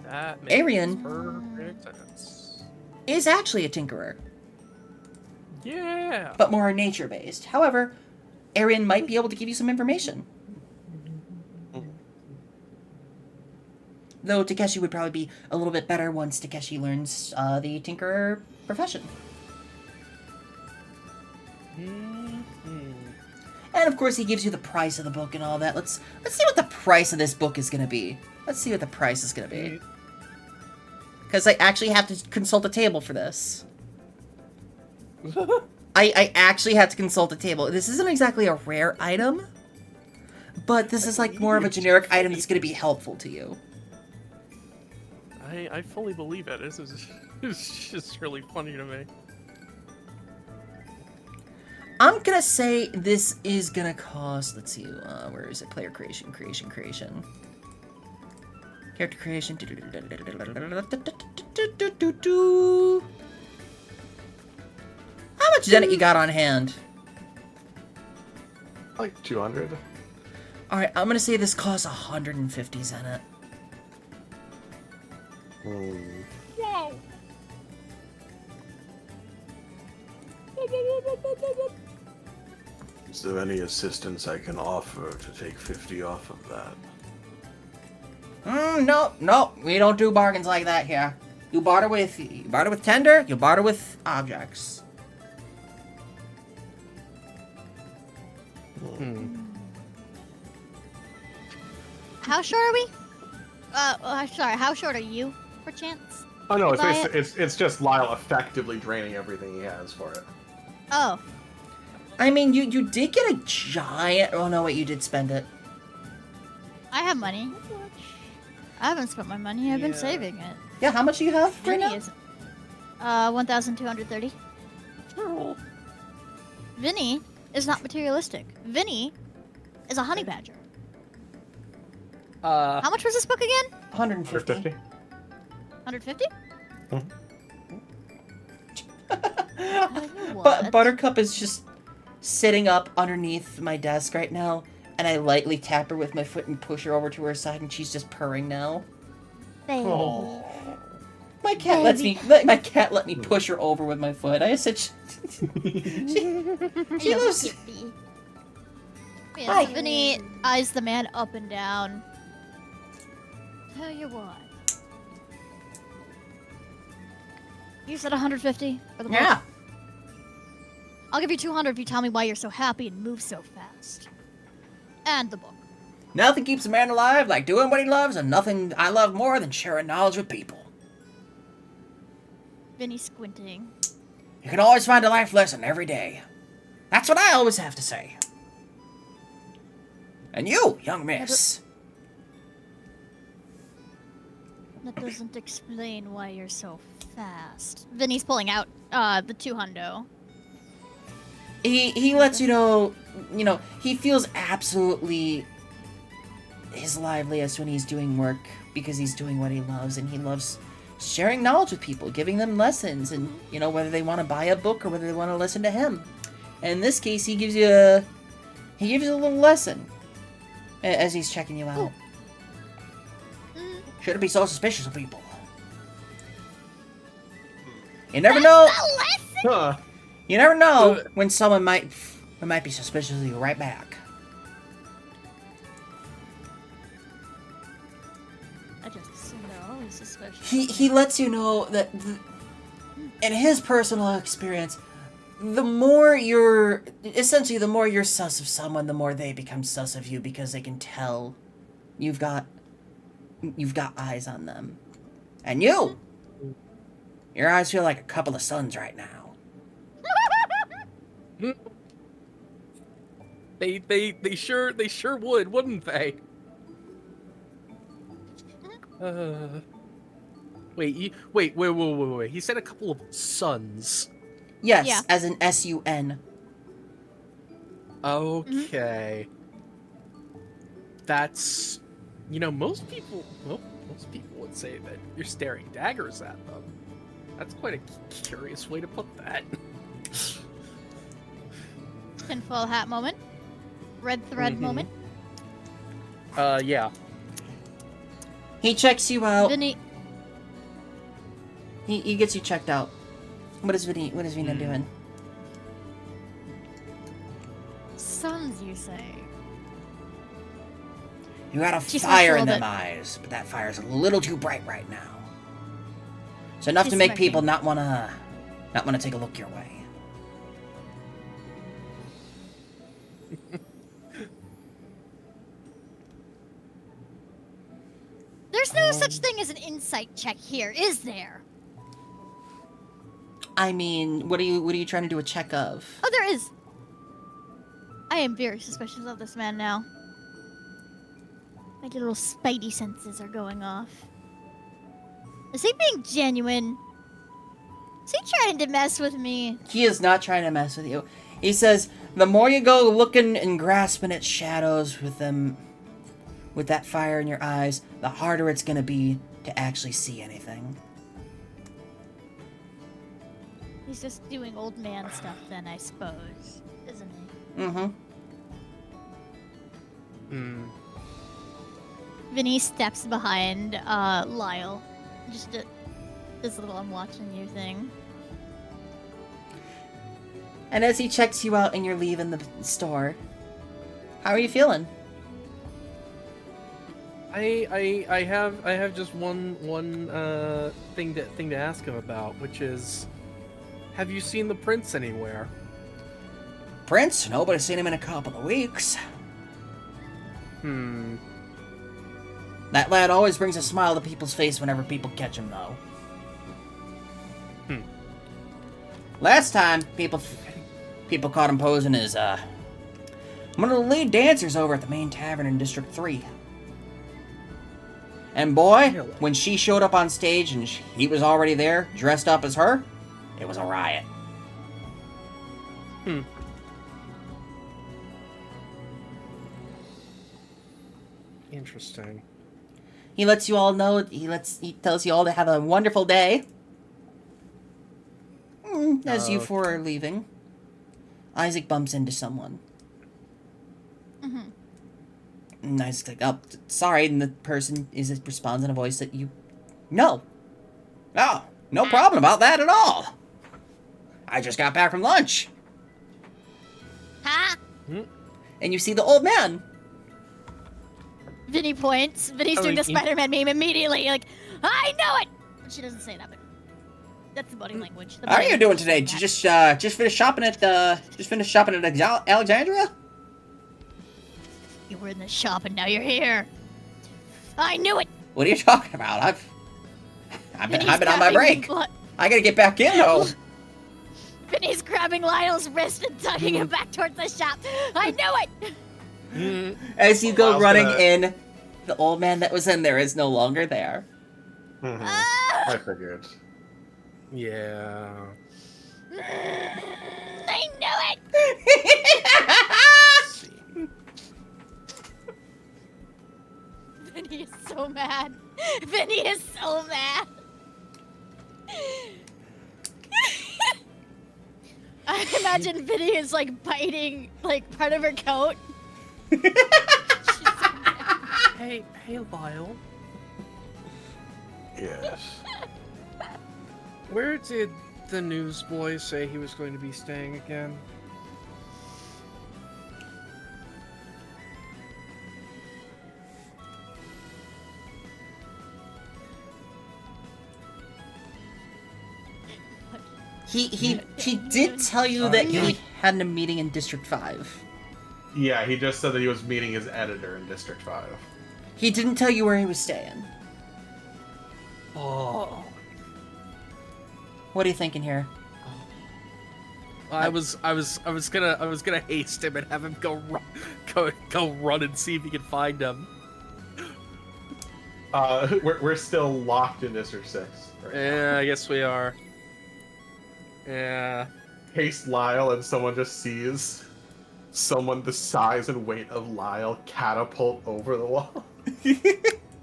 That makes Arian. perfect sense. Is actually a Tinkerer, Yeah. but more nature-based. However, Arian might be able to give you some information. Though Takeshi would probably be a little bit better once Takeshi learns the Tinkerer profession. And of course, he gives you the price of the book and all that. Let's see what the price of this book is going to be. Let's see what the price is going to be. Because I actually have to consult a table for this. I actually have to consult a table. This isn't exactly a rare item, but this is like more of a generic item that's going to be helpful to you. I fully believe it. This is it's just really funny to me. I'm gonna say this is gonna cost, let's see, where is it? Player creation. Character creation. How much Zenit you got on hand? Like 200. Alright, I'm gonna say this costs 150 Zenit. Wow. Is there any assistance I can offer to take 50 off of that? No, we don't do bargains like that here. You barter with tender, you barter with objects. How short are we? Sorry, how short are you, perchance? Oh no, Buy it's just Lyle effectively draining everything he has for it. Oh, I mean, you did get a giant... Oh, no, wait, you did spend it. I have money. I haven't spent my money. I've been Yeah. saving it. Yeah, how much do you have right Vinny now? is 1,230. Vinny is not materialistic. Vinny is a honey badger. How much was this book again? 150. 150. 150? But Buttercup is just sitting up underneath my desk right now, and I lightly tap her with my foot and push her over to her side, and she's just purring now. Baby. Oh. My cat lets me. My cat let me push her over with my foot. I said, she Hello, loves. kitty. Yes, Hi. Vinny eyes the man up and down. Tell you what. You said 150 for the book? Yeah. I'll give you 200 if you tell me why you're so happy and move so fast. And the book. Nothing keeps a man alive like doing what he loves, and nothing I love more than sharing knowledge with people. Vinny squinting. You can always find a life lesson every day. That's what I always have to say. And you, young miss. That doesn't explain why you're so fast. Vinny's pulling out the 200. He lets you know, he feels absolutely his liveliest when he's doing work because he's doing what he loves, and he loves sharing knowledge with people, giving them lessons, and, whether they want to buy a book or whether they want to listen to him. And in this case, he gives you a little lesson as he's checking you out. Shouldn't be so suspicious of people. You never know. Huh. You never know when someone might be suspicious of you right back. I just assume they're always suspicious. He lets you know that in his personal experience, the more you're sus of someone, the more they become sus of you because they can tell you've got eyes on them. And your eyes feel like a couple of suns right now. They sure would, wouldn't they? Wait. He said a couple of suns. Yes, Yeah. as in S-U-N. Okay. That's, most people would say that you're staring daggers at them. That's quite a curious way to put that. Tinfoil hat moment. Red thread moment. Yeah. He checks you out. Vinny. He gets you checked out. What is Vina doing? Suns, you say? You got a She fire smirks in a them little eyes, but that fire's a little too bright right now. It's enough She's to make smirking. people not wanna take a look your way. There's no such thing as an insight check here, is there? I mean, what are you trying to do a check of? Oh, there is. I am very suspicious of this man now. My little spidey senses are going off. Is he being genuine? Is he trying to mess with me? He is not trying to mess with you. He says, the more you go looking and grasping at shadows with that fire in your eyes, the harder it's gonna be to actually see anything. He's just doing old man stuff then, I suppose, isn't he? Mm-hmm. Hmm. Vinny steps behind Lyle. Just this little I'm watching you thing. And as he checks you out and you're leaving the store, how are you feeling? I have just one thing to ask him about, which is, have you seen the prince anywhere? Prince? Nobody's seen him in a couple of weeks. Hmm. That lad always brings a smile to people's face whenever people catch him, though. Last time, people caught him posing as, one of the lead dancers over at the main tavern in District 3. And boy, Really? when she showed up on stage and he was already there, dressed up as her, it was a riot. Interesting. He lets you all know, he tells you all to have a wonderful day. As you four are leaving, Isaac bumps into someone. And Isaac's like, oh, sorry, and the person responds in a voice that you know. Oh, no problem about that at all. I just got back from lunch. Ha! And you see the old man. Vinny points. Vinny's doing the Spider-Man meme immediately. Like, I know it! But she doesn't say that, but that's the body language. How are you doing today? Did you just finish shopping at Alexandria? You were in the shop and now you're here. I knew it! What are you talking about? I've been on my grabbing break. I gotta get back in though. Vinny's grabbing Lyle's wrist and tugging him back towards the shop. I knew it! As you go Lyle's running gonna- in, the old man that was in there is no longer there. I figured. Yeah. I knew it! Vinny is so mad. Vinny is so mad. I imagine Vinny is like biting like part of her coat. Hey, Lyle. Yes. Where did the newsboy say he was going to be staying again? He did tell you that he had a meeting in District 5. Yeah, he just said that he was meeting his editor in District 5. He didn't tell you where he was staying. Oh. What are you thinking here? I was gonna haste him and have him go run and see if he can find him. We're still locked in District 6. Right now. Yeah, I guess we are. Yeah. Haste Lyle, and someone just sees someone the size and weight of Lyle catapult over the wall.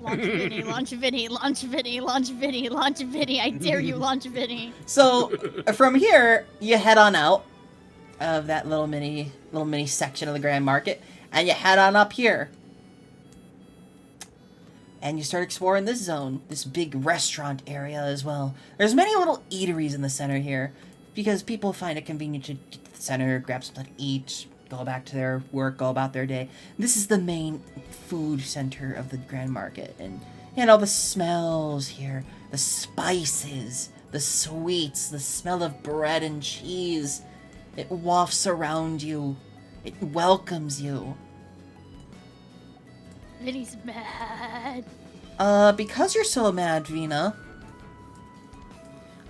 Launch Vinny, launch Vinny, launch Vinny, launch Vinny, launch Vinny. I dare you, launch Vinny. So, from here, you head on out of that little mini section of the Grand Market, and you head on up here. And you start exploring this zone, this big restaurant area as well. There's many little eateries in the center here, because people find it convenient to get to the center, grab something to eat, go back to their work, go about their day. This is the main food center of the Grand Market, and all the smells here, the spices, the sweets, the smell of bread and cheese. It wafts around you. It welcomes you. Vinny's mad. Because you're so mad, Vina,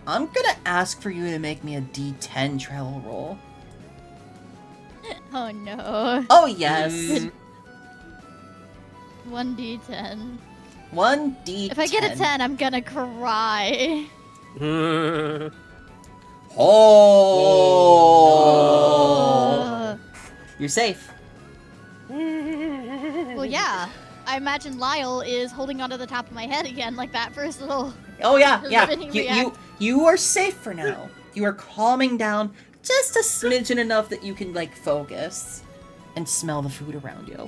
I'm gonna ask for you to make me a D10 travel roll. Oh no. Oh, yes. 1d10. 1d10. If I get a 10, I'm gonna cry. Oh! You're safe. Well, yeah. I imagine Lyle is holding onto the top of my head again like that first little... Oh, yeah, yeah. Vinny react. You are safe for now. You are calming down just a smidgen enough that you can, like, focus and smell the food around you.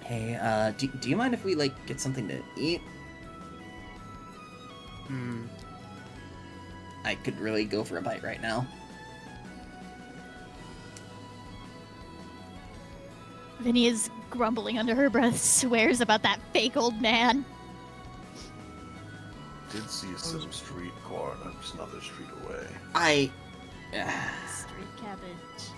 Hey, do you mind if we, like, get something to eat? I could really go for a bite right now. Vinny is grumbling under her breath, swears about that fake old man. Did see some street corn just another street away. Street cabbage.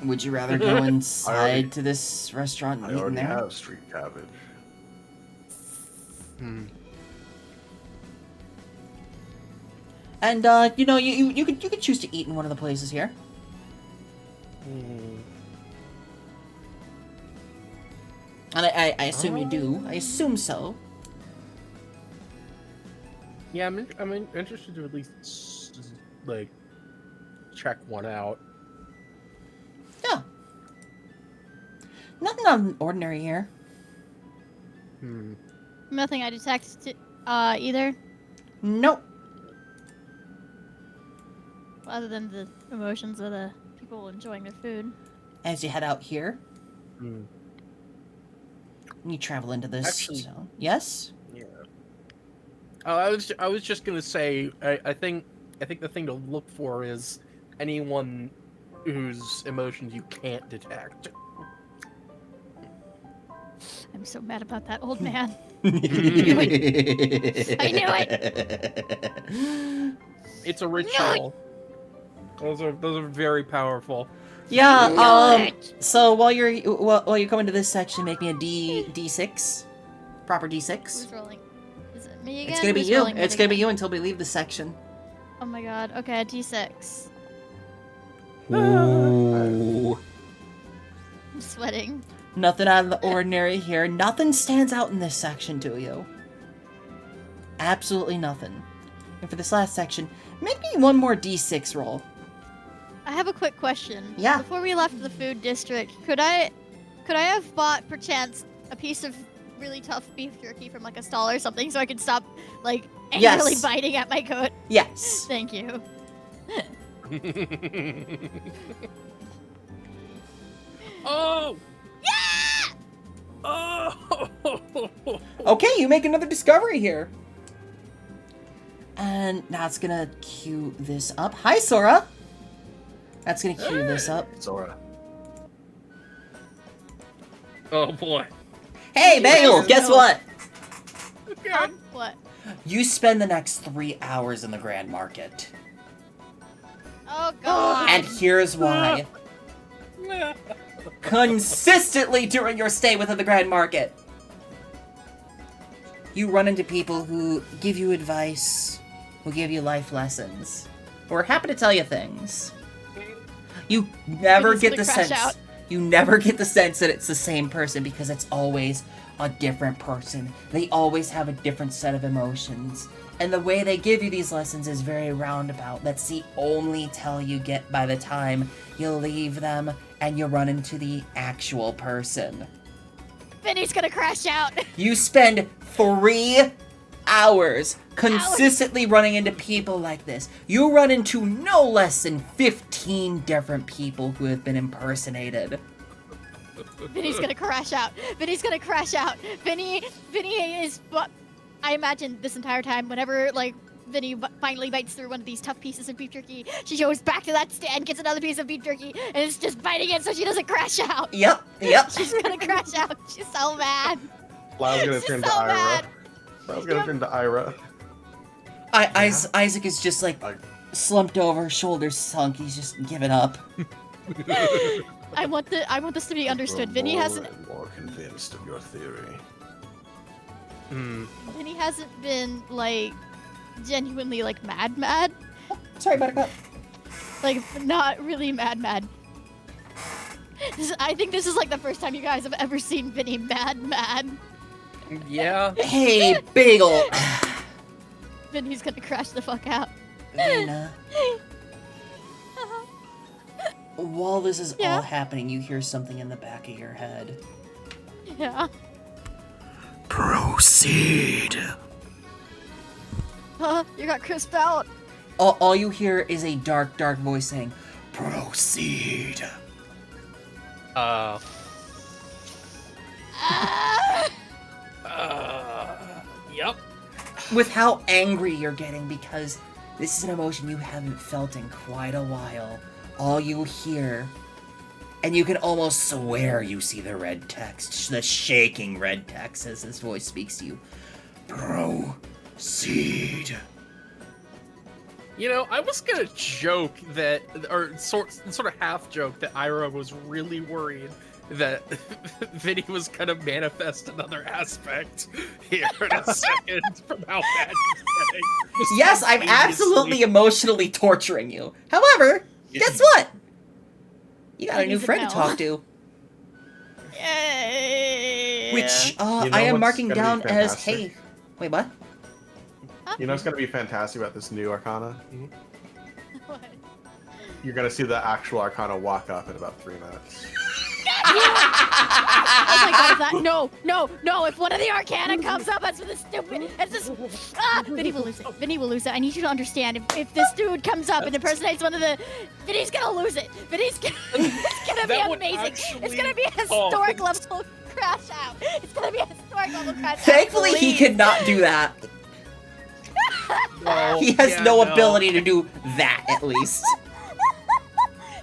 Would you rather go inside to this restaurant and I eat in already there? have street cabbage. And you know, you could choose to eat in one of the places here. And I assume you do. I assume so. Yeah, I'm interested to at least like check one out. Yeah. Nothing out of the ordinary here. Nothing I detect either, Nope. other than the emotions of the people enjoying their food. As you head out here, you travel into this. Actually- Yes. Yeah. Oh, I was just gonna say I think the thing to look for is anyone whose emotions you can't detect. I'm so mad about that old man. I knew It's a ritual. Those are very powerful. Yeah. So while you're coming to this section, make me a D6, proper D6. Who's rolling? Is it me again? It's gonna be Who's you. rolling It's what gonna be again? you until we leave the section. Oh my god. Okay, a D6. Ooh. I'm sweating. Nothing out of the ordinary here. Nothing stands out in this section to you. Absolutely nothing. And for this last section, make me one more D6 roll. I have a quick question. Yeah. Before we left the food district, could I have bought perchance a piece of really tough beef jerky from like a stall or something so I could stop like angrily Yes. biting at my coat? Yes. Thank you. Oh! Yeah! Oh! Okay, you make another discovery here. And now it's gonna queue this up. Hi, Sora. That's gonna queue this up. Zora. Oh boy. Hey, Bagel, guess what? Huh? What? You spend the next 3 hours in the Grand Market. Oh god. And here's why. Consistently during your stay within the Grand Market, you run into people who give you advice, who give you life lessons, who are happy to tell you things. You never Vinny's get gonna the crash sense. out. You never get the sense that it's the same person because it's always a different person. They always have a different set of emotions. And the way they give you these lessons is very roundabout. That's the only tell you get by the time you leave them and you run into the actual person. Vinny's gonna crash out. You spend 3 hours consistently running into people like this. You run into no less than 15 different people who have been impersonated. Vinny's gonna crash out. Vinny's gonna crash out. Vinny is. I imagine this entire time, whenever like Vinny finally bites through one of these tough pieces of beef jerky, she goes back to that stand, gets another piece of beef jerky, and is just biting it so she doesn't crash out. Yep. She's gonna crash out. She's so mad. Lala's gonna She's turn so to Ira. mad. Lala's gonna turn to Ira. Isaac is just like slumped over, shoulders sunk. He's just giving up. I want this to be understood. Grow Vinny more hasn't and more convinced of your theory. Vinny hasn't been like genuinely like mad. Sorry, Buttercup. Like not really mad. I think this is like the first time you guys have ever seen Vinny mad. Yeah. Hey, Bagel. Vinny's gonna crash the fuck out. Nina. While this is Yeah. all happening, you hear something in the back of your head. Yeah. Proceed. You got crisped out. All you hear is a dark, dark voice saying, "Proceed." Ah! Yep. With how angry you're getting, because this is an emotion you haven't felt in quite a while. All you hear, and you can almost swear you see the red text, the shaking red text as this voice speaks to you. Proceed. You know, I was gonna joke that, or sort of half joke that Ira was really worried that Vinny was gonna manifest another aspect here in a second from how bad he's getting. Yes, I'm absolutely emotionally torturing you. However, guess what? You got a new He's a friend to no. talk to. Yay! Which You know I am what's marking gonna be down as, fantastic? hey, wait, what? You know what's gonna be fantastic about this new Arcana? What? You're gonna see the actual Arcana walk up in about 3 minutes. Oh my god, is that no, if one of the Arcana comes up, that's this stupid, Vinny will lose it. Vinny will lose it. I need you to understand, if this dude comes up and impersonates one of the, Vinny's gonna lose it. It's gonna be That would amazing. It's actually gonna be a historic level crash out. It's gonna be a historic level crash out. Thankfully, he please. could not do that. No, He has yeah, no ability to do that, at least.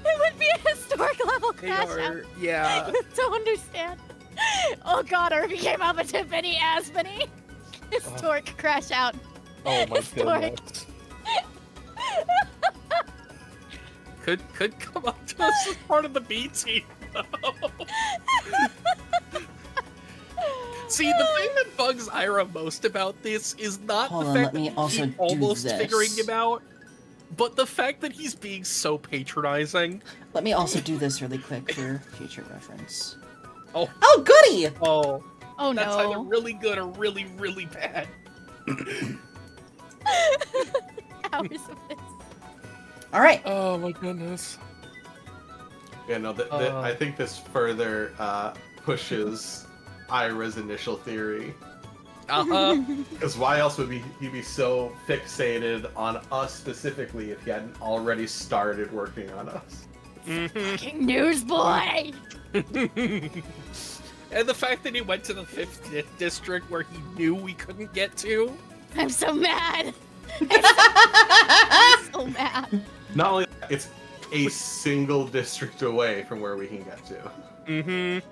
It would be a historic level They crash out. are, yeah. You don't understand. Oh god, Irby came up to Vinny as Vinny. Historic crash out. Oh my Historic. goodness. Could come up to us as part of the B team. See, the thing that bugs Ira most about this is not Hold the on, fact let me that also he's do almost this. figuring him out, but the fact that he's being so patronizing. Let me also do this really quick for future reference. Oh. Oh, goody! Oh, Oh that's either no. really good or really, really bad. Hours of this. All right. Oh my goodness. Yeah, no, I think this further pushes Ira's initial theory. Uh-huh. Because why else would he be so fixated on us specifically if he hadn't already started working on us? Fucking newsboy! And the fact that he went to the 5th district where he knew we couldn't get to. I'm so mad. I'm so mad. Not only that, it's a single district away from where we can get to. Mm-hmm.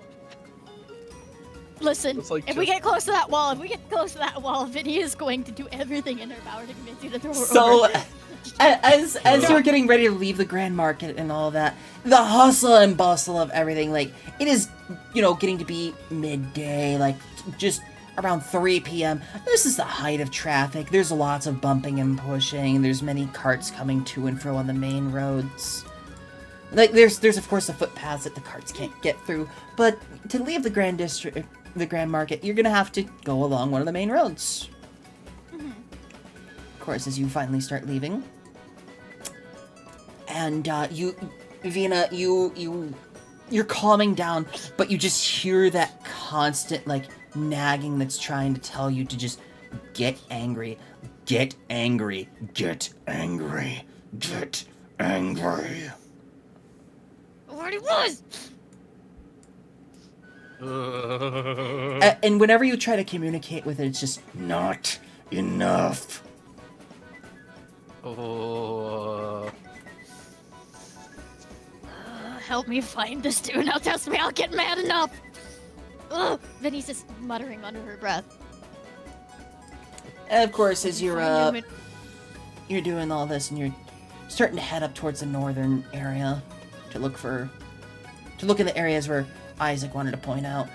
Listen, It's like if we just- get close to that wall, Vinny is going to do everything in her power to convince you to throw her So, over. as you're getting ready to leave the Grand Market and all that, the hustle and bustle of everything, like, it is, getting to be midday, like, just around 3 p.m. This is the height of traffic. There's lots of bumping and pushing. There's many carts coming to and fro on the main roads. Like, there's of course the footpaths that the carts can't get through, but to leave the Grand Market, you're gonna have to go along one of the main roads. Of course, as you finally start leaving, and Vina, you're calming down, but you just hear that constant, like, nagging that's trying to tell you to just get angry, get angry, get angry, get angry. What it was? And whenever you try to communicate with it, it's just not enough. Help me find this dude. Now test me. I'll get mad enough. Ugh. Vinny's just muttering under her breath. And of course, as you're Find him you're doing all this, and you're starting to head up towards the northern area to look in the areas where Isaac wanted to point out.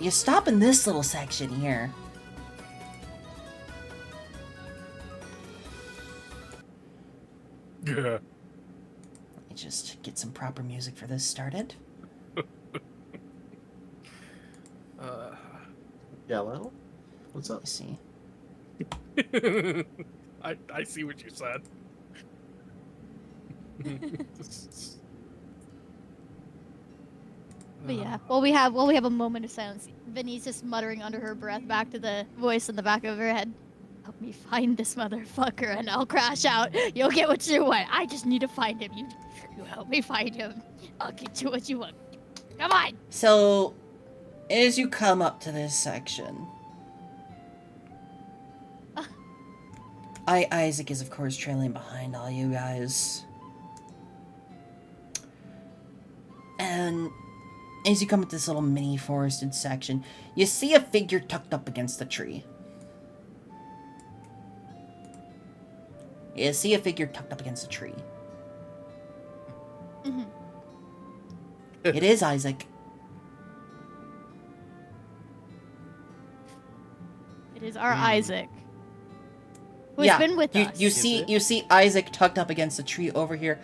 You stop in this little section here. Yeah. Let me just get some proper music for this started. Yellow? What's up? Let's see. I see what you said. But yeah, while we have a moment of silence, Vinny's just muttering under her breath back to the voice in the back of her head. Help me find this motherfucker and I'll crash out. You'll get what you want. I just need to find him. You help me find him. I'll get you what you want. Come on. So, as you come up to this section, Isaac is of course trailing behind all you guys. And as you come up this little mini forested section, you see a figure tucked up against the tree. You see a figure tucked up against a tree. Mm-hmm. It is Isaac. It is our Isaac. Who's been with us. You see Isaac tucked up against a tree over here,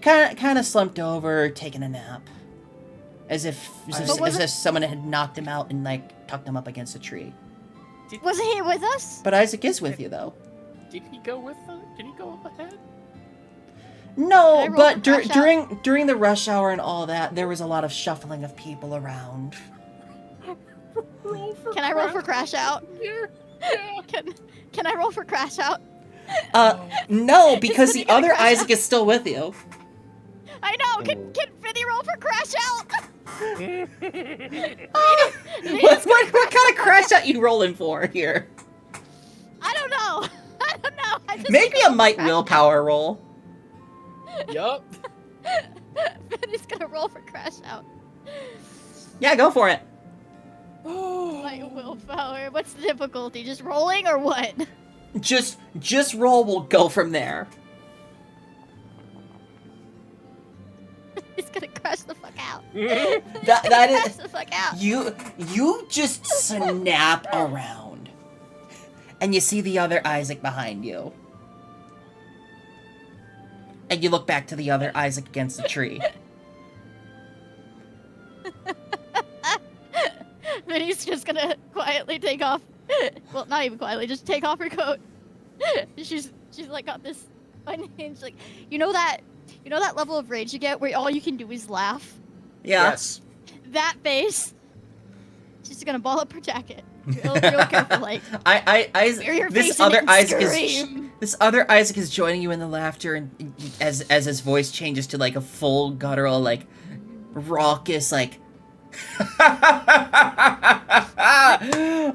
kind of slumped over, taking a nap, as if someone had knocked him out and like tucked him up against a tree. Wasn't he with us? But Isaac is with you though. Did he go with them? Did he go up ahead? No, Can I roll but for crash out? during the rush hour and all that, there was a lot of shuffling of people around. Can I roll for crash out? Here? Can I roll for crash out? No, because the Vinny gonna other crash Isaac is still with you. I know. Can Vinny roll for crash out? What kind of crash out you rolling for here? I don't know. I don't know. I just Make me a might willpower roll. Yup. Vinny's gonna roll for crash out. Yeah, go for it. Might willpower. What's the difficulty? Just rolling or what? Just roll. We'll go from there. He's gonna crash the fuck out. That Crash is the fuck out. you just snap around, and you see the other Isaac behind you, and you look back to the other Isaac against the tree. Vinny's just gonna quietly take off. Well, not even quietly, just take off her coat. She's like got this unhinged, like you know that level of rage you get where all you can do is laugh. Yeah. Yes. That face. She's gonna ball up her jacket. Real careful, like. Bury your face This in other it and Isaac scream. this other Isaac is joining you in the laughter, and as his voice changes to like a full guttural, like raucous, like.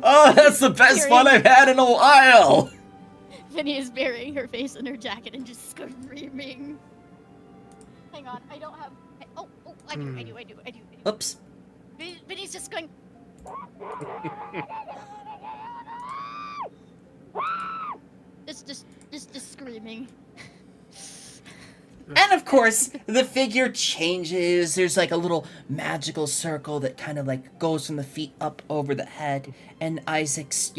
Oh, that's the best fun I've had in a while. Vinny is burying her face in her jacket and just screaming. Hang on, I don't have. I do. Oops. Vinny's just going. Just screaming. And of course, the figure changes. There's like a little magical circle that kind of like goes from the feet up over the head. And Isaac's,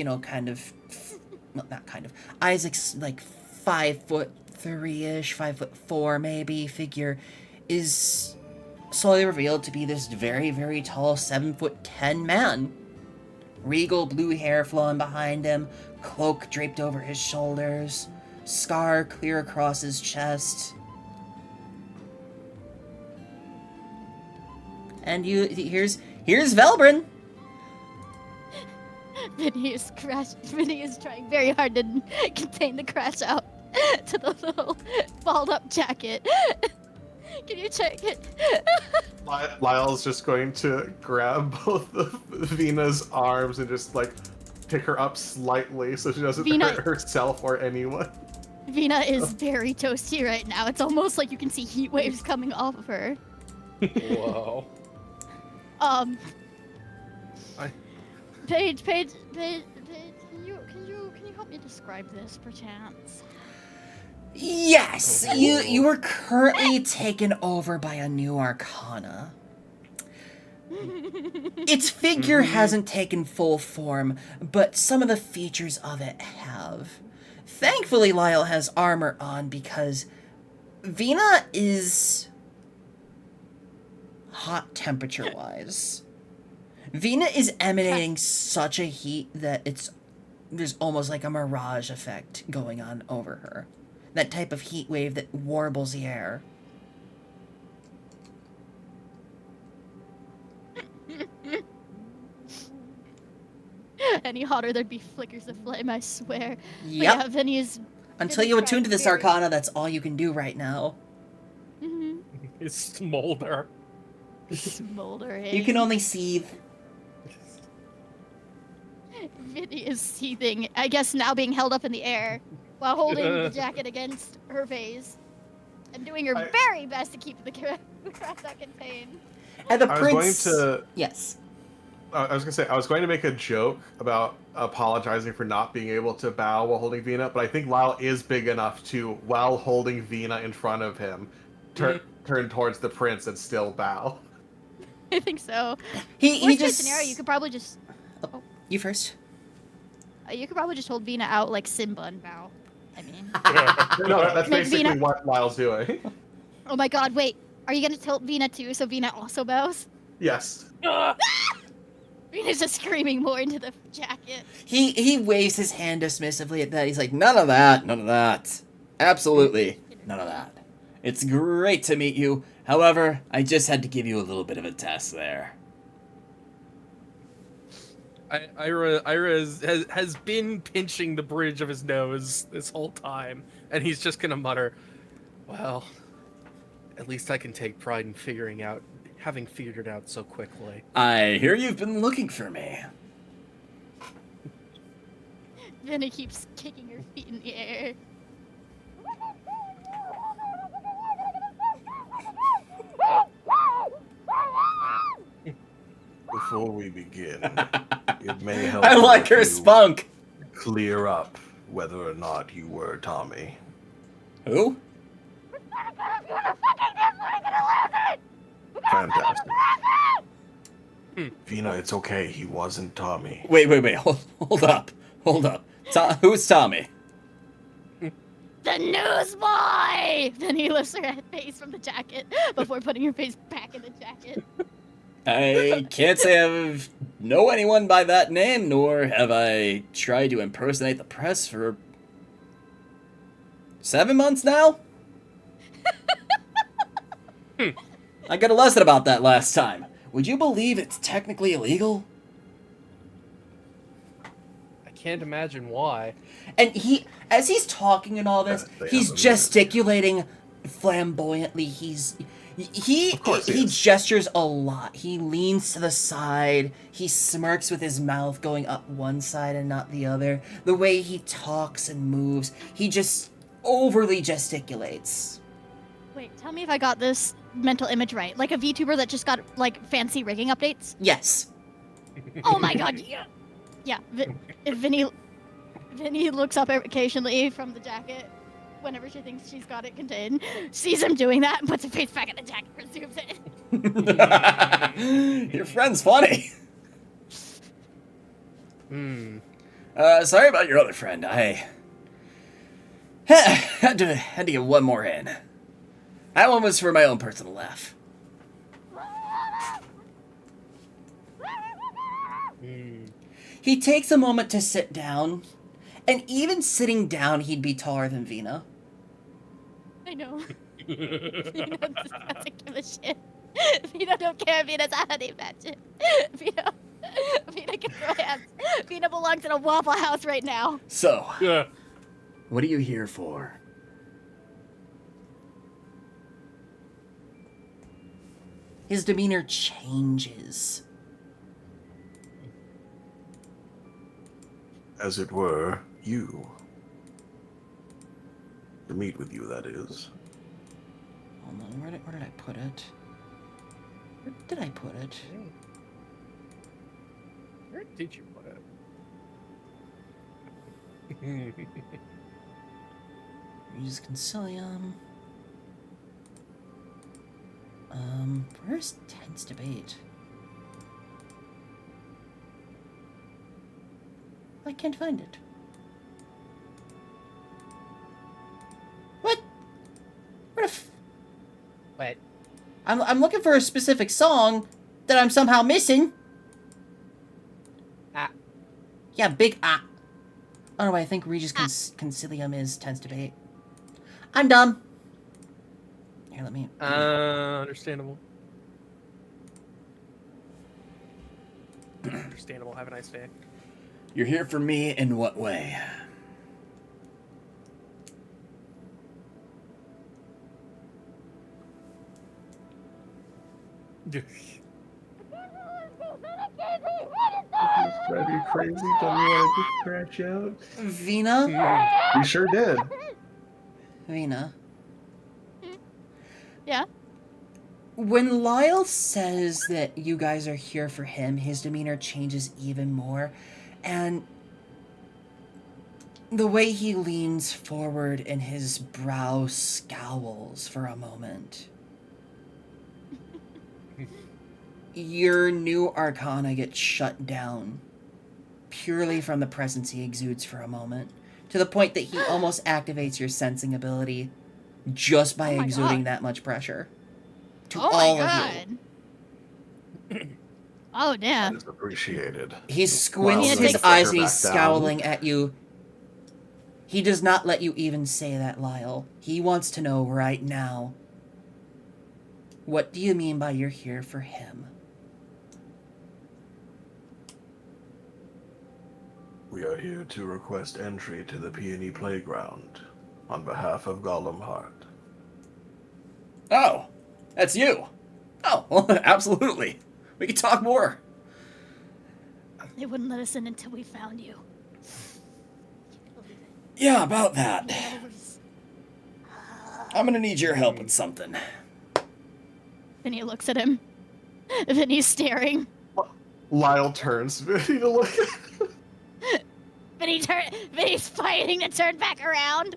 Isaac's like 5'3" 5'4" maybe figure is slowly revealed to be this very, very tall 7'10" man. Regal blue hair flowing behind him, cloak draped over his shoulders, scar clear across his chest. And here's Velbrin. Vinny is trying very hard to contain the crash out to the little balled up jacket. Can you check it? Lyle's just going to grab both of Vina's arms and just like pick her up slightly so she doesn't hurt herself or anyone. Vina is very toasty right now. It's almost like you can see heat waves coming off of her. Whoa. Paige, can you help me describe this, perchance? Yes, you were currently taken over by a new arcana. Its figure hasn't taken full form, but some of the features of it have. Thankfully, Lyle has armor on because Vina is hot temperature-wise. Vina is emanating such a heat that there's almost like a mirage effect going on over her. That type of heat wave that warbles the air. got any hotter, there'd be flickers of flame, I swear. But Yep. yeah, Vinny's... Until you attune to this very- arcana, that's all you can do right now. Mhm. It's smolder. Smoldering. You can only seethe. Vinny is seething, I guess now being held up in the air, while holding the jacket against her face. And doing her very best to keep the Krasa contained. And the I was going prince... to. Yes. I was gonna say I was going to make a joke about apologizing for not being able to bow while holding Vina, but I think Lyle is big enough to, while holding Vina in front of him, turn towards the prince and still bow. I think so. He Worst case just... scenario, you could probably just... You first. You could probably just hold Vina out like Simba and bow. I mean... No, that's Make basically Vina- what Lyle's doing. Oh my god, wait. Are you gonna tilt Vina too, so Vina also bows? Yes. Vina's just screaming more into the jacket. He waves his hand dismissively at that. He's like, none of that, none of that. Absolutely none of that. It's great to meet you. However, I just had to give you a little bit of a test there. Ira has been pinching the bridge of his nose this whole time, and he's just gonna mutter, "Well, at least I can take pride in having figured it out so quickly." I hear you've been looking for me. Vina keeps kicking her feet in the air. Before we begin, it may help. I like if her you spunk. Clear up whether or not you were Tommy. Who? Fantastic. Vina, it's okay. He wasn't Tommy. Wait. Hold up. Who's Tommy? The newsboy! Then he lifts her face from the jacket before putting her face back in the jacket. I can't say I know anyone by that name, nor have I tried to impersonate the press for 7 months now? I got a lesson about that last time. Would you believe it's technically illegal? I can't imagine why. And as he's talking and all this, They he's have a gesticulating flamboyantly. He is. gestures a lot. He leans to the side. He smirks with his mouth going up one side and not the other. The way he talks and moves, he just overly gesticulates. Wait, tell me if I got this mental image right. Like a VTuber that just got, like, fancy rigging updates? Yes. Oh my god, yeah! Yeah, Vinny looks up occasionally from the jacket whenever she thinks she's got it contained, sees him doing that, and puts her face back in the jacket and zooms in. Your friend's funny. Sorry about your other friend. I had to get one more in. That one was for my own personal laugh. He takes a moment to sit down, and even sitting down, he'd be taller than Vina. I know. Vina doesn't give a shit. Vina don't care. Vina's a honey badger. Vina can throw hands. Vina belongs in a Waffle House right now. So, Yeah. what are you here for? His demeanor changes. As it were, you. To meet with you, that is. Hold on, where did I put it? Where did I put it? Where did you put it? Use Concilium. Where's Tense Debate? I can't find it. What? Where the What? I'm looking for a specific song that I'm somehow missing. Ah. Yeah, big ah. Oh no, I think Regis Concilium is Tense Debate. I'm dumb. Here, let me... Understandable. Understandable. Have a nice day. You're here for me in what way? Drive you crazy? Don't you want to just scratch out? Vina? You sure did. Vina. Yeah. When Lyle says that you guys are here for him, his demeanor changes even more. And the way he leans forward and his brow scowls for a moment. Your new arcana gets shut down purely from the presence he exudes for a moment, to the point that he almost activates your sensing ability just by exuding that much pressure to all of you. Oh, damn. That is appreciated. He squints Well, his takes eyes and her he's back down. scowling at you. He does not let you even say that, Lyle. He wants to know right now. What do you mean by you're here for him? We are here to request entry to the Peony Playground on behalf of Gollum Heart. Oh, that's you. Oh, well, absolutely. We can talk more. They wouldn't let us in until we found you. Yeah, about that. I'm gonna need your help with something. Then he looks at him. Then he's staring. Lyle turns Vinny to look at him. Then he's fighting to turn back around.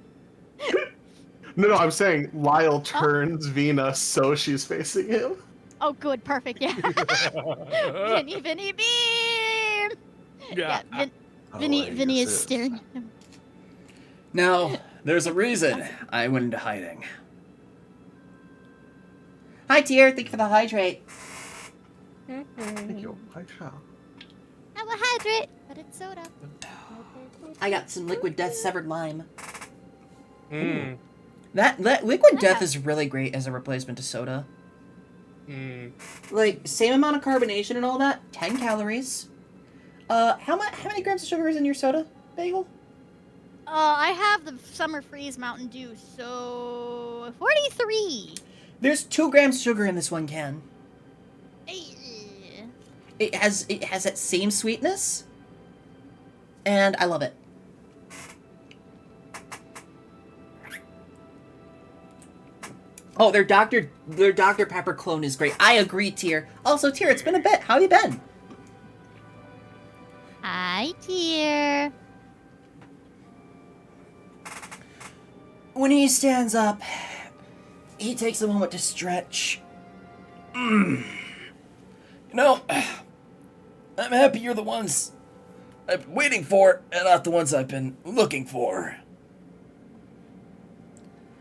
No, I'm saying Lyle turns Vina so she's facing him. Oh, good, perfect, yeah. Vinny, beam! Yeah, Vinny is staring at him. Now, there's a reason I went into hiding. Hi, Tier. Thank you for the hydrate. Thank you. Hi, child. I'm a hydrate, but it's soda. I got some liquid death severed lime. Mm. That liquid death is really great as a replacement to soda. Mm. Like, same amount of carbonation and all that, 10 calories. How many grams of sugar is in your soda, Bagel? I have the Summer Freeze Mountain Dew, so 43. There's 2 grams of sugar in this one can. Eh. It has that same sweetness, and I love it. Oh, their Dr. Pepper clone is great. I agree, Tier. Also, Tier, it's been a bit. How have you been? Hi, dear. When he stands up, he takes a moment to stretch. You know, I'm happy you're the ones I've been waiting for, and not the ones I've been looking for.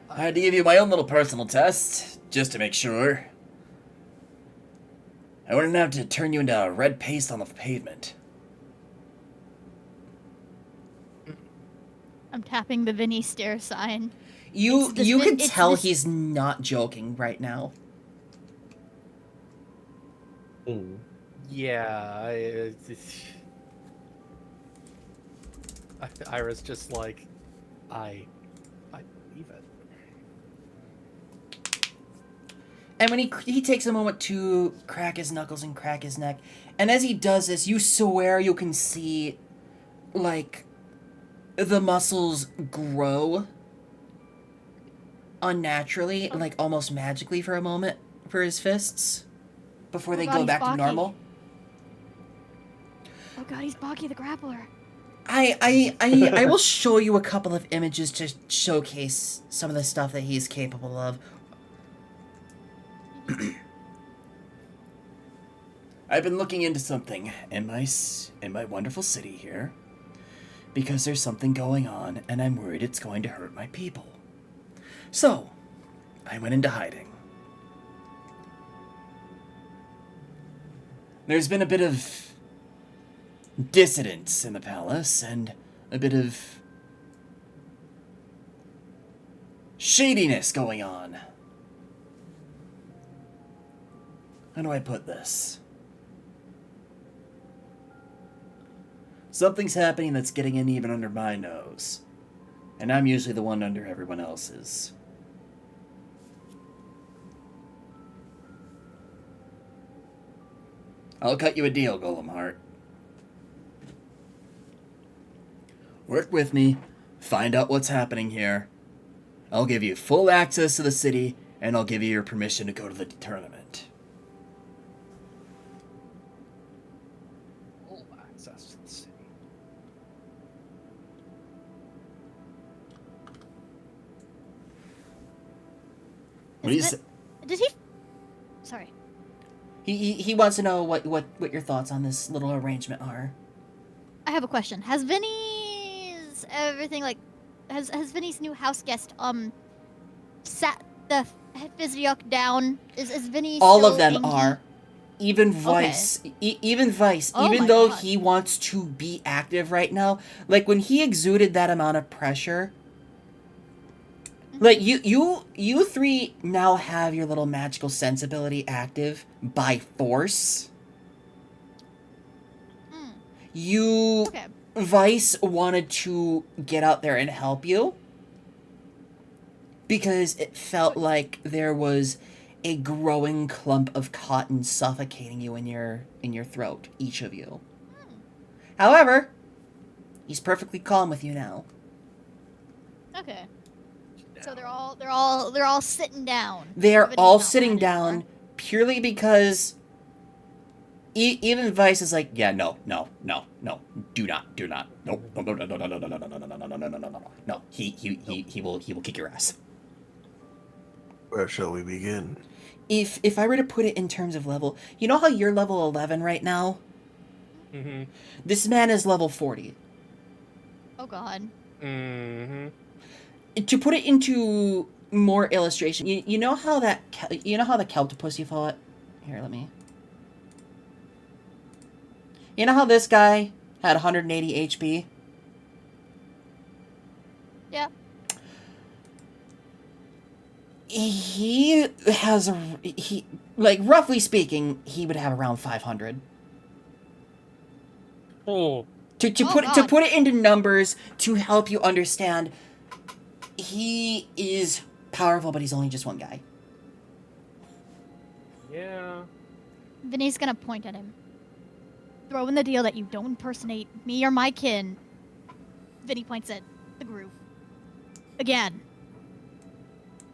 I had to give you my own little personal test, just to make sure. I wouldn't have to turn you into red paste on the pavement. I'm tapping the Vinny stare sign. You It's this you vi- can it's tell this- he's not joking right now. Yeah, Ira's just like, I believe it. And when he takes a moment to crack his knuckles and crack his neck, and as he does this, you swear you can see, like, the muscles grow unnaturally, like almost magically for a moment for his fists before they God, go he's back to Baki. normal. Oh god, he's Baki the Grappler. I will show you a couple of images to showcase some of the stuff that he's capable of. I've been looking into something in my wonderful city here because there's something going on and I'm worried it's going to hurt my people. So, I went into hiding. There's been a bit of dissidence in the palace and a bit of shadiness going on. How do I put this? Something's happening that's getting in even under my nose. And I'm usually the one under everyone else's. I'll cut you a deal, Golem Heart. Work with me, find out what's happening here. I'll give you full access to the city, and I'll give you your permission to go to the tournament. Full access to the city. What do you Isn't say? Did he? Sorry. He wants to know what your thoughts on this little arrangement are. I have a question. Has Vinny's everything like has Vinny's new house guest sat the Physiok down? Is Vinny All still of them inky? are. Even Vice, even Vice, Oh even my though God. he wants to be active right now, like when he exuded that amount of pressure, like you three now have your little magical sensibility active by force. Mm, You okay. Vice wanted to get out there and help you because it felt like there was a growing clump of cotton suffocating you in your throat, each of you. However, he's perfectly calm with you now. Okay. So they're all sitting down. They are Everybody's all not sitting mad down anymore. purely because even Vice is like, yeah, no, do not, no, no. He will kick your ass. Where shall we begin? If I were to put it in terms of level, you know how you're level 11 right now? Mm-hmm. This man is level 40. Oh God. Mm-hmm. To put it into more illustration, you know how the Kelptopus you fought? Here, let me. You know how this guy had 180 HP? Yeah. He has roughly speaking, he would have around 500. Oh. To God. put it into numbers to help you understand, he is powerful, but he's only just one guy. Yeah. Vinny's gonna point at him. Throw in the deal that you don't impersonate me or my kin. Vinny points at the group. Again.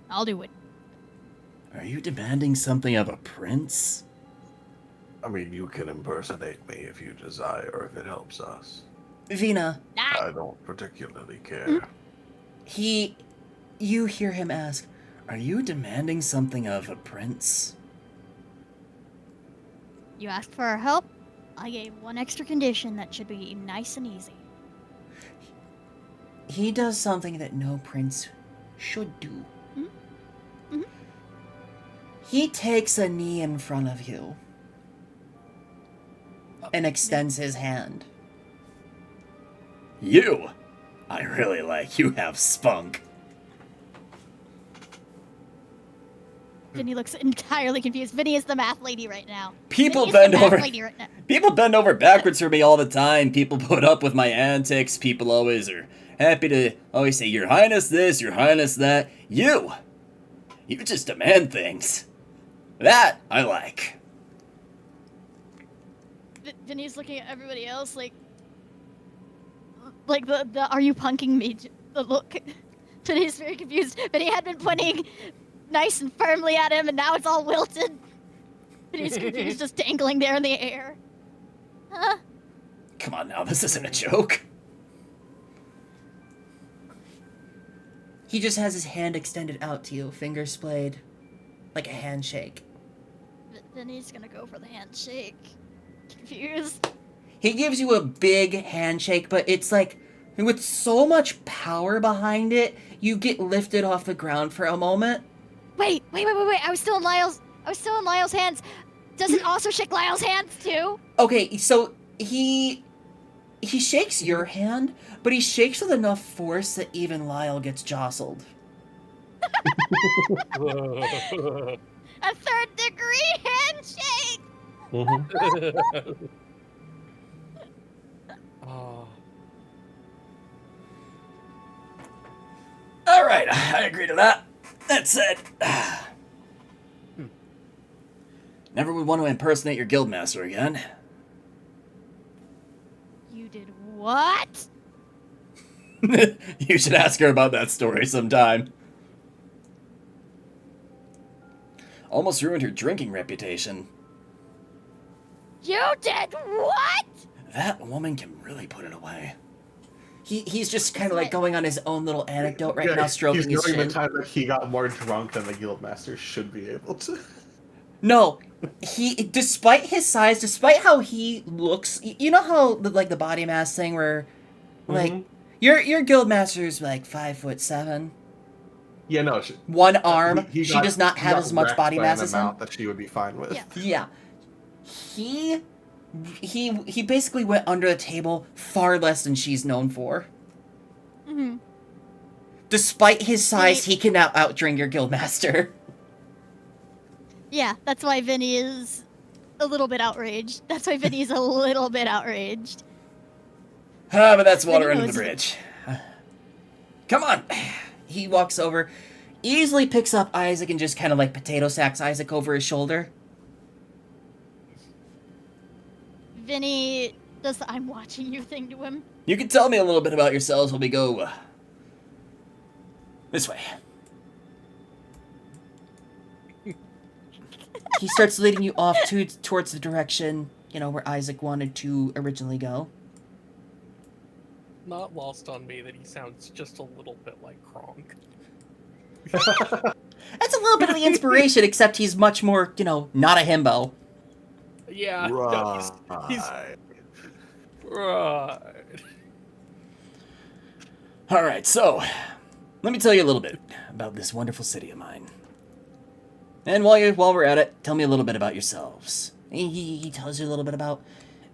I'll do it. Are you demanding something of a prince? I mean, you can impersonate me if you desire, if it helps us. Vina, Ah, I don't particularly care. you hear him ask, are you demanding something of a prince? you asked for our help. I gave one extra condition that should be nice and easy. He does something that no prince should do. Mhm. He takes a knee in front of you and extends his hand. You! I really like you have spunk. Vinny looks entirely confused. Vinny is the math lady right now. People Vinny is bend the math over. lady right now. People bend over backwards for me all the time. People put up with my antics. People always are happy to always say, Your Highness this, Your Highness that. You just demand things. That I like. Vinny's looking at everybody else like the are you punking me? The look. Vinny's very confused. Vinny had been pointing nice and firmly at him, and now it's all wilted. Vinny's confused, just dangling there in the air. Huh? Come on now, this isn't a joke. He just has his hand extended out to you, fingers splayed, like a handshake. Vinny's gonna go for the handshake. Confused. He gives you a big handshake, but it's like, with so much power behind it, you get lifted off the ground for a moment. Wait! I was still in Lyle's hands. Does it also shake Lyle's hands too? Okay, so he shakes your hand, but he shakes with enough force that even Lyle gets jostled. A third degree handshake! Oh agree to that. That said, never would want to impersonate your guildmaster again. You did what? You should ask her about that story sometime. Almost ruined her drinking reputation. You did what? That woman can really put it away. He's just kind of like going on his own little anecdote right now, stroking He's his knowing chin. the time that he got more drunk than the guildmaster should be able to. No, despite his size, despite how he looks, you know how the body mass thing where, like, your guildmaster's like 5'7". Yeah, no. One arm. He She got- does not he have got as much wrecked body by mass an as him. amount that she would be fine with. Yeah. Yeah. He basically went under the table far less than she's known for. Mm-hmm. Despite his size, he can outdrink your guildmaster. Yeah, that's why Vinny is a little bit outraged. That's why Vinny's a little bit outraged. Ah, but that's water Vinny under the knows- bridge. Come on. He walks over, easily picks up Isaac and just kind of like potato sacks Isaac over his shoulder. Vinny does the I'm watching you thing to him. You can tell me a little bit about yourselves when we go this way. He starts leading you off towards the direction, where Isaac wanted to originally go. Not lost on me that he sounds just a little bit like Kronk. That's a little bit of the inspiration, except he's much more, not a himbo. Yeah, no, Right. he's right. Alright, so, let me tell you a little bit about this wonderful city of mine. And while we're at it, tell me a little bit about yourselves. He tells you a little bit about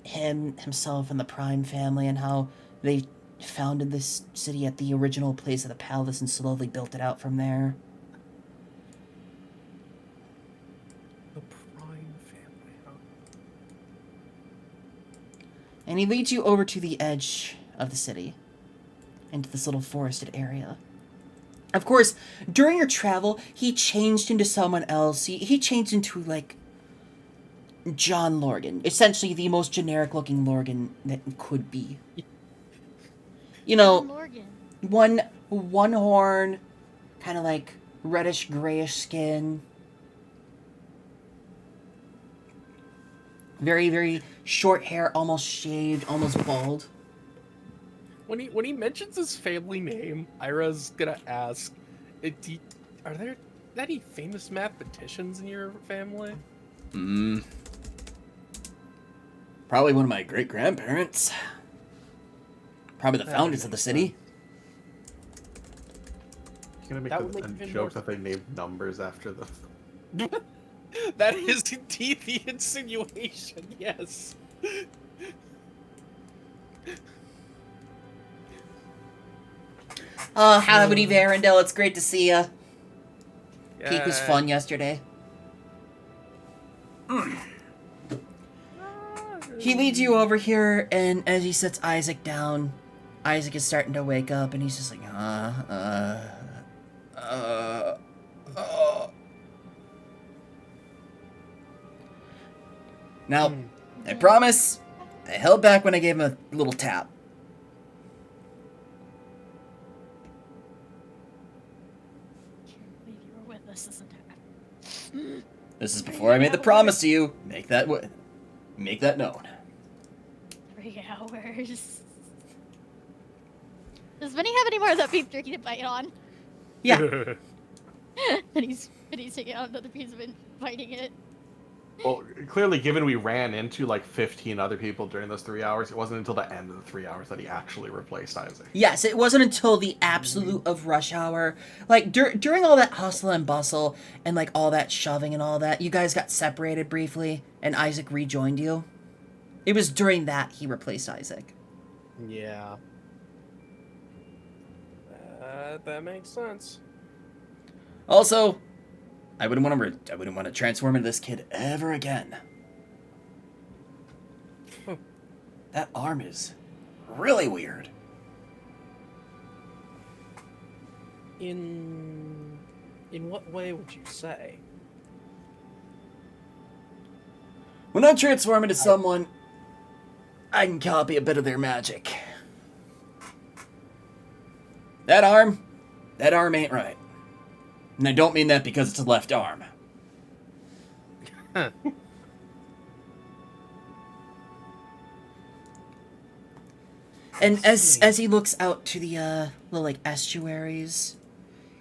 himself and the Prime family and how they founded this city at the original place of the palace and slowly built it out from there. The Prime family, huh? And he leads you over to the edge of the city, into this little forested area. Of course, during your travel, he changed into someone else. He changed into, like, John Lorgan. Essentially the most generic-looking Lorgan that could be. Morgan. One horn, kind of like reddish-grayish skin. Very, very short hair, almost shaved, almost bald. When he mentions his family name, Ira's gonna ask, are there any famous mathematicians in your family? Probably one of my great-grandparents. Probably the founders of the city. You're gonna That would make make a even joke more that they named numbers after them. That is indeed the insinuation, yes. Oh, howdy, Varendell. It's great to see ya. Peak was fun yesterday. He leads you over here, and as he sets Isaac down, Isaac is starting to wake up, and he's just like, Now, I promise, I held back when I gave him a little tap. Maybe you were with us this entire time. This is before I made the promise to you. Make that known. 3 hours. Does Vinny have any more of that beef jerky to bite on? Yeah. And he's taking out another piece of it, biting it. Well, clearly, given we ran into like 15 other people during those 3 hours, it wasn't until the end of the 3 hours that he actually replaced Isaac. Yes, it wasn't until the absolute of rush hour. Like, during all that hustle and bustle and, like, all that shoving and all that, you guys got separated briefly, and Isaac rejoined you. It was during that he replaced Isaac. Yeah. That makes sense. Also, I wouldn't want to transform into this kid ever again. That arm is really weird. In what way would you say? When I transform into someone, I can copy a bit of their magic. That arm ain't right. And I don't mean that because it's a left arm. Huh. And as he looks out to the little like estuaries,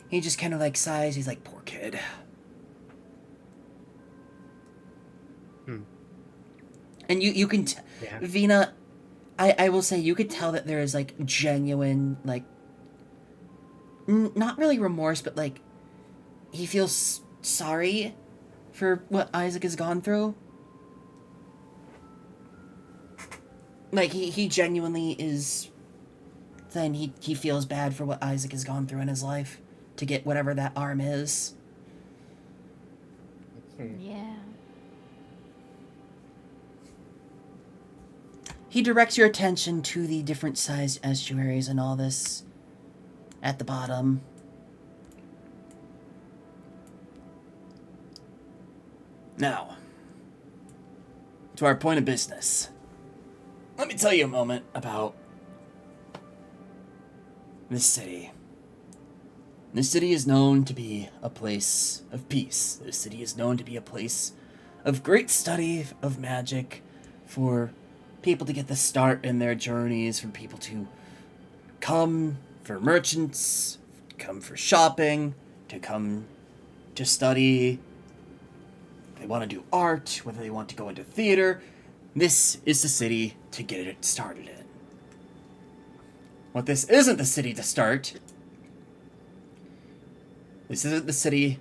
he just kind of like sighs. He's like, "Poor kid." And you can, Yeah. Vina, I will say you could tell that there is like genuine like, not really remorse, but like, he feels sorry for what Isaac has gone through. Like, he genuinely is saying he feels bad for what Isaac has gone through in his life to get whatever that arm is. Yeah. He directs your attention to the different sized estuaries and all this at the bottom. Now, to our point of business. Let me tell you a moment about this city. This city is known to be a place of peace. This city is known to be a place of great study of magic for people to get the start in their journeys, for people to come for merchants, come for shopping, to come to study. They want to do art, whether they want to go into theater. This is the city to get it started in. What this isn't the city to start. This isn't the city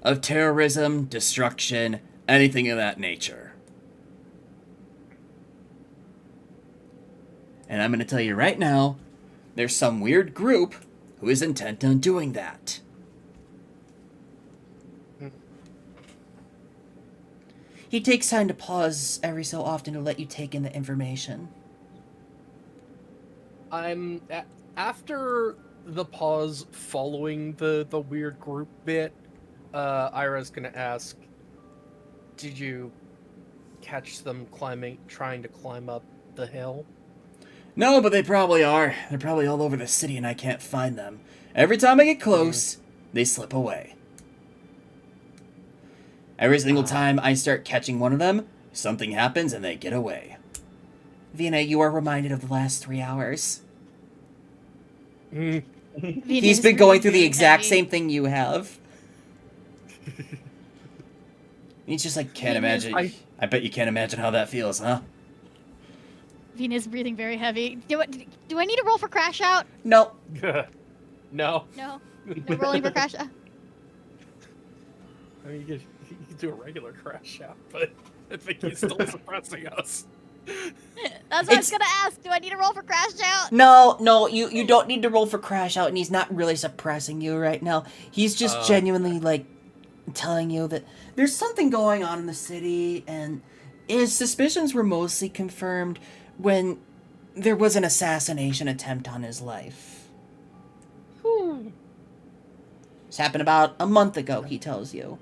of terrorism, destruction, anything of that nature. And I'm going to tell you right now, there's some weird group who is intent on doing that. He takes time to pause every so often to let you take in the information. After the pause following the weird group bit, Ira's gonna ask, did you catch them trying to climb up the hill? No, but they probably are. They're probably all over the city and I can't find them. Every time I get close, they slip away. Every single time I start catching one of them, something happens and they get away. Vina, you are reminded of the last 3 hours. He's been going through the exact same thing you have. He's just like, can't imagine. I bet you can't imagine how that feels, huh? Vina's breathing very heavy. Do I need to roll for crash out? No. No. No. No rolling for crash out. I mean, you could do a regular crash out, but I think he's still suppressing us. That's what I was gonna ask. Do I need to roll for crash out? No, you don't need to roll for crash out, and he's not really suppressing you right now. He's just genuinely, like, telling you that there's something going on in the city, and his suspicions were mostly confirmed when there was an assassination attempt on his life. This happened about a month ago, he tells you.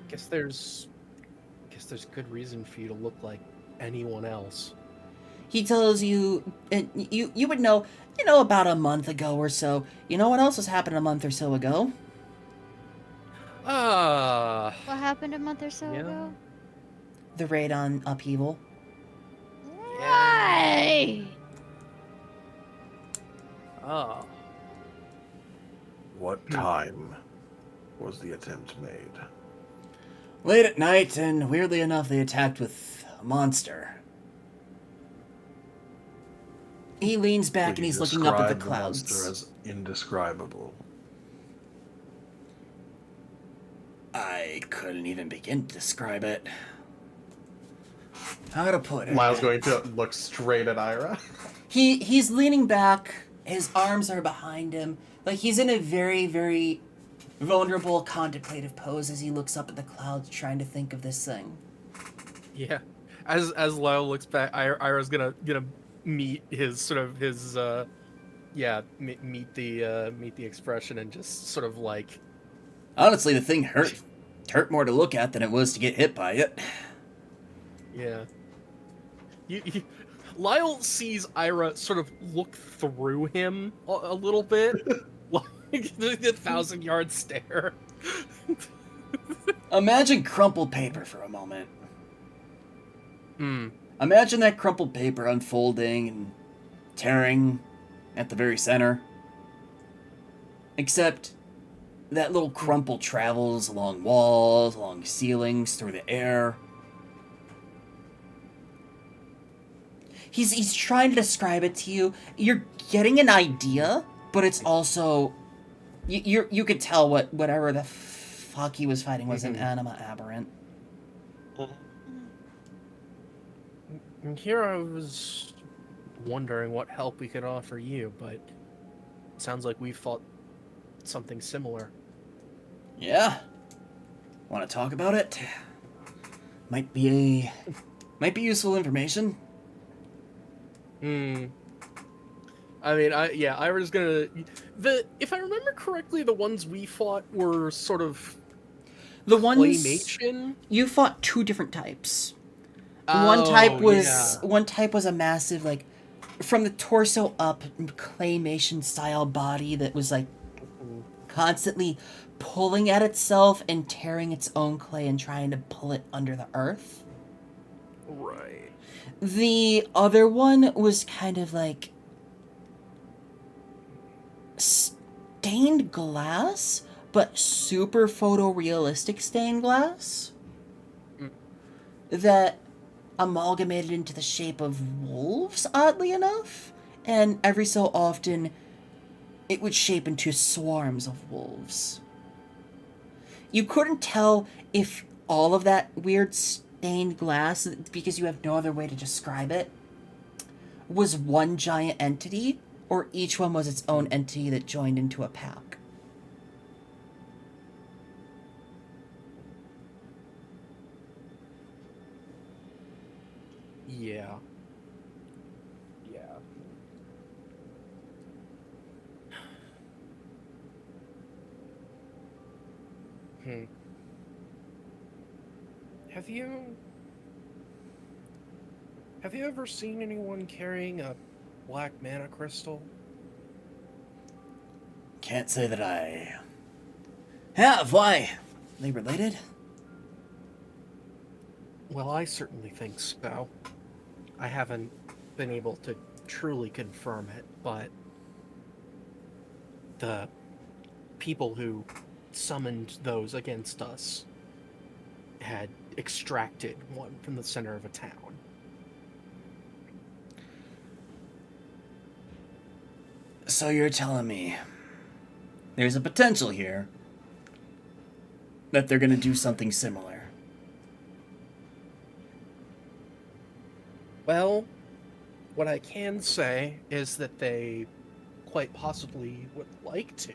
Guess there's good reason for you to look like anyone else. He tells you, and you would know, about a month ago or so. You know what else has happened a month or so ago? What happened a month or so ago? The raid on Upheaval. Right. Oh. What time was the attempt made? Late at night, and weirdly enough, they attacked with a monster. He leans back and he's looking up at the clouds. Monster as indescribable. I couldn't even begin to describe it. How to put it? Miles going to look straight at Ira. He's leaning back. His arms are behind him. Like, he's in a very, very vulnerable, contemplative pose as he looks up at the clouds, trying to think of this thing. Yeah. As Lyle looks back, Ira's gonna meet his sort of his meet the expression and just sort of like Honestly, the thing hurt more to look at than it was to get hit by it. yeah. Lyle sees Ira sort of look through him a little bit, like the 1,000-yard stare. Imagine crumpled paper for a moment. Hmm. Imagine that crumpled paper unfolding and tearing at the very center. Except that little crumple travels along walls, along ceilings, through the air. He's trying to describe it to you. You're getting an idea, but it's also you could tell whatever the fuck he was fighting was an anima aberrant. And here I was wondering what help we could offer you, but it sounds like we fought something similar. Yeah. Want to talk about it? Might be useful information. I mean, Ira's gonna if I remember correctly, the ones we fought were sort of The ones claymation. you fought two different types. Oh, One type was a massive, like, from the torso up, claymation style body that was like constantly pulling at itself and tearing its own clay and trying to pull it under the earth. Right. The other one was kind of like stained glass, but super photorealistic stained glass that amalgamated into the shape of wolves, oddly enough, and every so often it would shape into swarms of wolves. You couldn't tell if all of that weird stained glass, because you have no other way to describe it, was one giant entity, or each one was its own entity that joined into a pack. Yeah. Have you ever seen anyone carrying a black mana crystal? Can't say that I have. Why? Are they related? Well, I certainly think so. I haven't been able to truly confirm it, but the people who summoned those against us had extracted one from the center of a town. So you're telling me there's a potential here that they're gonna do something similar? Well, what I can say is that they quite possibly would like to.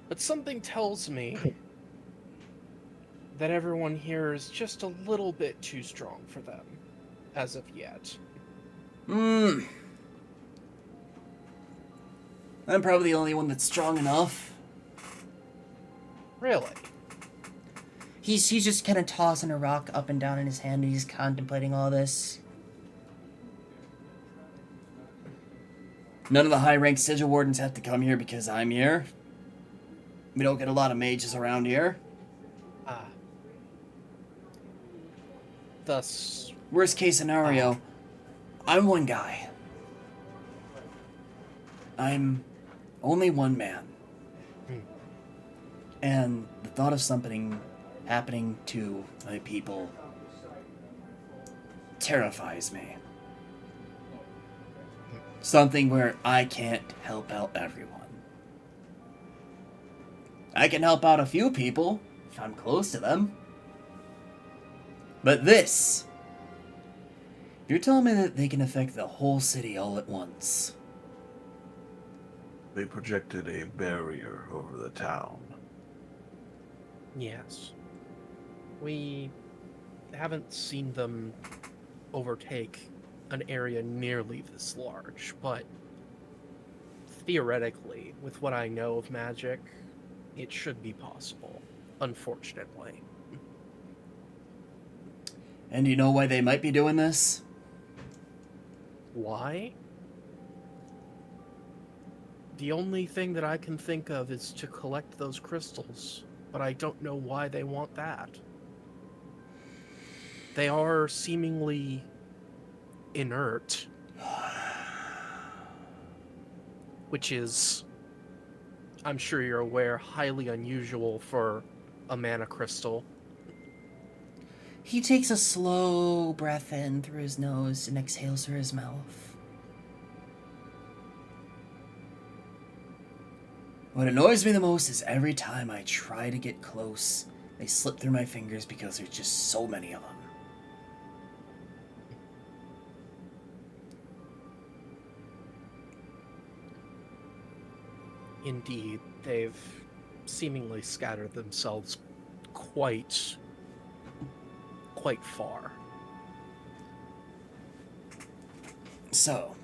But something tells me that everyone here is just a little bit too strong for them, as of yet. I'm probably the only one that's strong enough. Really? He's just kind of tossing a rock up and down in his hand, and he's contemplating all this. None of the high-ranked sigil wardens have to come here because I'm here. We don't get a lot of mages around here. Thus... Worst case scenario, I'm one guy. I'm only one man. And the thought of something happening to my people terrifies me. Something where I can't help out everyone. I can help out a few people if I'm close to them. But this, you're telling me that they can affect the whole city all at once. They projected a barrier over the town. Yes. We haven't seen them overtake an area nearly this large, but theoretically, with what I know of magic, it should be possible, unfortunately. And you know why they might be doing this? Why? The only thing that I can think of is to collect those crystals, but I don't know why they want that. They are seemingly inert, which is, I'm sure you're aware, highly unusual for a mana crystal. He takes a slow breath in through his nose and exhales through his mouth. What annoys me the most is every time I try to get close, they slip through my fingers because there's just so many of them. Indeed, they've seemingly scattered themselves quite far. So,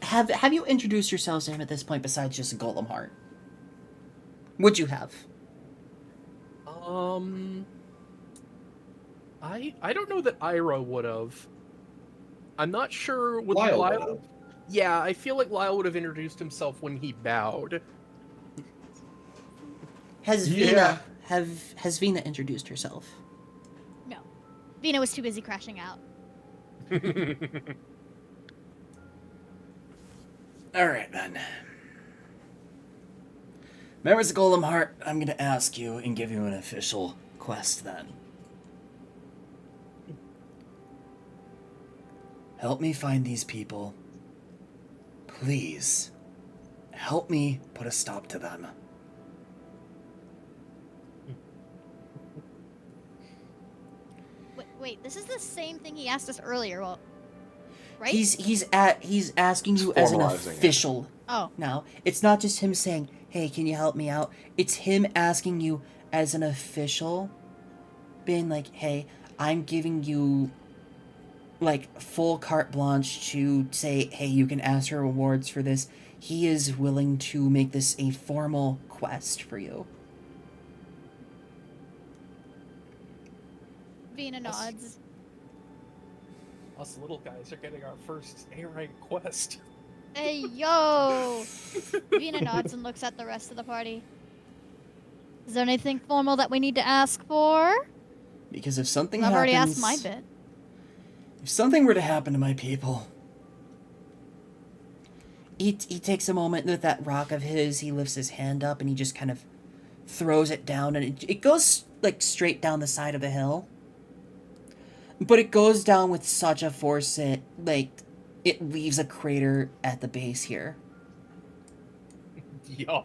have you introduced yourselves to him at this point besides just Golem Heart? Would you have? I don't know that Ira would have. I'm not sure would Lyle Lyle. would've. Yeah, I feel like Lyle would have introduced himself when he bowed. Has Yeah. Vina has Vina introduced herself? No. Vina was too busy crashing out. Alright then. Members of Golem Heart, I'm gonna ask you and give you an official quest then. Help me find these people. Please. Help me put a stop to them. Wait, this is the same thing he asked us earlier, well, right? He's asking you as an Formalizing it. official Oh, now. It's not just him saying, "Hey, can you help me out?" It's him asking you as an official, being like, "Hey, I'm giving you like full carte blanche to say, hey, you can ask for rewards for this." He is willing to make this a formal quest for you. Vina nods. Us little guys are getting our first A-rank quest. Hey, yo! Vina nods and looks at the rest of the party. Is there anything formal that we need to ask for? Because if something I've already happens, asked my bit. if something were to happen to my people, he takes a moment with that rock of his, he lifts his hand up and he just kind of throws it down, and it goes like straight down the side of the hill. But it goes down with such a force that it leaves a crater at the base here. Yeah.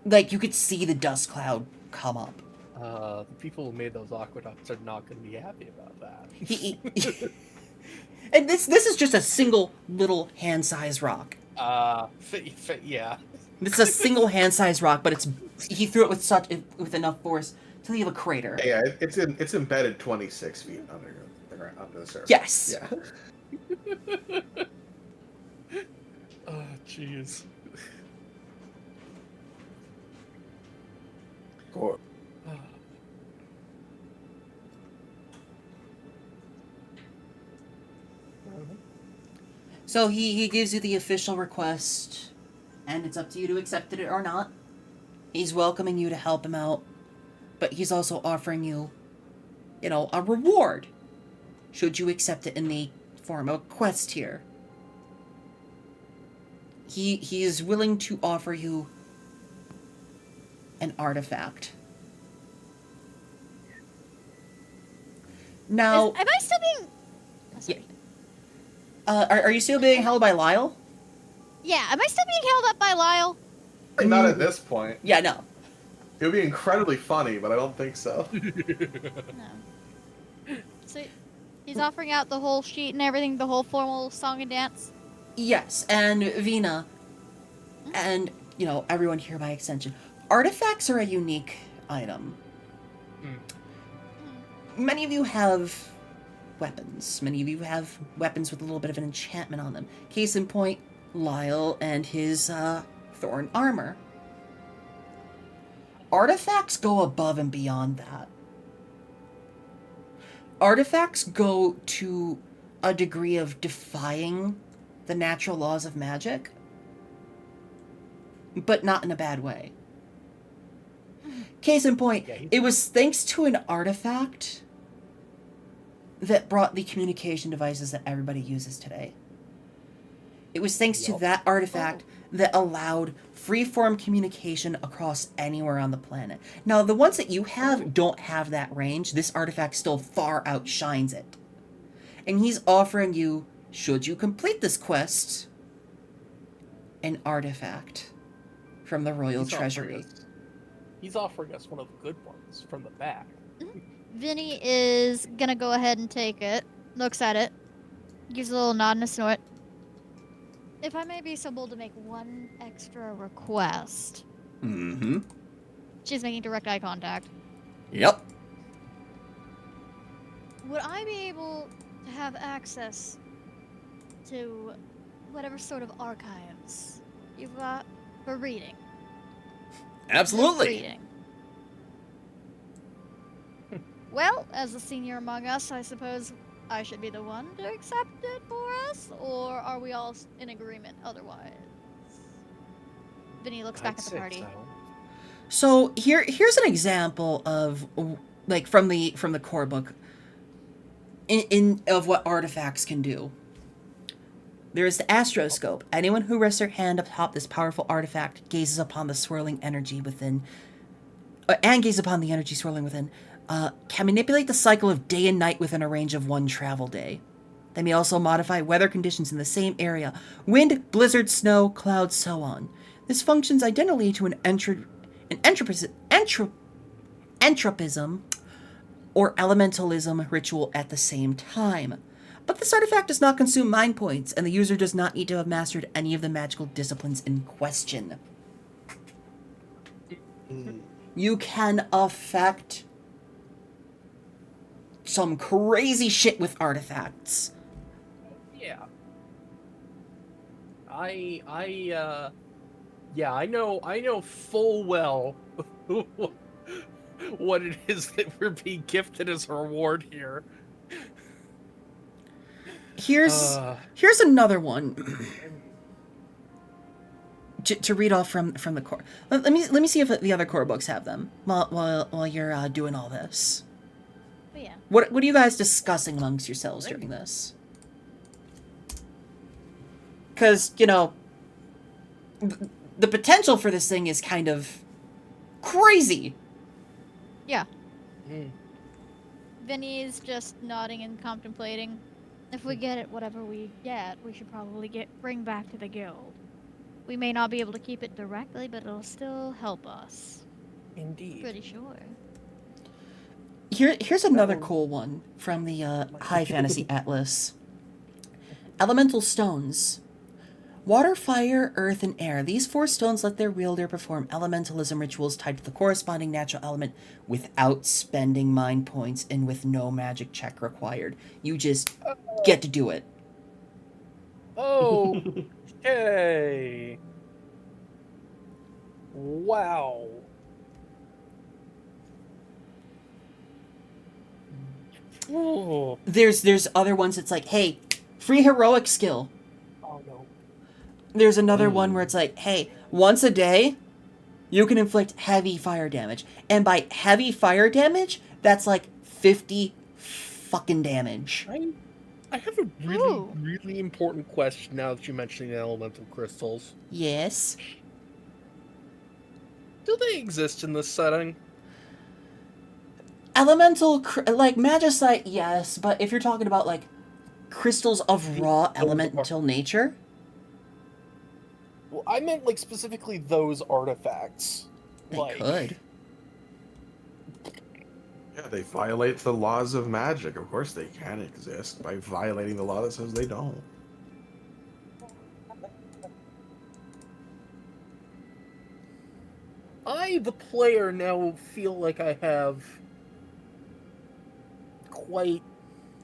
Like you could see the dust cloud come up. The people who made those aqueducts are not going to be happy about that. And this is just a single little hand-sized rock. Yeah. This is a single hand-sized rock, but he threw it with enough force to leave a crater. Yeah, it's embedded 26 feet under the surface. Yes. Yeah. Oh, jeez. Cool. So he gives you the official request, and it's up to you to accept it or not. He's welcoming you to help him out, but he's also offering you, a reward, should you accept it in the form of a quest here. He is willing to offer you an artifact. Now, Am I still being... Oh, sorry. are you still being held by Lyle? Yeah, am I still being held up by Lyle? Not at this point. Yeah, no. It would be incredibly funny, but I don't think so. No. So he's offering out the whole sheet and everything, the whole formal song and dance? Yes, and Vina, and, everyone here by extension, artifacts are a unique item. Many of you have weapons. Many of you have weapons with a little bit of an enchantment on them. Case in point, Lyle and his thorn armor. Artifacts go above and beyond that. Artifacts go to a degree of defying the natural laws of magic, but not in a bad way. Case in point, it was thanks to an artifact that brought the communication devices that everybody uses today. It was thanks to that artifact that allowed free-form communication across anywhere on the planet. Now, the ones that you have don't have that range. This artifact still far outshines it. And he's offering you, should you complete this quest, an artifact from the Royal Treasury. He's offering us one of the good ones from the back. Vinny is gonna go ahead and take it, looks at it, gives a little nod and a snort. If I may be so bold to make one extra request. Mm-hmm. She's making direct eye contact. Yep. Would I be able to have access to whatever sort of archives you've got for reading? Absolutely. Reading. Well, as the senior among us, I suppose I should be the one to accept it for us, or are we all in agreement otherwise? Vinny looks back at the party. So here's an example of like from the core book in of what artifacts can do. There is the astroscope. Anyone who rests their hand atop this powerful artifact gazes upon the swirling energy within, and gazes upon the energy swirling within. Can manipulate the cycle of day and night within a range of one travel day. They may also modify weather conditions in the same area: wind, blizzard, snow, clouds, so on. This functions identically to an entropism or elementalism ritual at the same time. But this artifact does not consume mind points, and the user does not need to have mastered any of the magical disciplines in question. You can affect some crazy shit with artifacts. Yeah. I know full well what it is that we're being gifted as a reward here. Here's another one to read off from the core. Let me see if the other core books have them while you're doing all this. Oh, yeah. What are you guys discussing amongst yourselves during this? Because, you know, the potential for this thing is kind of crazy. Yeah. Vinny's just nodding and contemplating. If we get it, whatever we get, we should probably bring back to the guild. We may not be able to keep it directly, but it'll still help us. Indeed. Pretty sure. Here's another cool one from the High Fantasy Atlas. Elemental stones. Water, fire, earth, and air. These 4 stones let their wielder perform elementalism rituals tied to the corresponding natural element without spending mind points and with no magic check required. You just get to do it. Okay. Wow. Oh. There's other ones that's like, hey, free heroic skill. Oh no. There's another one where it's like, hey, once a day, you can inflict heavy fire damage. And by heavy fire damage, that's like 50 fucking damage. I have a really important question now that you're mentioning the elemental crystals. Yes. Do they exist in this setting? Elemental, like magicite, yes, but if you're talking about like crystals of raw elemental nature, Well, I meant like specifically those artifacts. they could. Yeah, they violate the laws of magic. Of course they can exist by violating the law that says they don't. I, the player, now feel like I have quite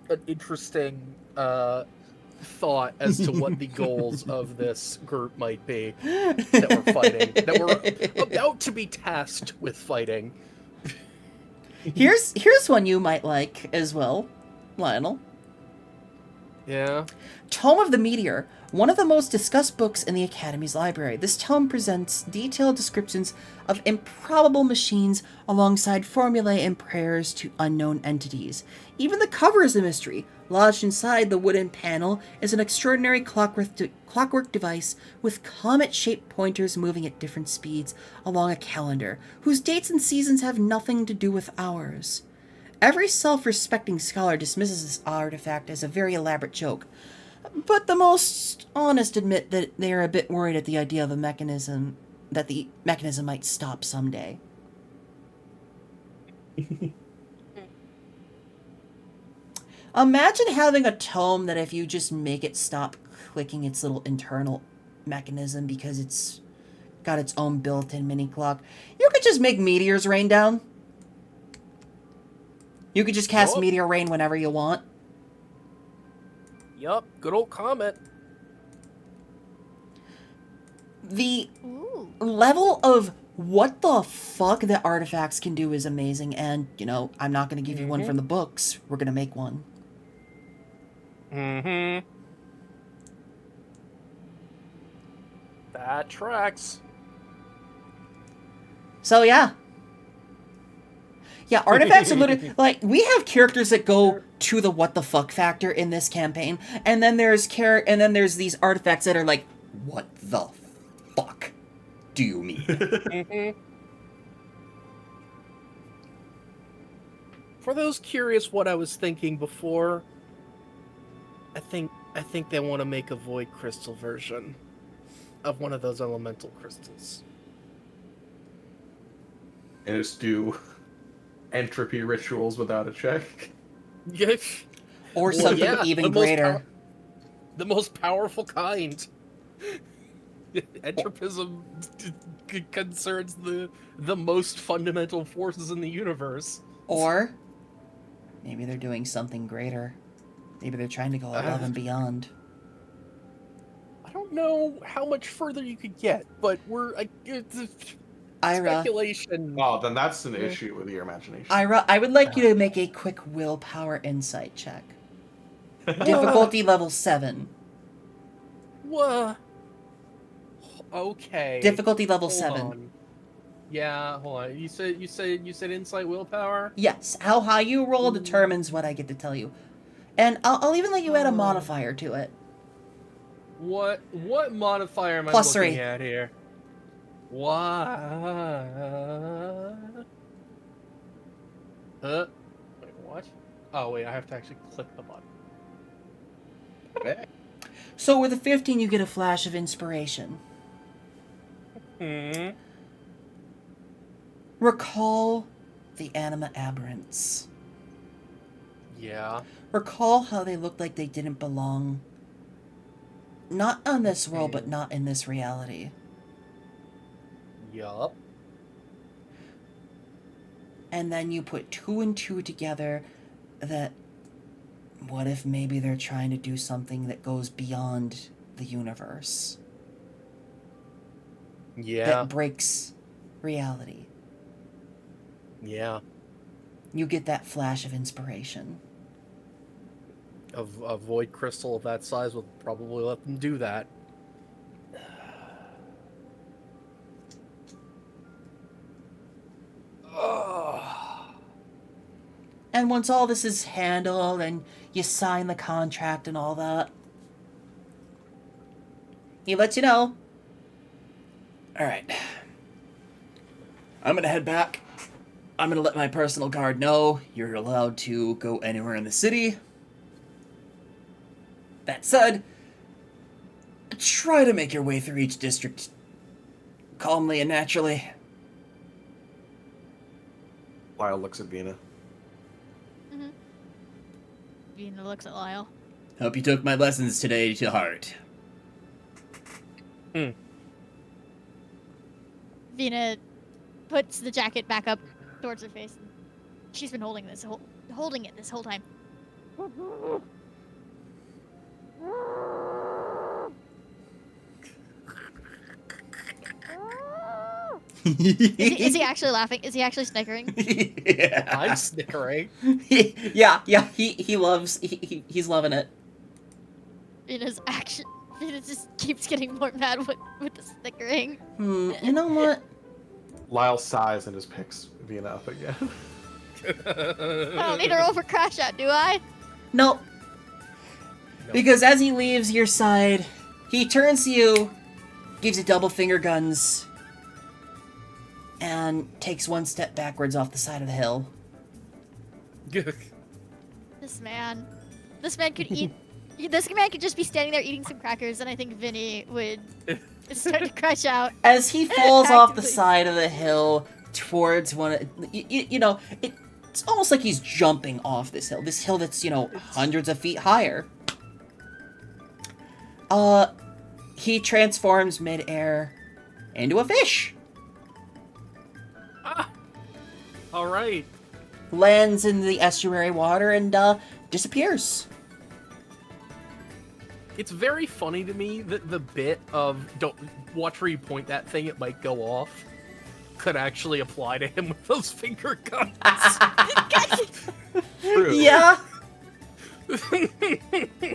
an interesting thought as to what the goals of this group might be that we're fighting, that we're about to be tasked with fighting. Here's one you might like as well, Lionel. Yeah. Tome of the Meteor, one of the most discussed books in the Academy's library. This tome presents detailed descriptions of improbable machines alongside formulae and prayers to unknown entities. Even the cover is a mystery. Lodged inside the wooden panel is an extraordinary clockwork device with comet-shaped pointers moving at different speeds along a calendar, whose dates and seasons have nothing to do with ours. Every self-respecting scholar dismisses this artifact as a very elaborate joke, but the most honest admit that they are a bit worried at the idea of that the mechanism might stop someday. Imagine having a tome that if you just make it stop clicking its little internal mechanism because it's got its own built-in mini clock, you could just make meteors rain down. You could just cast Meteor Rain whenever you want. Yup, good old Comet. The Ooh. level of what the fuck that artifacts can do is amazing, and, you know, I'm not going to give you one from the books. We're going to make one. Mm-hmm. That tracks. So, yeah. Yeah, artifacts are literally, like, we have characters that go to the what the fuck factor in this campaign, and then there's these artifacts that are like, what the fuck do you mean? Mm-hmm. For those curious what I was thinking before, I think they want to make a void crystal version of one of those elemental crystals. And just do entropy rituals without a check. Yes. Or something even greater. The most powerful kind. Entropism concerns the most fundamental forces in the universe. Or maybe they're doing something greater. Maybe they're trying to go above and beyond. I don't know how much further you could get, but Ira, speculation. Oh, then that's an issue with your imagination. Ira, I would like you to make a quick willpower insight check. Difficulty level 7. What? Okay. Difficulty level Hold 7. on. Yeah, hold on. You said insight willpower? Yes, how high you roll determines what I get to tell you. And I'll even let you add a modifier to it. What modifier am I Plus looking 3. at here? What? Wait, what? Oh wait, I have to actually click the button. So with a 15, you get a flash of inspiration. Hmm. Recall the anima aberrants. Yeah. Recall how they looked like they didn't belong. Not on this world, but not in this reality. Yup. And then you put 2 and 2 together that what if maybe they're trying to do something that goes beyond the universe? Yeah. That breaks reality. Yeah. You get that flash of inspiration. A void crystal of that size will probably let them do that. And once all this is handled and you sign the contract and all that, he lets you know. All right. I'm going to head back. I'm going to let my personal guard know you're allowed to go anywhere in the city. That said, try to make your way through each district calmly and naturally. Lyle looks at Vina. Mm-hmm. Vina looks at Lyle. Hope you took my lessons today to heart. Vina puts the jacket back up towards her face. She's been holding it this whole time. Is he actually laughing? Is he actually snickering? Yeah. I'm snickering. Yeah. He's loving it. It is actually. It just keeps getting more mad with the snickering. You know what? Lyle sighs and just picks Vina up again. I don't need to roll for crash out, do I? Nope. Because as he leaves your side, he turns to you, gives you double finger guns, and takes one step backwards off the side of the hill. This man could eat. This man could just be standing there eating some crackers, and I think Vinny would start to crash out. As he falls off the Actively. side of the hill towards one, you know, it's almost like he's jumping off this hill. This hill that's, you know, hundreds of feet higher. He transforms midair into a fish. All right. Lands in the estuary water and disappears. It's very funny to me that the bit of don't watch where you point that thing, it might go off, could actually apply to him with those finger guns. True. Yeah.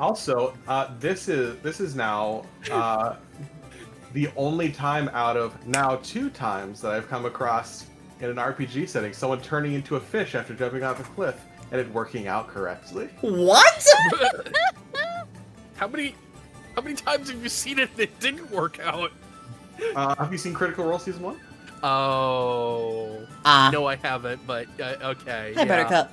Also, this is now the only time out of now 2 times that I've come across in an RPG setting someone turning into a fish after jumping off a cliff and it working out correctly. What? How many times have you seen it that didn't work out? Have you seen Critical Role Season 1? Oh. Ah. No, I haven't, but okay. Hi, yeah. Buttercup.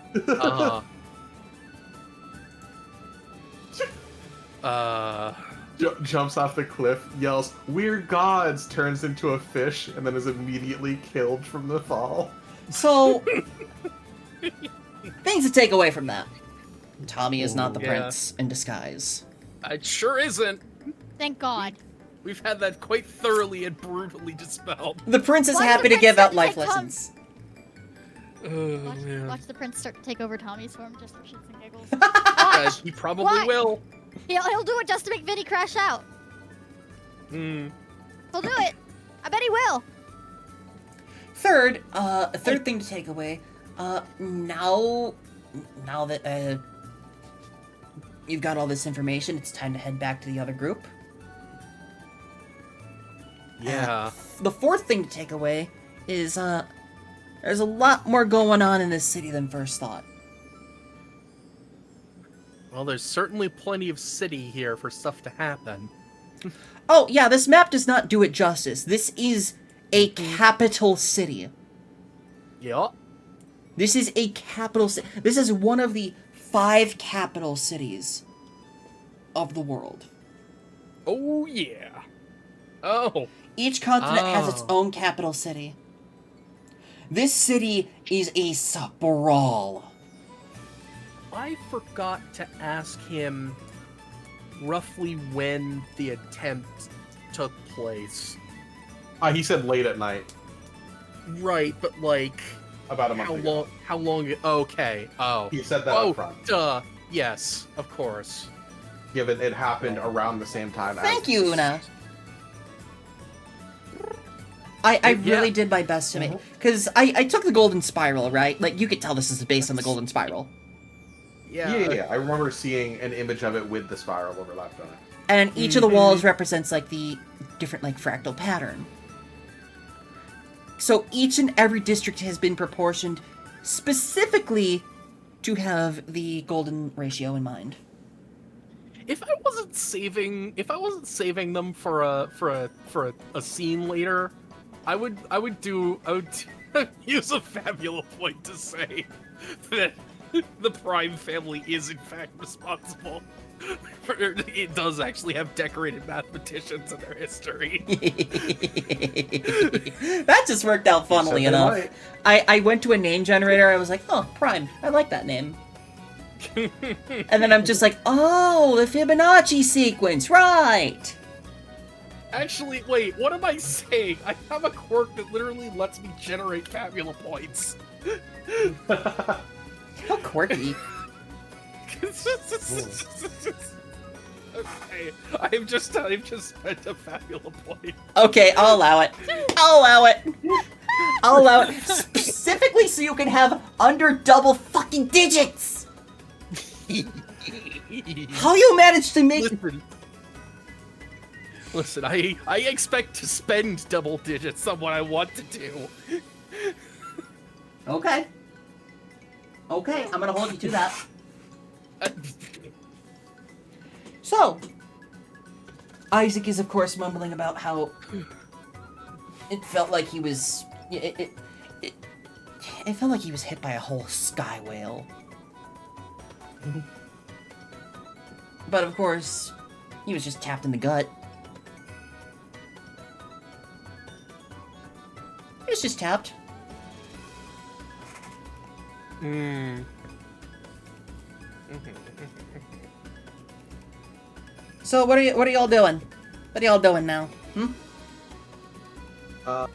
Jumps off the cliff, yells, "We're gods!" turns into a fish, and then is immediately killed from the fall. So, things to take away from that. Tommy is not the Yeah. prince in disguise. It sure isn't. Thank God. We've had that quite thoroughly and brutally dispelled. The prince is Why did happy the to give prince out say life come? lessons. Watch the prince start to take over Tommy's form just for shits and giggles. Guys, he probably What? will. He'll do it just to make Vinny crash out. Hmm. He'll do it. I bet he will. Third thing to take away, now that you've got all this information, it's time to head back to the other group. Yeah. The fourth thing to take away is there's a lot more going on in this city than first thought. Well, there's certainly plenty of city here for stuff to happen. Oh yeah, this map does not do it justice. This is a capital city. Yeah. This is a capital city. This is one of the 5 capital cities of the world. Oh, yeah. Oh. Each continent has its Oh. own capital city. This city is a sprawl. I forgot to ask him roughly when the attempt took place. He said late at night, Right, but like, about a month how ago. long? How long? Okay. Oh. He said that Oh, up front, duh. Yes, of course. given it happened around the same time Thank as... you, Una. I really Yeah. did my best to make... Because I took the Golden Spiral, right? Like, you could tell this is based on the Golden Spiral. Yeah. I remember seeing an image of it with the spiral overlapped on it. And each of the walls represents, like, the different, like, fractal pattern. So each and every district has been proportioned specifically to have the golden ratio in mind. If I wasn't saving them for a scene later, I would use a fabula point to say that the Prime family is in fact responsible. It does actually have decorated mathematicians in their history. That just worked out funnily Said they enough. might. I went to a name generator, I was like, oh, Prime, I like that name. And then I'm just like, oh, the Fibonacci sequence, right! Actually, wait, what am I saying? I have a quirk that literally lets me generate fabula points. How quirky. Okay, I've just spent a fabulous point. Okay, I'll allow it. I'll allow it. I'll allow it. Specifically so you can have under double fucking digits. How you managed to make... Listen, I expect to spend double digits on what I want to do. Okay. Okay, I'm gonna hold you to that. So, Isaac is of course mumbling about how it felt like he was... It felt like he was hit by a whole sky whale. But of course, he was just tapped in the gut. He was just tapped. So what are y'all doing? What are y'all doing now? I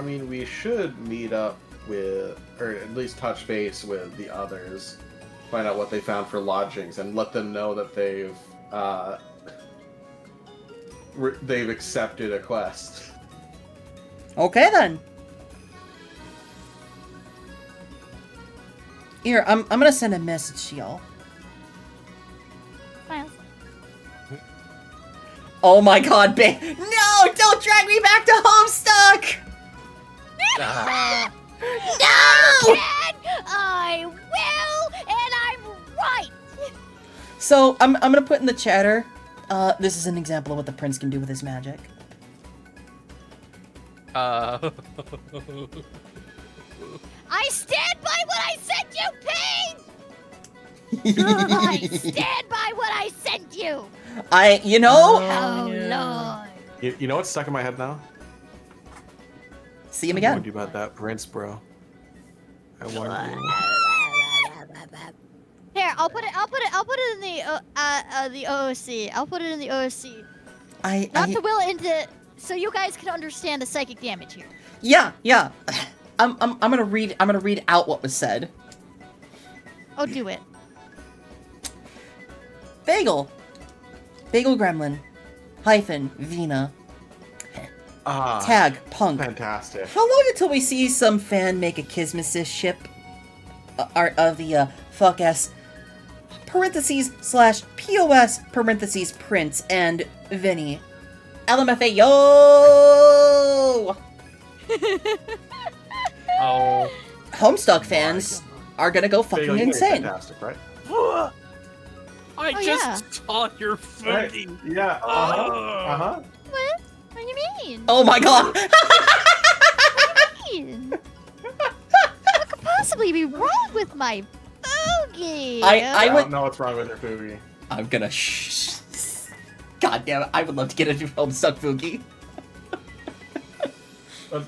mean, we should meet up with, or at least touch base with the others, find out what they found for lodgings, and let them know that they've accepted a quest. Okay then. Here, I'm gonna send a message to y'all. Miles. Oh my god, babe. No, don't drag me back to Homestuck! No! I will, and I'm right. So, I'm gonna put in the chatter, this is an example of what the prince can do with his magic. I stand by what I sent you, Paige! I stand by what I sent you! You know? Oh, Lord. You know what's stuck in my head now? See him I again. warned you about that prince, bro. I warned you. Here, I'll put it in the OOC. I'll put it in the OOC. Not to will it into, so you guys can understand the psychic damage here. Yeah. I'm gonna read out what was said. Oh, do it. Bagel Gremlin hyphen Vina tag punk. Fantastic. How long until we see some fan make a Kismesis ship art of the fuck s parentheses / POS parentheses Prince and Vinny LMFA yo. Oh. Homestuck fans are gonna go fucking Bagel, you're insane. Fantastic, right? I just saw your Right. fucking. Yeah. Uh-huh. What? What do you mean? Oh my god. What do you mean? What could possibly be wrong with my boogie? I I would. don't know what's wrong with her, Fugi. I'm gonna shh. God damn it! I would love to get a new Homestuck Fugi.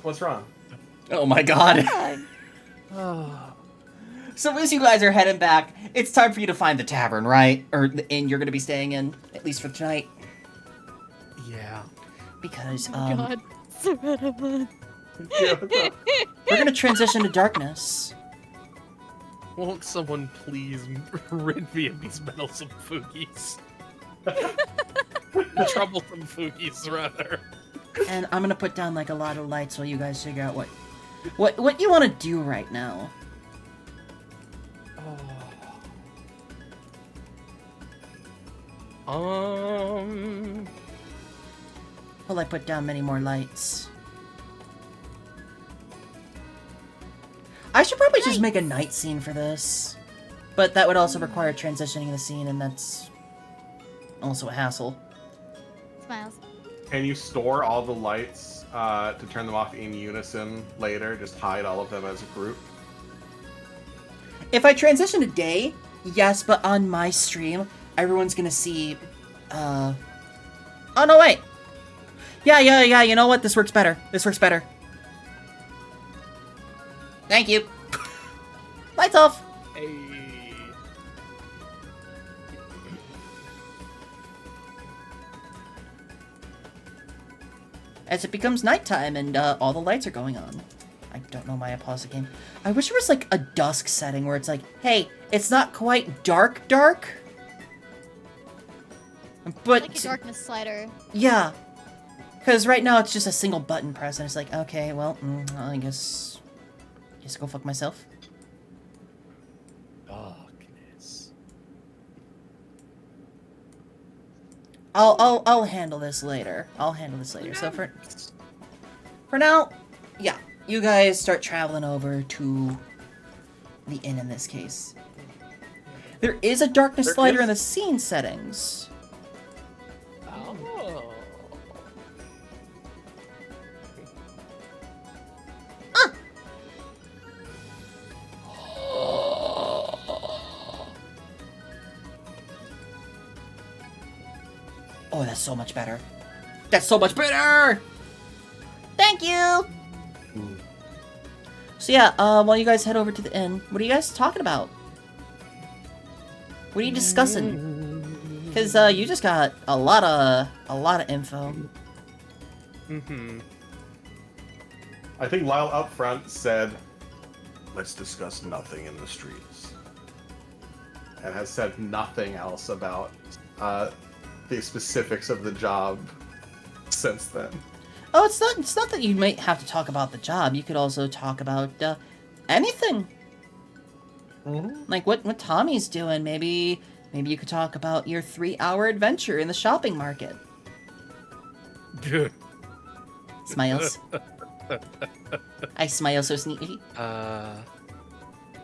What's wrong? Oh my god. So as you guys are heading back, it's time for you to find the tavern, right? Or the inn you're gonna be staying in, at least for tonight. Yeah. Because, God. So bad of fun. Yeah, what's up? we're gonna transition to darkness. Won't someone please rid me of these meddlesome foogies? Troublesome foogies, rather. And I'm gonna put down, like, a lot of lights while you guys figure out what you want to do right now. Will I put down many more lights? I should probably just make a night scene for this. But that would also require transitioning the scene, and that's also a hassle. Smiles. Can you store all the lights to turn them off in unison later? Just hide all of them as a group? If I transition to day, yes, but on my stream, everyone's gonna see, Oh, no, wait! Yeah, you know what? This works better. Thank you. Lights off! Hey. As it becomes nighttime and all the lights are going on, I don't know my apostle game. I wish there was like a dusk setting where it's like, hey, it's not quite dark, but Like a darkness slider. yeah, because right now it's just a single button press, and it's like, okay, well, I guess go fuck myself. Darkness. I'll handle this later. So for now, yeah, you guys start traveling over to the inn in this case. There is a darkness slider in the scene settings. Oh. Oh, that's so much better. That's so much better! Thank you! So yeah, while you guys head over to the inn, what are you guys talking about? What are you discussing? Because you just got a lot of info. Mm-hmm. I think Lyle up front said, Let's discuss nothing in the streets. and has said nothing else about the specifics of the job since then. Oh, it's not that you might have to talk about the job. You could also talk about anything. Like what Tommy's doing. Maybe you could talk about your 3-hour adventure in the shopping market. Smiles. I smile so sneaky.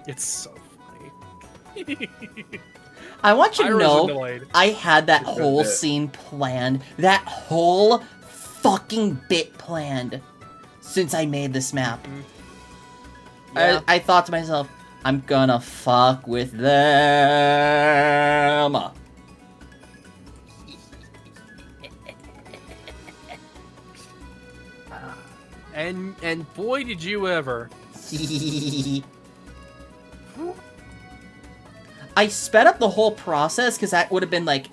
It's so funny. I want you to Ira's know, annoyed. I had that It's a good whole bit. scene planned. That whole fucking bit planned since I made this map. Yeah. I thought to myself, I'm gonna fuck with them. And boy, did you ever. I sped up the whole process because that would have been like,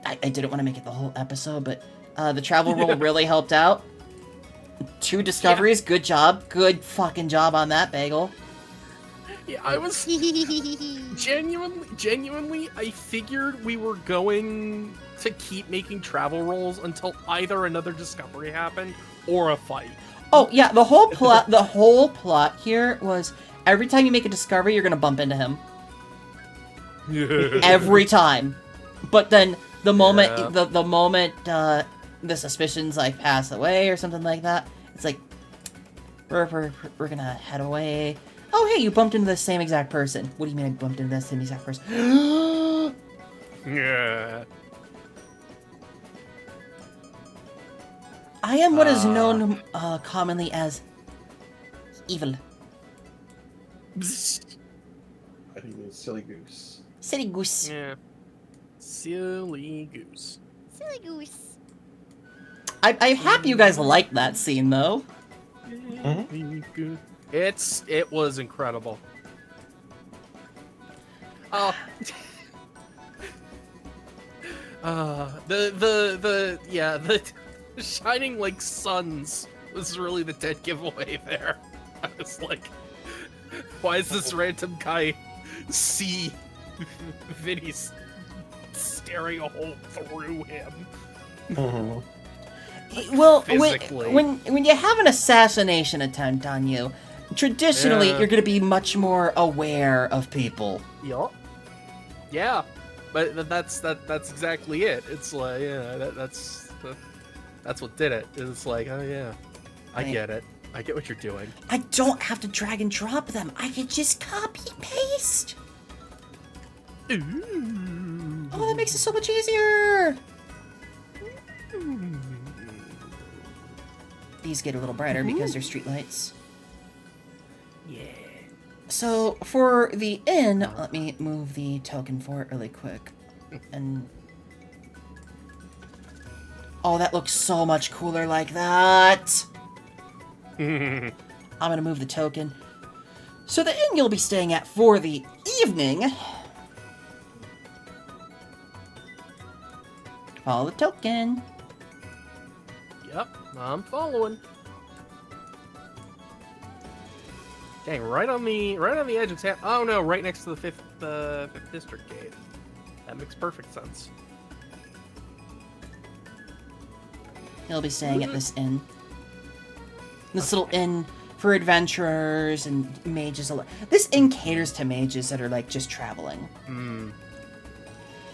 I didn't want to make it the whole episode, but the travel roll really helped out. 2 discoveries, good job. Good fucking job on that, Bagel. Yeah, I was genuinely, I figured we were going to keep making travel rolls until either another discovery happened or a fight. Oh yeah, the whole plot here was every time you make a discovery, you're gonna bump into him. Every time. But then the moment Yeah. the moment the suspicions like pass away or something like that, it's like we're gonna head away. Oh hey, you bumped into the same exact person. What do you mean I bumped into the same exact person? Yeah. I am what is known commonly as evil. I think it's silly goose. Silly goose. Yeah. Silly goose. Silly goose. I'm happy you guys liked that scene though. Silly goose. It was incredible. Oh. The shining like suns was really the dead giveaway there. I was like, why is this random guy see Vinny's staring a hole through him? Well, Physically. when you have an assassination attempt on you, traditionally Yeah. you're going to be much more aware of people. Yup. Yeah, but that's exactly it. It's like that's what did it. It's like, oh yeah, I Right. get it. I get what you're doing. I don't have to drag and drop them. I can just copy and paste. Ooh. Oh, that makes it so much easier. These get a little brighter because they're streetlights. Yeah. So for the inn, let me move the token for it really quick. And oh, that looks so much cooler like that. I'm gonna move the token. So the inn you'll be staying at for the evening. Follow the token. Yep, I'm following. Dang, right on the edge of town. Oh no, right next to the fifth district gate. That makes perfect sense. He'll be staying at this inn. This little inn for adventurers and mages. This inn caters to mages that are like just traveling. Hmm.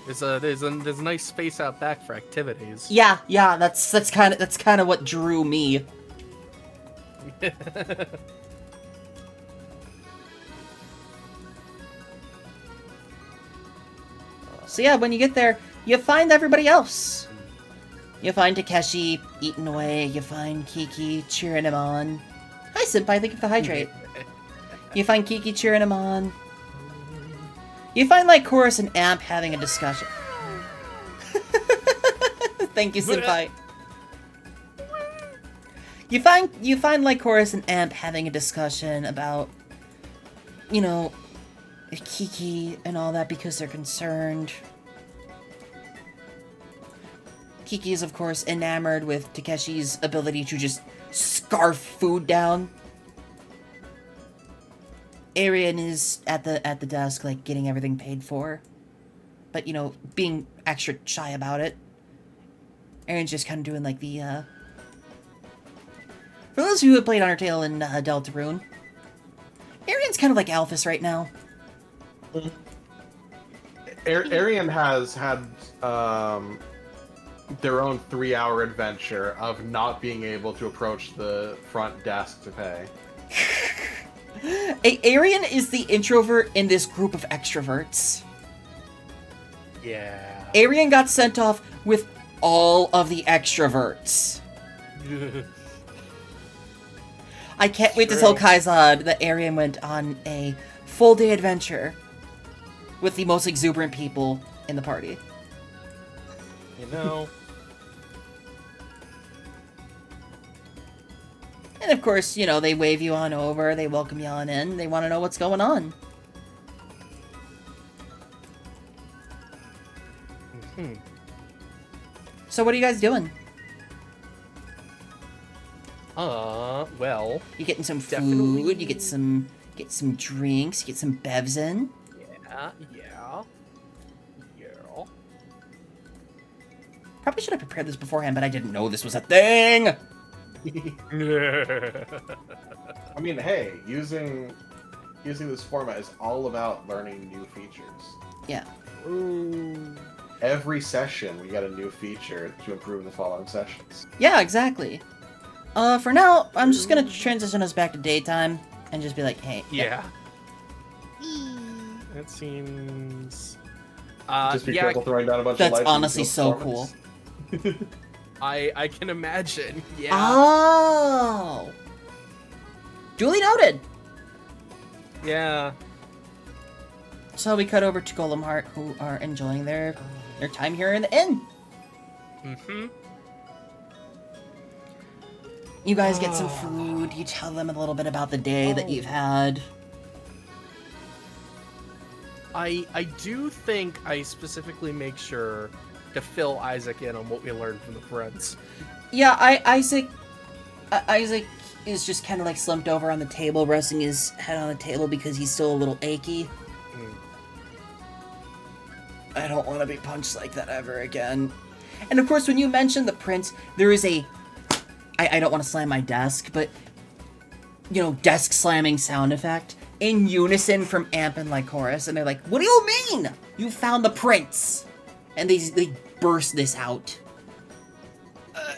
There's a nice space out back for activities. Yeah, that's kind of what drew me. So yeah, when you get there, you find everybody else. You find Takeshi eating away. You find Kiki cheering him on. Hi, Senpai. Thank you for the hydrate. You find Kiki cheering him on. You find like Chorus and Amp having a discussion. Thank you, Senpai. You find like Chorus and Amp having a discussion about, you know, Kiki and all that because they're concerned. Kiki is, of course, enamored with Takeshi's ability to just scarf food down. Arian is at the desk, like, getting everything paid for. But, you know, being extra shy about it. Arian's just kind of doing, like, the, For those of you who have played Undertale and Deltarune, Arian's kind of like Alphys right now. Arian has had their own 3-hour adventure of not being able to approach the front desk to pay. Arian is the introvert in this group of extroverts. Yeah. Arian got sent off with all of the extroverts. I can't wait to tell Kaizad that Arian went on a full-day adventure with the most exuberant people in the party. You know. And of course, you know, they wave you on over, they welcome you on in, they want to know what's going on. Hmm. So what are you guys doing? Well. You getting some Definitely. food, you get some drinks, you get some bevs in. Yeah. Probably should have prepared this beforehand, but I didn't know this was a thing! I mean, hey, using this format is all about learning new features. Yeah. Ooh. Every session, we got a new feature to improve in the following sessions. Yeah, exactly. For now, I'm just gonna transition us back to daytime and just be like, hey. Yeah. Eee. That seems. Just be yeah, careful throwing down a bunch of That's lights. honestly so cool. I can imagine. Yeah. Oh! Duly noted! Yeah. So we cut over to Golem Heart, who are enjoying their time here in the inn. Mm-hmm. You guys get some food, you tell them a little bit about the day that you've had. I do think I specifically make sure to fill Isaac in on what we learned from the friends. Yeah, Isaac is just kind of like slumped over on the table, resting his head on the table because he's still a little achy. I don't want to be punched like that ever again. And of course, when you mention the prince, there is a... I don't want to slam my desk, but... You know, desk slamming sound effect in unison from Amp and Lycoris, and they're like, what do you mean? You found the prince! And they burst this out. Are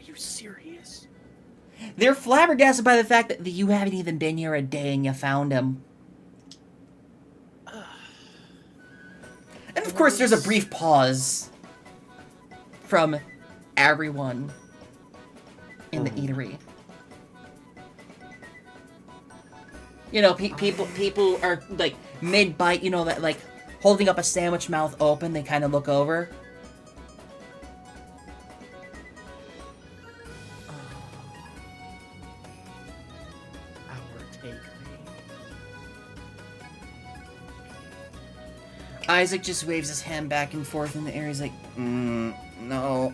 you serious? They're flabbergasted by the fact that you haven't even been here a day and you found him. And of course, there's a brief pause from everyone in the eatery. You know, people are like mid-bite, you know, that like holding up a sandwich, mouth open. They kind of look over. Isaac just waves his hand back and forth in the air. He's like, no.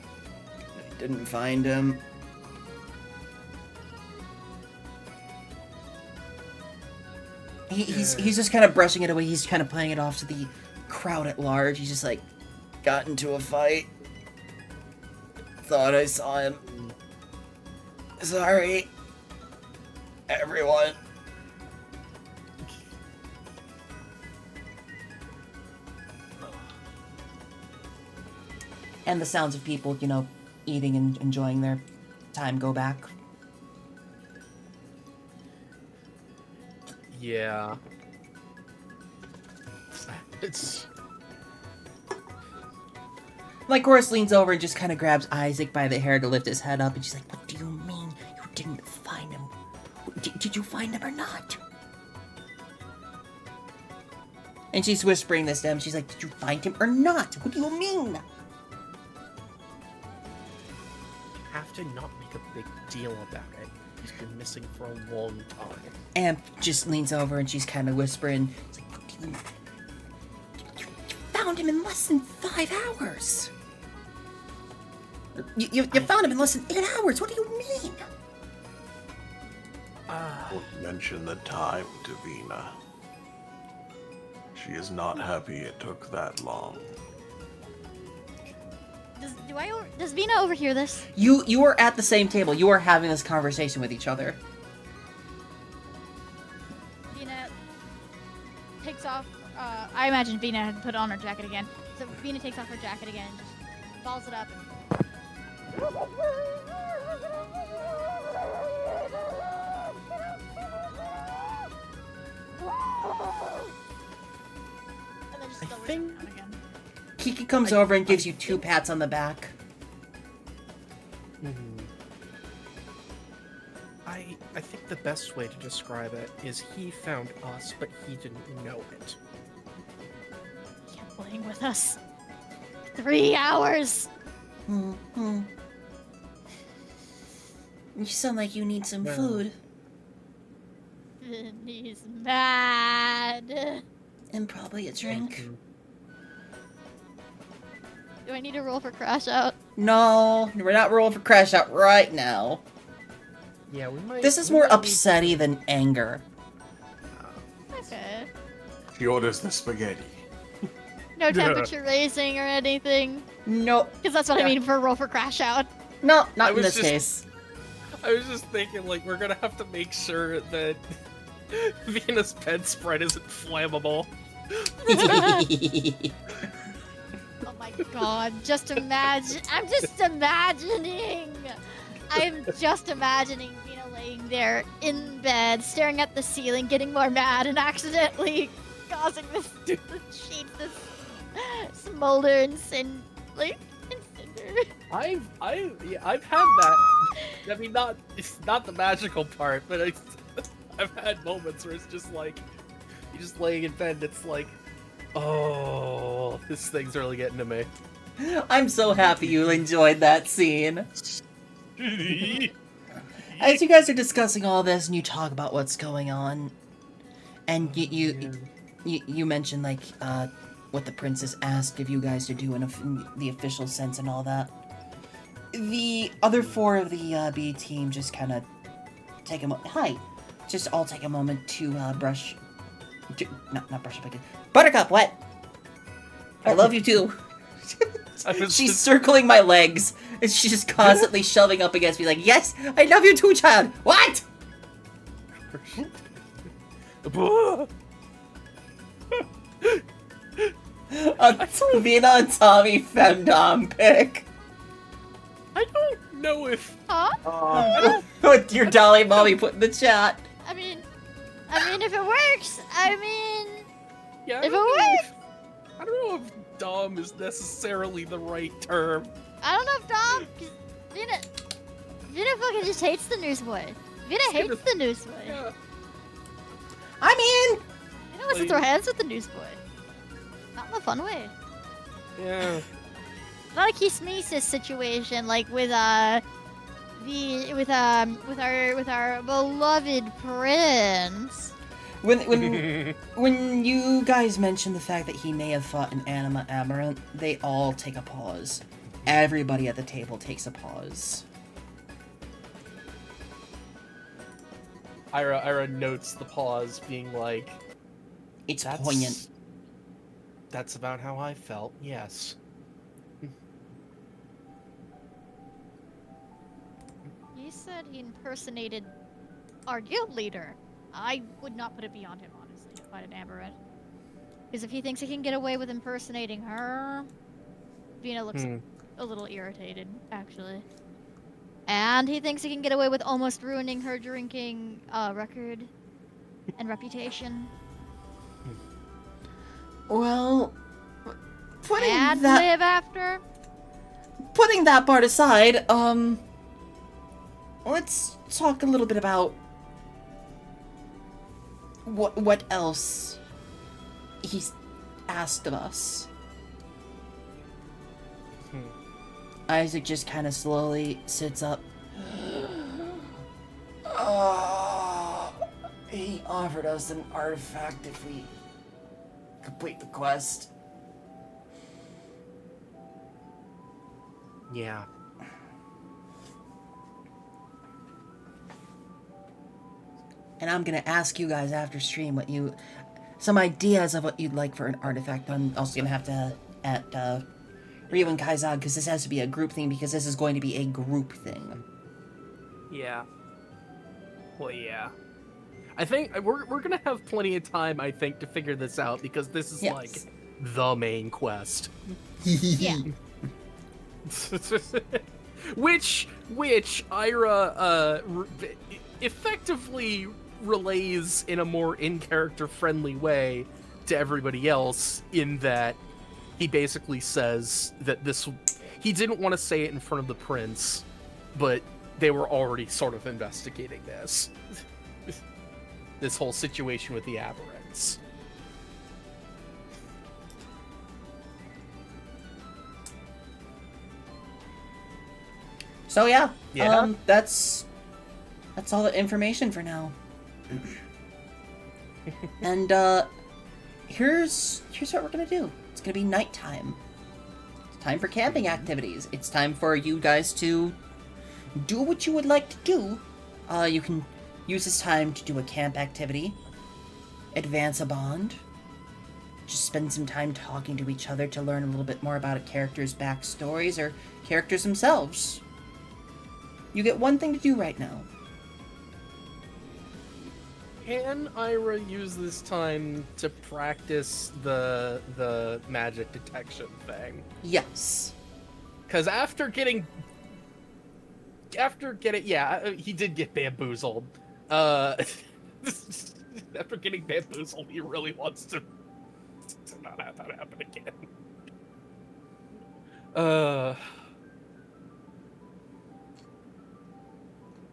Didn't find him. He's just kind of brushing it away. He's kind of playing it off to the crowd at large. He's just like, got into a fight. Thought I saw him. Sorry, everyone. And the sounds of people, you know, eating and enjoying their time go back. Yeah. It's... Lycoris leans over and just kind of grabs Isaac by the hair to lift his head up, and she's like, "What do you mean you didn't find him? Did you find him or not?" And she's whispering this to him. She's like, "Did you find him or not? What do you mean?" have to not make a big deal about it. He's been missing for a long time. Amp just leans over and she's kind of whispering, it's like, "What do you mean? You found him in less than 5 hours. You found him in less than 8 hours. What do you mean?" Don't mention the time to Vina. She is not happy it took that long. Does Vina overhear this? You are at the same table. You are having this conversation with each other. Vina takes off. I imagine Vina had put on her jacket again. So Vina takes off her jacket again, just balls it up. And then just lowers it down again. Kiki comes over and gives you 2 pats on the back. I think the best way to describe it is he found us, but he didn't know it. He kept playing with us. 3 hours! You sound like you need some food. He's mad. And probably a drink. Do I need to roll for crash out? No, we're not rolling for crash out right now. Yeah, we might. This is we more might need- upsetty than anger. Okay. She orders the spaghetti. No temperature raising or anything. Nope. Because that's what I mean for roll for crash out. No, not I in was this just- case. I was just thinking, like, we're gonna have to make sure that Vina's pet sprite isn't flammable. Oh my god, just imagine. I'm just imagining. I'm just imagining Vina laying there in bed, staring at the ceiling, getting more mad, and accidentally causing the sheets to smolder and cinder. I've had that. I mean, it's not the magical part, but I've had moments where it's just like, you're just laying in bed and it's like, oh, this thing's really getting to me. I'm so happy you enjoyed that scene. As you guys are discussing all this and you talk about what's going on, and you mentioned like what the princess asked of you guys to do in the official sense and all that. The other 4 of the B team just kind of take a moment. Just all take a moment to brush. Not brush up again. Buttercup, what? I love you too. She's circling my legs, and she's just constantly shoving up against me like, "Yes, I love you too, child." What? Vina and Tommy femdom pick. I don't know if What your dolly mommy put in the chat. I mean, if it works, yeah, if it works. I don't know if Dom is necessarily the right term. I don't know if Dom, Vina fucking just hates the newsboy. Vina hates the newsboy. Yeah. I mean, Vina wants to throw hands with the newsboy. Not in a fun way. Yeah. Not a Kismesis situation like with our beloved Prince. when you guys mentioned the fact that he may have fought an Anima Aberrant, they all take a pause. everybody at the table takes a pause. Ira notes the pause, being like, It's poignant. That's about how I felt, yes. He said he impersonated our guild leader. I would not put it beyond him, honestly, to fight an Aberrant. Because if he thinks he can get away with impersonating her, Vina looks a little irritated, actually. And he thinks he can get away with almost ruining her drinking record and reputation. Well, And live after. Putting that part aside, let's talk a little bit about what else he's asked of us. Isaac just kind of slowly sits up. He offered us an artifact if we complete the quest. Yeah. And I'm gonna ask you guys after stream some ideas of what you'd like for an artifact. I'm also gonna have to at Ryu and Kaizad, because this has to be a group thing, because this is going to be a group thing. Yeah. Well, yeah. I think we're gonna have plenty of time, I think, to figure this out, because this is like the main quest. Yeah. which Ira effectively relays in a more in-character friendly way to everybody else, in that he basically says that he didn't want to say it in front of the prince, but they were already sort of investigating this whole situation with the Aberrants. So yeah. That's all the information for now. And here's what we're gonna do. It's gonna be nighttime. It's time for camping activities. It's time for you guys to do what you would like to do. You can use this time to do a camp activity, advance a bond, just spend some time talking to each other to learn a little bit more about a character's backstories or characters themselves. You get one thing to do right now. Can Ira use this time to practice the magic detection thing? Yes. Because after getting, he did get bamboozled. After getting bamboozled, he really wants to not have that happen again.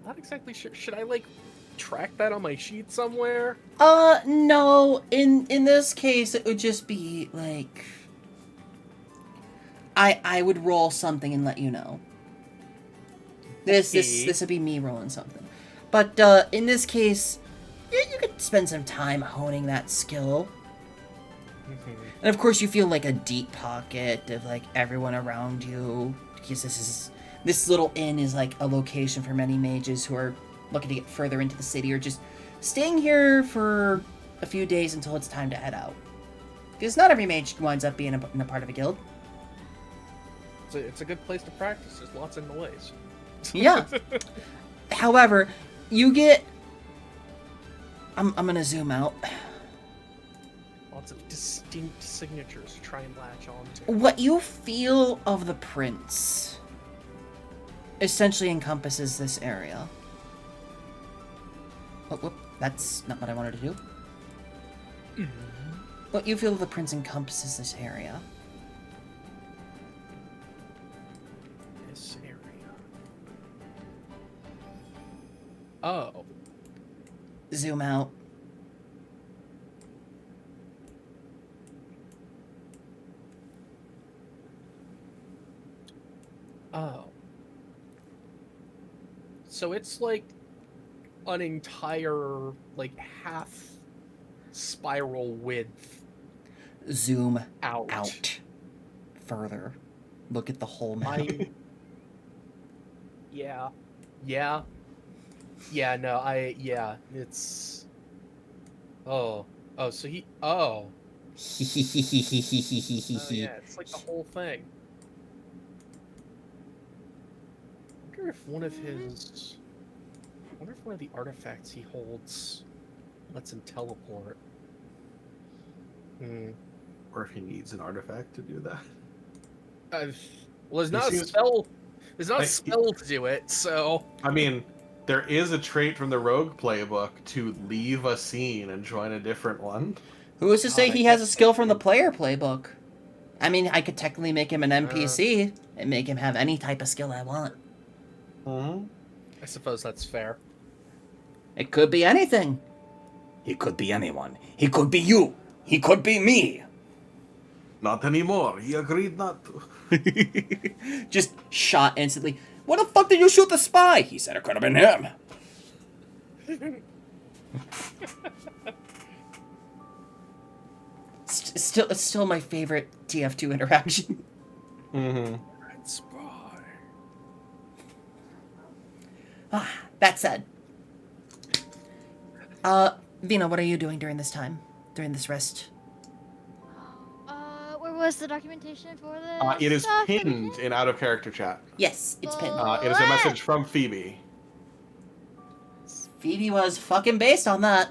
Not exactly sure. Should I track that on my sheet somewhere? No. In this case, it would just be like I would roll something and let you know. This would be me rolling something. But in this case, you could spend some time honing that skill. Mm-hmm. And of course, you feel like a deep pocket of everyone around you, because this little inn is a location for many mages who are looking to get further into the city, or just staying here for a few days until it's time to head out. Because not every mage winds up being in a part of a guild. It's a good place to practice. There's lots of noise. Yeah. However, you get... I'm gonna zoom out. Lots of distinct signatures to try and latch on to. What you feel of the prince essentially encompasses this area. Whoop, that's not what I wanted to do. Mm-hmm. What you feel of the prince encompasses this area. This area. Oh. Zoom out. Oh. So it's an entire, half spiral width Zoom out. further. look at the whole map. Yeah. No, it's. Oh, so he. Oh, yeah, it's like the whole thing. I wonder if one of the artifacts he holds lets him teleport. Or if he needs an artifact to do that. Well, there's not a seems- spell. There's not a Like, spell to do it, so. I mean, there is a trait from the Rogue playbook to leave a scene and join a different one. Who is to say I he has a guess skill that's from the true. player playbook? I mean, I could technically make him an NPC and make him have any type of skill I want. Mm-hmm. I suppose that's fair. It could be anything. He could be anyone. He could be you. He could be me. Not anymore. He agreed not to. Just shot instantly. What the fuck did you shoot the spy? He said it could have been him. It's still my favorite TF2 interaction. Mm-hmm. Red spy. That said, Vina, what are you doing during this time? During this rest? Where was the documentation for this? It is documentation? pinned in out of character chat. Yes, it's pinned. It is a message from Phoebe. Phoebe was fucking based on that.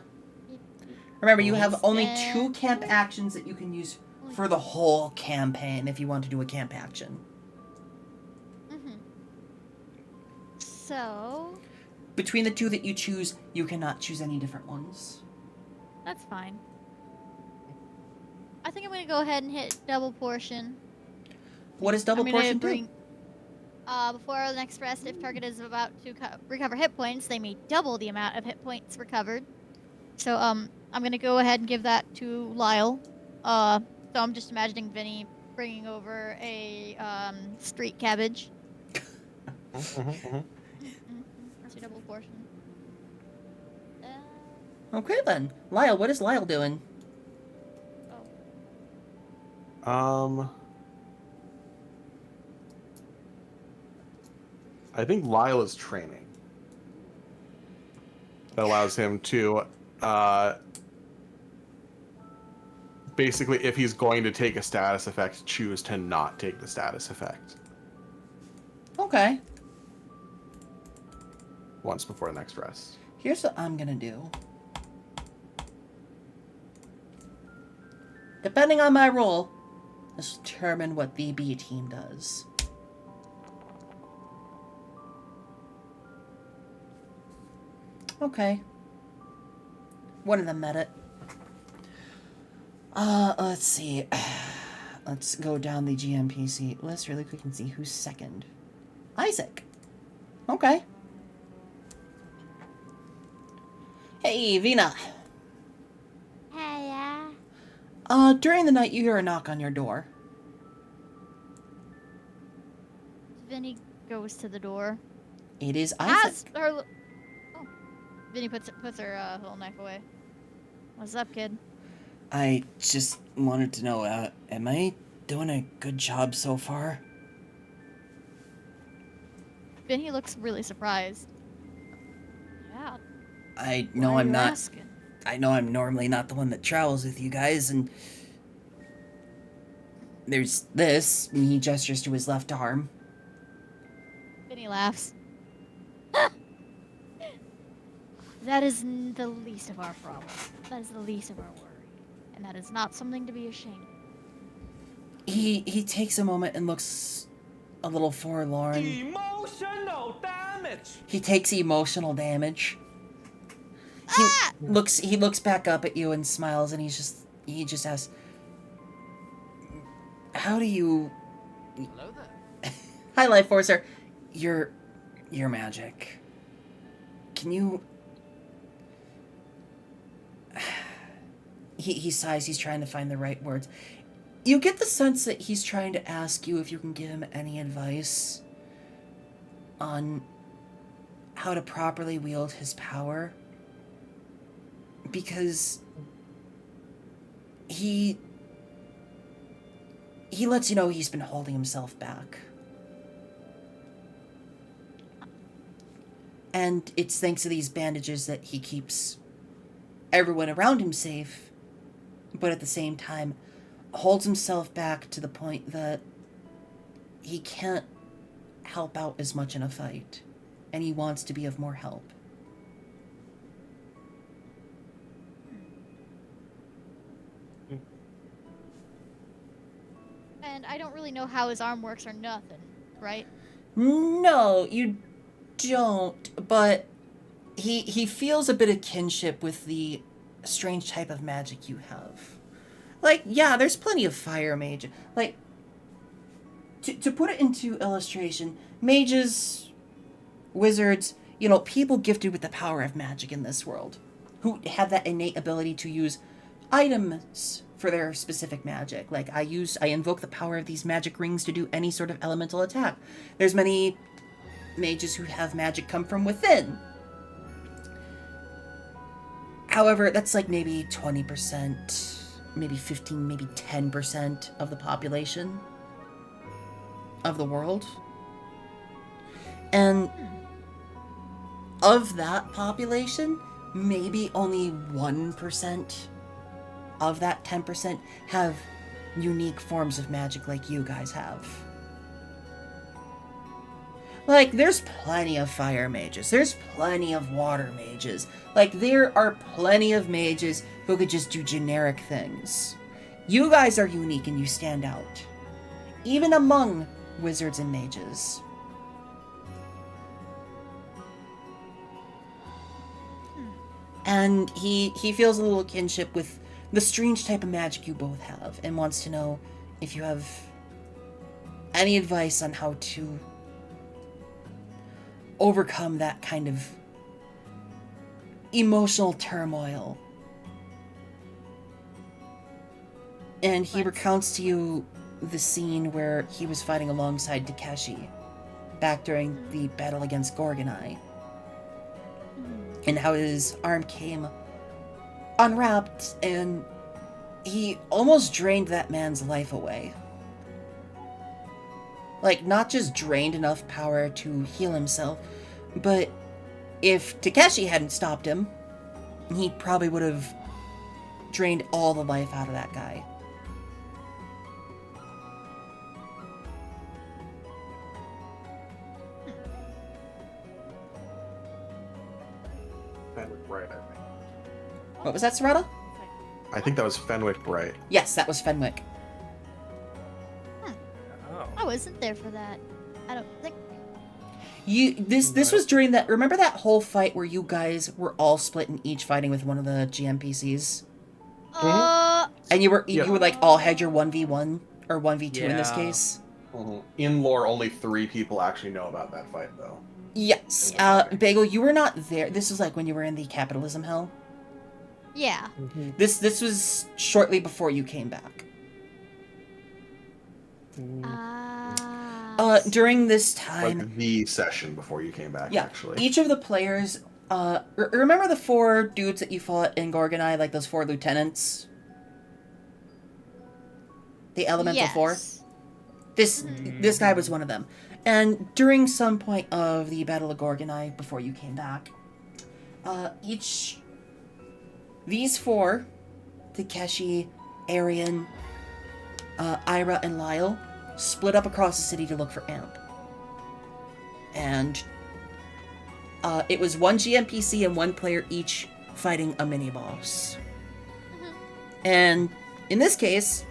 Remember, you have only Stand. 2 camp actions that you can use for the whole campaign if you want to do a camp action. So, Between the 2 that you choose, you cannot choose any different ones. that's fine. I think I'm gonna go ahead and hit double portion. What does double I'm gonna portion do? bring, before the next rest, if target is about to recover hit points, they may double the amount of hit points recovered. So, I'm gonna go ahead and give that to Lyle. So I'm just imagining Vinny bringing over a, street cabbage. That's your double portion. Okay then. Lyle, what is Lyle doing? I think Lyle is training. That allows him to, basically, if he's going to take a status effect, choose to not take the status effect Okay. once before the next rest. Here's what I'm gonna do. Depending on my role, this will determine what the B team does. Okay. One of them met it. Let's see. Let's go down the GMPC list really quick and see who's second. Isaac. Okay. Hey, Vina. Hey, During the night you hear a knock on your door. Vinny goes to the door. It is Isaac. Oh. Vinny puts her little knife away. What's up, kid? I just wanted to know, am I doing a good job so far? Vinny looks really surprised. Yeah. I know why are I'm you not. asking? I know I'm normally not the one that travels with you guys, and there's this. And he gestures to his left arm. Vinny laughs. That is the least of our problem. That is the least of our worry. And that is not something to be ashamed of. He takes a moment and looks a little forlorn. Emotional damage. He takes emotional damage. He looks back up at you and smiles, and he just asks, "How do you?" Hello there. Hi, Life Forcer. You're magic. Can you? He sighs. He's trying to find the right words. You get the sense that he's trying to ask you if you can give him any advice on how to properly wield his power. Because he he lets you know he's been holding himself back. And it's thanks to these bandages that he keeps everyone around him safe, but at the same time holds himself back to the point that he can't help out as much in a fight, and he wants to be of more help. And I don't really know how his arm works or nothing, right? No, you don't, but he feels a bit of kinship with the strange type of magic you have. Like, yeah, there's plenty of fire mage. Like, to put it into illustration, mages, wizards, people gifted with the power of magic in this world, who have that innate ability to use items for their specific magic. Like, I invoke the power of these magic rings to do any sort of elemental attack. There's many mages who have magic come from within. However, that's like maybe 20%, maybe 15, maybe 10% of the population of the world. And of that population, maybe only 1% of that 10% have unique forms of magic like you guys have. Like, there's plenty of fire mages. There's plenty of water mages. Like, there are plenty of mages who could just do generic things. You guys are unique and you stand out. Even among wizards and mages. And he feels a little kinship with the strange type of magic you both have, and wants to know if you have any advice on how to overcome that kind of emotional turmoil. And he recounts to you the scene where he was fighting alongside Takeshi back during the battle against Gorgonai, and how his arm came unwrapped and he almost drained that man's life away. Like, not just drained enough power to heal himself, but if Takeshi hadn't stopped him, he probably would have drained all the life out of that guy. Fenwick Bright, I think. What was that, Sarada? I think that was Fenwick Bright. Yes, that was Fenwick. Oh. I wasn't there for that. I don't think. This was during that. Remember that whole fight where you guys were all split and each fighting with one of the GMPCs, and you were like all had your 1v1 or 1v2 in this Yeah. case. In lore, only 3 people actually know about that fight, though. Yes, Bagel, you were not there. This was like when you were in the capitalism hell. Yeah. This was shortly before you came back. During this time, Like the session before you came back, yeah, actually. each of the players, remember the 4 dudes that you fought in Gorgonai, like those 4 lieutenants? The Elemental 4? This guy was one of them. And during some point of the Battle of Gorgonai, before you came back, these 4, Takeshi, Arian, Ira, and Lyle, split up across the city to look for Amp. And it was 1 GMPC and 1 player each fighting a mini-boss. And in this case,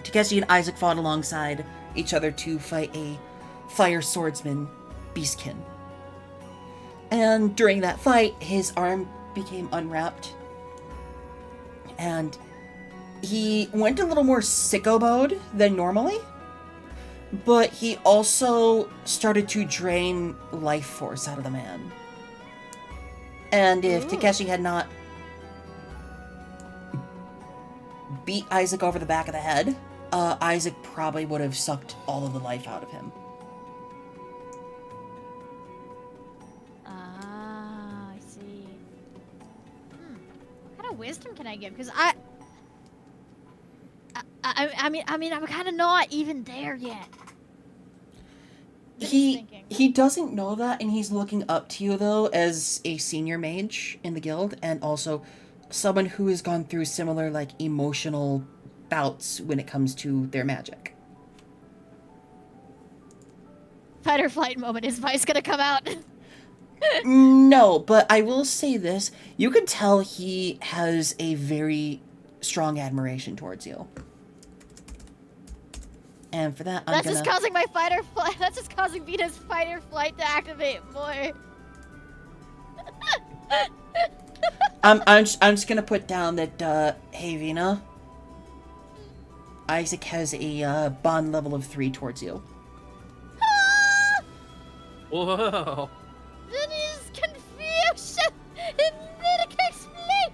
Takeshi and Isaac fought alongside each other to fight a fire swordsman, Beastkin. And during that fight, his arm became unwrapped, and he went a little more sicko mode than normally, but he also started to drain life force out of the man. And if Takeshi had not beat Isaac over the back of the head, Isaac probably would have sucked all of the life out of him. I see. What kind of wisdom can I give? Because I mean, I'm kind of not even there yet. Vinny's thinking. He doesn't know that, and he's looking up to you though as a senior mage in the guild, and also someone who has gone through similar like emotional bouts when it comes to their magic. Fight or flight moment. Is Vice gonna come out? No, but I will say this: you can tell he has a very strong admiration towards you. And for that, I'm That's gonna... just causing my fight or flight. That's just causing Vita's fight or flight to activate more. I'm just gonna put down that, hey Vina, Isaac has a bond level of 3 towards you. Whoa. Vinny's confusion in Vitica's fleet.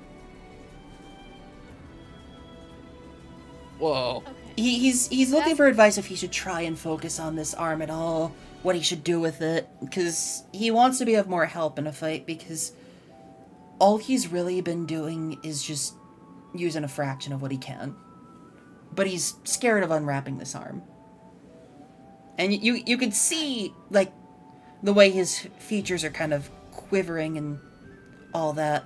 Whoa. Okay. He's looking for advice if he should try and focus on this arm at all, what he should do with it, because he wants to be of more help in a fight, because all he's really been doing is just using a fraction of what he can. But he's scared of unwrapping this arm. And you can see, like, the way his features are kind of quivering and all that.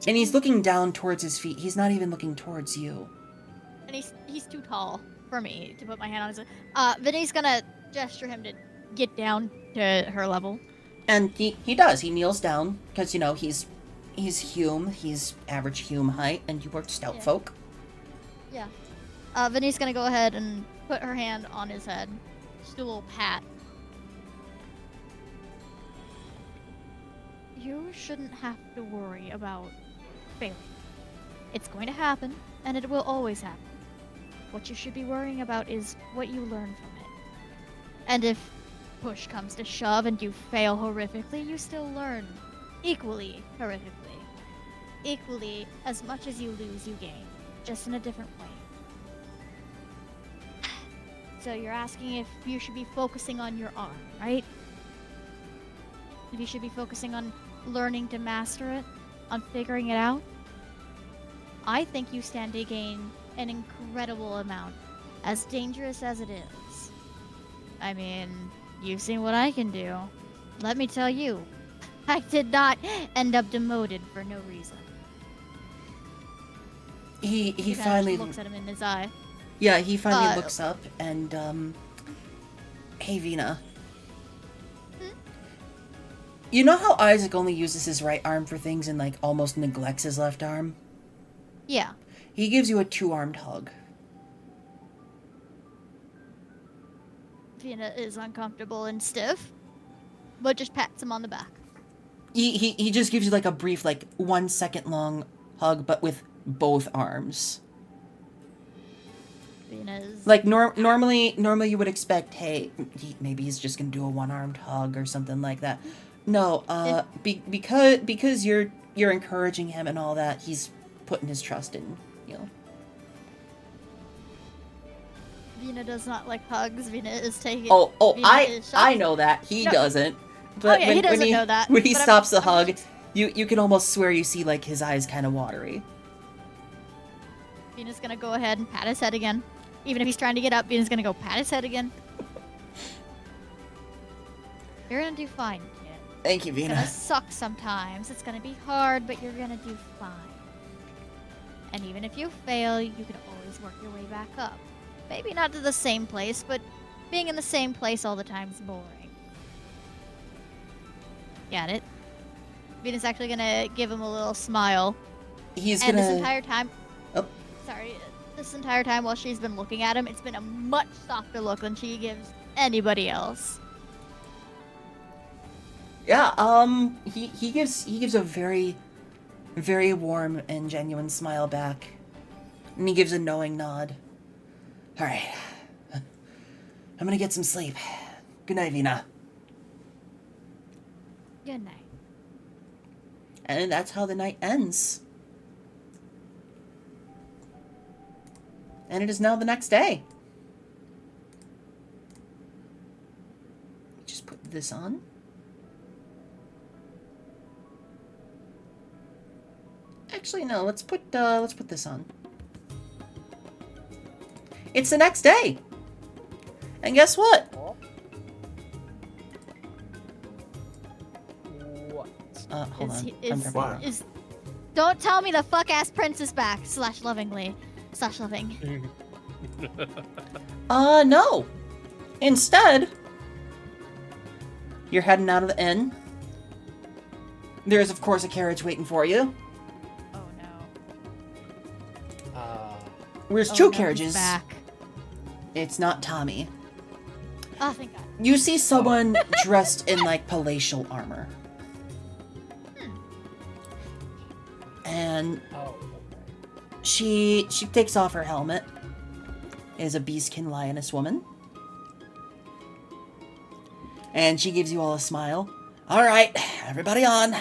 And he's looking down towards his feet. He's not even looking towards you. And he's too tall for me to put my hand on his. Vinny's gonna gesture him to get down to her level. And he does. He kneels down because, you know, he's Hume. He's average Hume height, and you are stout Yeah. folk. Yeah. Vinny's gonna go ahead and put her hand on his head. Just do a little pat. You shouldn't have to worry about failing. It's going to happen, and it will always happen. What you should be worrying about is what you learn from it. And if push comes to shove and you fail horrifically, you still learn equally horrifically. Equally, as much as you lose, you gain. Just in a different way. So you're asking if you should be focusing on your arm, right? If you should be focusing on learning to master it, on figuring it out? I think you stand to gain an incredible amount, as dangerous as it is. I mean, you've seen what I can do. Let me tell you, I did not end up demoted for no reason. He He finally looks at him in his eye. Yeah, he finally looks up and hey Vina. You know how Isaac only uses his right arm for things and like almost neglects his left arm? Yeah. He gives you a 2-armed hug. Vina is uncomfortable and stiff, but just pats him on the back. He just gives you like a brief, like 1 second long hug, but with both arms. Vina's Like normally you would expect, hey, maybe he's just gonna do a 1-armed hug or something like that. No, because you're encouraging him and all that, he's putting his trust in you. Vina does not like hugs. Vina is taking. Oh, Vina I is shocked. know that he No. doesn't. But yeah, he doesn't when know that, when he but I'm- stops the I'm hug, just- you can almost swear you see like his eyes kind of watery. Vina's gonna go ahead and pat his head again. Even if he's trying to get up, Vina's gonna go pat his head again. You're gonna do fine, kid. Thank you, It's gonna Vina. suck sometimes. It's gonna be hard, but you're gonna do fine. And even if you fail, you can always work your way back up. Maybe not to the same place, but being in the same place all the time is boring. Got it? Vina's actually gonna give him a little smile. He's And gonna. this entire time, Oh. sorry, this entire time while she's been looking at him, it's been a much softer look than she gives anybody else. Yeah, he gives a very, very warm and genuine smile back. And he gives a knowing nod. Alright. I'm gonna get some sleep. Good night, Vina. Good night. And that's how the night ends. And it is now the next day. Just put this on. Actually, no. Let's put this on. It's the next day. And guess what? What? Hold on. Is- I'm is- prepared. Is don't tell me the fuck ass prince is back. / lovingly. / loving. No. Instead, you're heading out of the inn. There's, of course, a carriage waiting for you. Oh no. There's Oh, two no, he's carriages. back. It's not Tommy. Oh, thank God. You see someone dressed in, like, palatial armor. And Oh. she takes off her helmet. Is a beastkin lioness woman. And she gives you all a smile. All right, everybody on.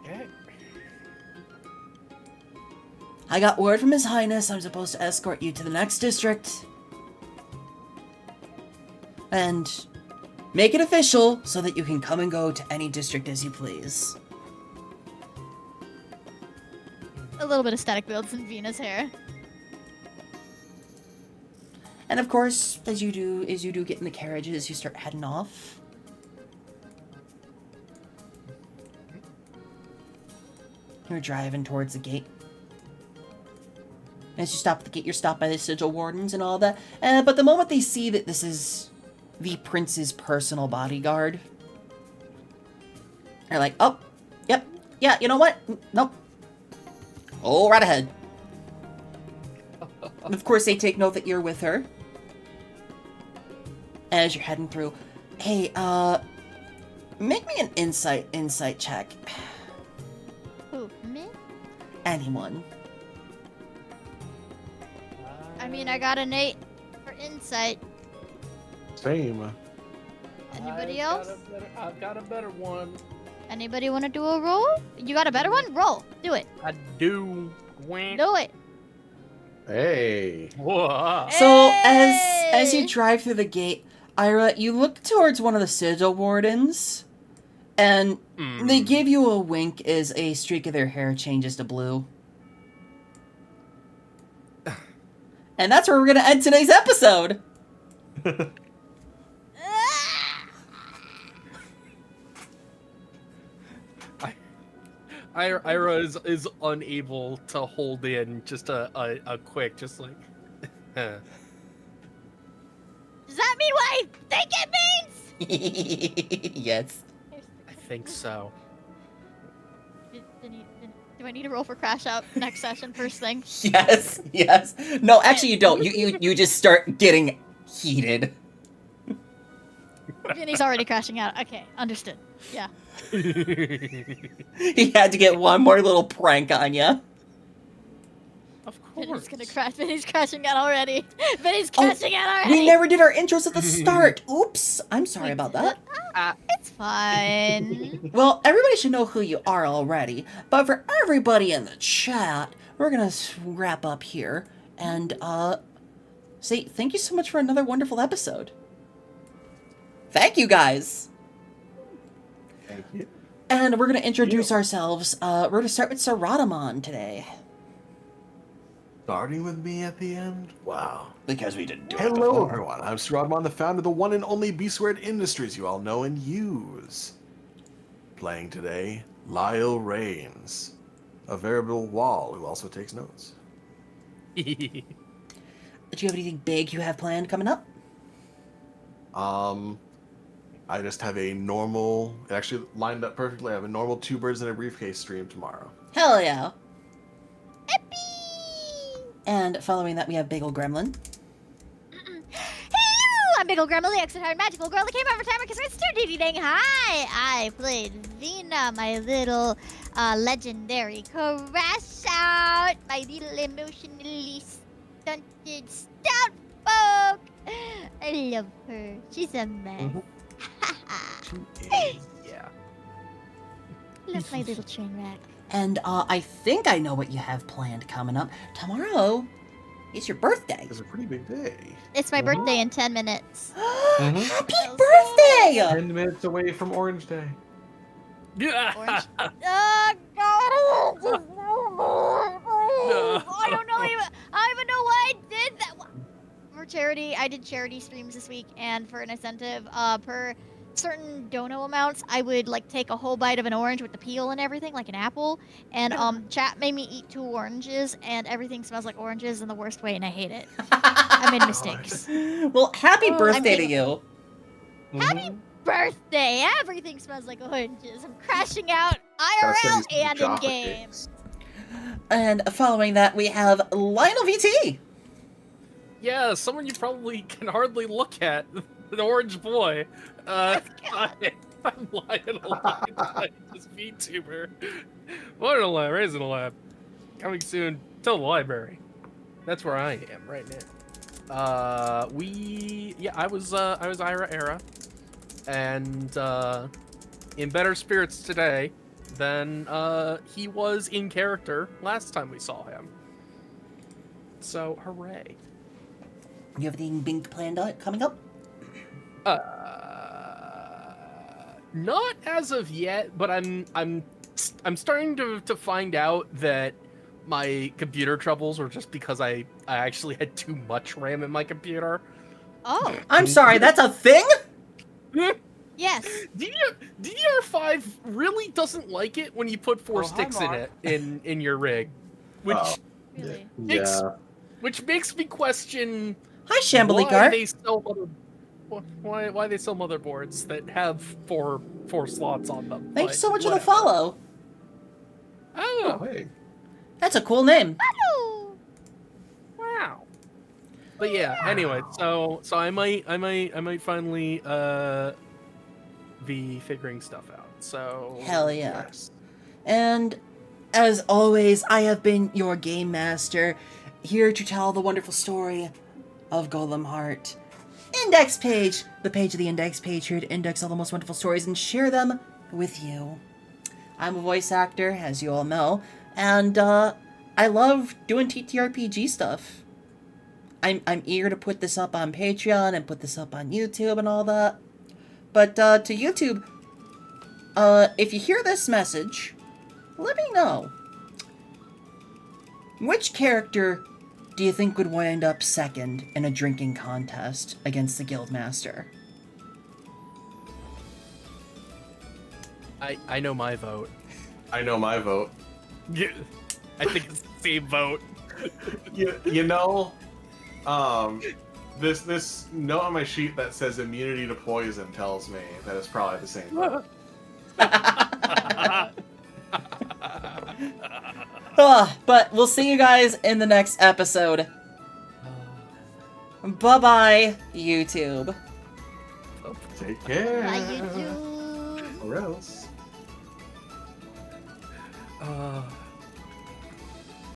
Okay. I got word from His Highness I'm supposed to escort you to the next district. And make it official so that you can come and go to any district as you please. A little bit of static builds in Vina's hair. And of course, as you do get in the carriages, you start heading off. You're driving towards the gate. As you stop at the gate, you're stopped by the sigil wardens and all that. But the moment they see that this is the prince's personal bodyguard, they're like, oh, yep, yeah, you know what? Nope. Oh, right ahead. And of course, they take note that you're with her. As you're heading through, hey, make me an insight check. Who, me? Anyone. I mean, I got an 8 for insight. Same. Anybody else? I've got a better one. Anybody want to do a roll? You got a better one? Roll. Do it. I do. Wink. Do it. Hey. Whoa. So as Hey! you drive through the gate, Ira, you look towards one of the sigil wardens, and they give you a wink as a streak of their hair changes to blue. And that's where we're gonna end today's episode. Ira is unable to hold in just a quick, just like. Does that mean what I think it means? Yes. I think so. Do I need to roll for crash out next session first thing? Yes. Yes. No, actually, you don't. You just start getting heated. Vinny's already crashing out. Okay, understood. Yeah. He had to get one more little prank on you. Of Vinny's course. gonna crash. Vinny's crashing out already. Vinny's crashing out already. We never did our intros at the start. Oops. I'm sorry about that. It's fine. Well, everybody should know who you are already, but for everybody in the chat, we're gonna wrap up here and say thank you so much for another wonderful episode. Thank you, guys. Thank you. And we're gonna introduce ourselves. We're gonna start with Saratamon today. Starting with me at the end? Wow. Because we didn't do it Hello, before. everyone. I'm Sradmon, the founder of the one and only B-Squared Industries you all know and use. Playing today, Lyle Rains, a veritable wall who also takes notes. Do you have anything big you have planned coming up? I just have a normal, it actually lined up perfectly. I have a normal 2 birds in a briefcase stream tomorrow. Hell yeah. And following that, we have Bagel Gremlin. Hello, I'm Big Ol' Grandma, the extra-hired magical girl that came over time because it's too dang hi. I played Vina, my little legendary crash out, my little emotionally stunted stout folk. I love her. She's a mess. Yeah. Love my little train wreck. And I think I know what you have planned coming up. Tomorrow is your birthday. It's a pretty big day. It's my birthday in 10 minutes. Happy birthday! 10 minutes away from Orange Day. Yeah. Orange. Oh, God. Oh, I don't know even. I don't even know why I did that. For charity, I did charity streams this week, and for an incentive, per certain dono amounts, I would like take a whole bite of an orange with the peel and everything, like an apple. And chat made me eat 2 oranges, and everything smells like oranges in the worst way, and I hate it. I made mistakes. Well, happy Oh, birthday I to mean- you. Happy birthday! Everything smells like oranges. I'm crashing out Gotta send IRL you some and in chocolate game. cakes. And following that, we have Lionel VT. Yeah, someone you probably can hardly look at. An orange boy. I'm Lionel. I'm just Vtuber. Born in a lab, raised in a lab. Coming soon to the library. That's where I am right now. I was Ira Era, and in better spirits today than he was in character last time we saw him. So hooray! You have anything big planned out coming up? Not as of yet, but I'm starting to find out that my computer troubles were just because I actually had too much RAM in my computer. Oh, I'm sorry, that's a thing? yes. DDR5 really doesn't like it when you put 4 sticks in it in your rig, which Oh. Really. Makes- Yeah. which makes me question Hi, Shambly why Car. they sell why they sell motherboards that have four slots on them. Thank you but so much for the whatever. follow. Oh, Oh, hey. That's a cool name. Hello. wow. But yeah, anyway, so I might finally be figuring stuff out. So Hell yeah. Nice. And as always, I have been your game master, here to tell the wonderful story of Golem Heart. Index page, the page of the index page, here to index all the most wonderful stories and share them with you. I'm a voice actor, as you all know, and I love doing TTRPG stuff. I'm eager to put this up on Patreon and put this up on YouTube and all that. But to YouTube, if you hear this message, let me know. Which character do you think would wind up second in a drinking contest against the Guildmaster? I know my vote. I know my vote. Yeah, I think it's the same vote. You know, this note on my sheet that says immunity to poison tells me that it's probably the same vote. But we'll see you guys in the next episode. Bye-bye, YouTube. Take care. Bye, YouTube. Or else.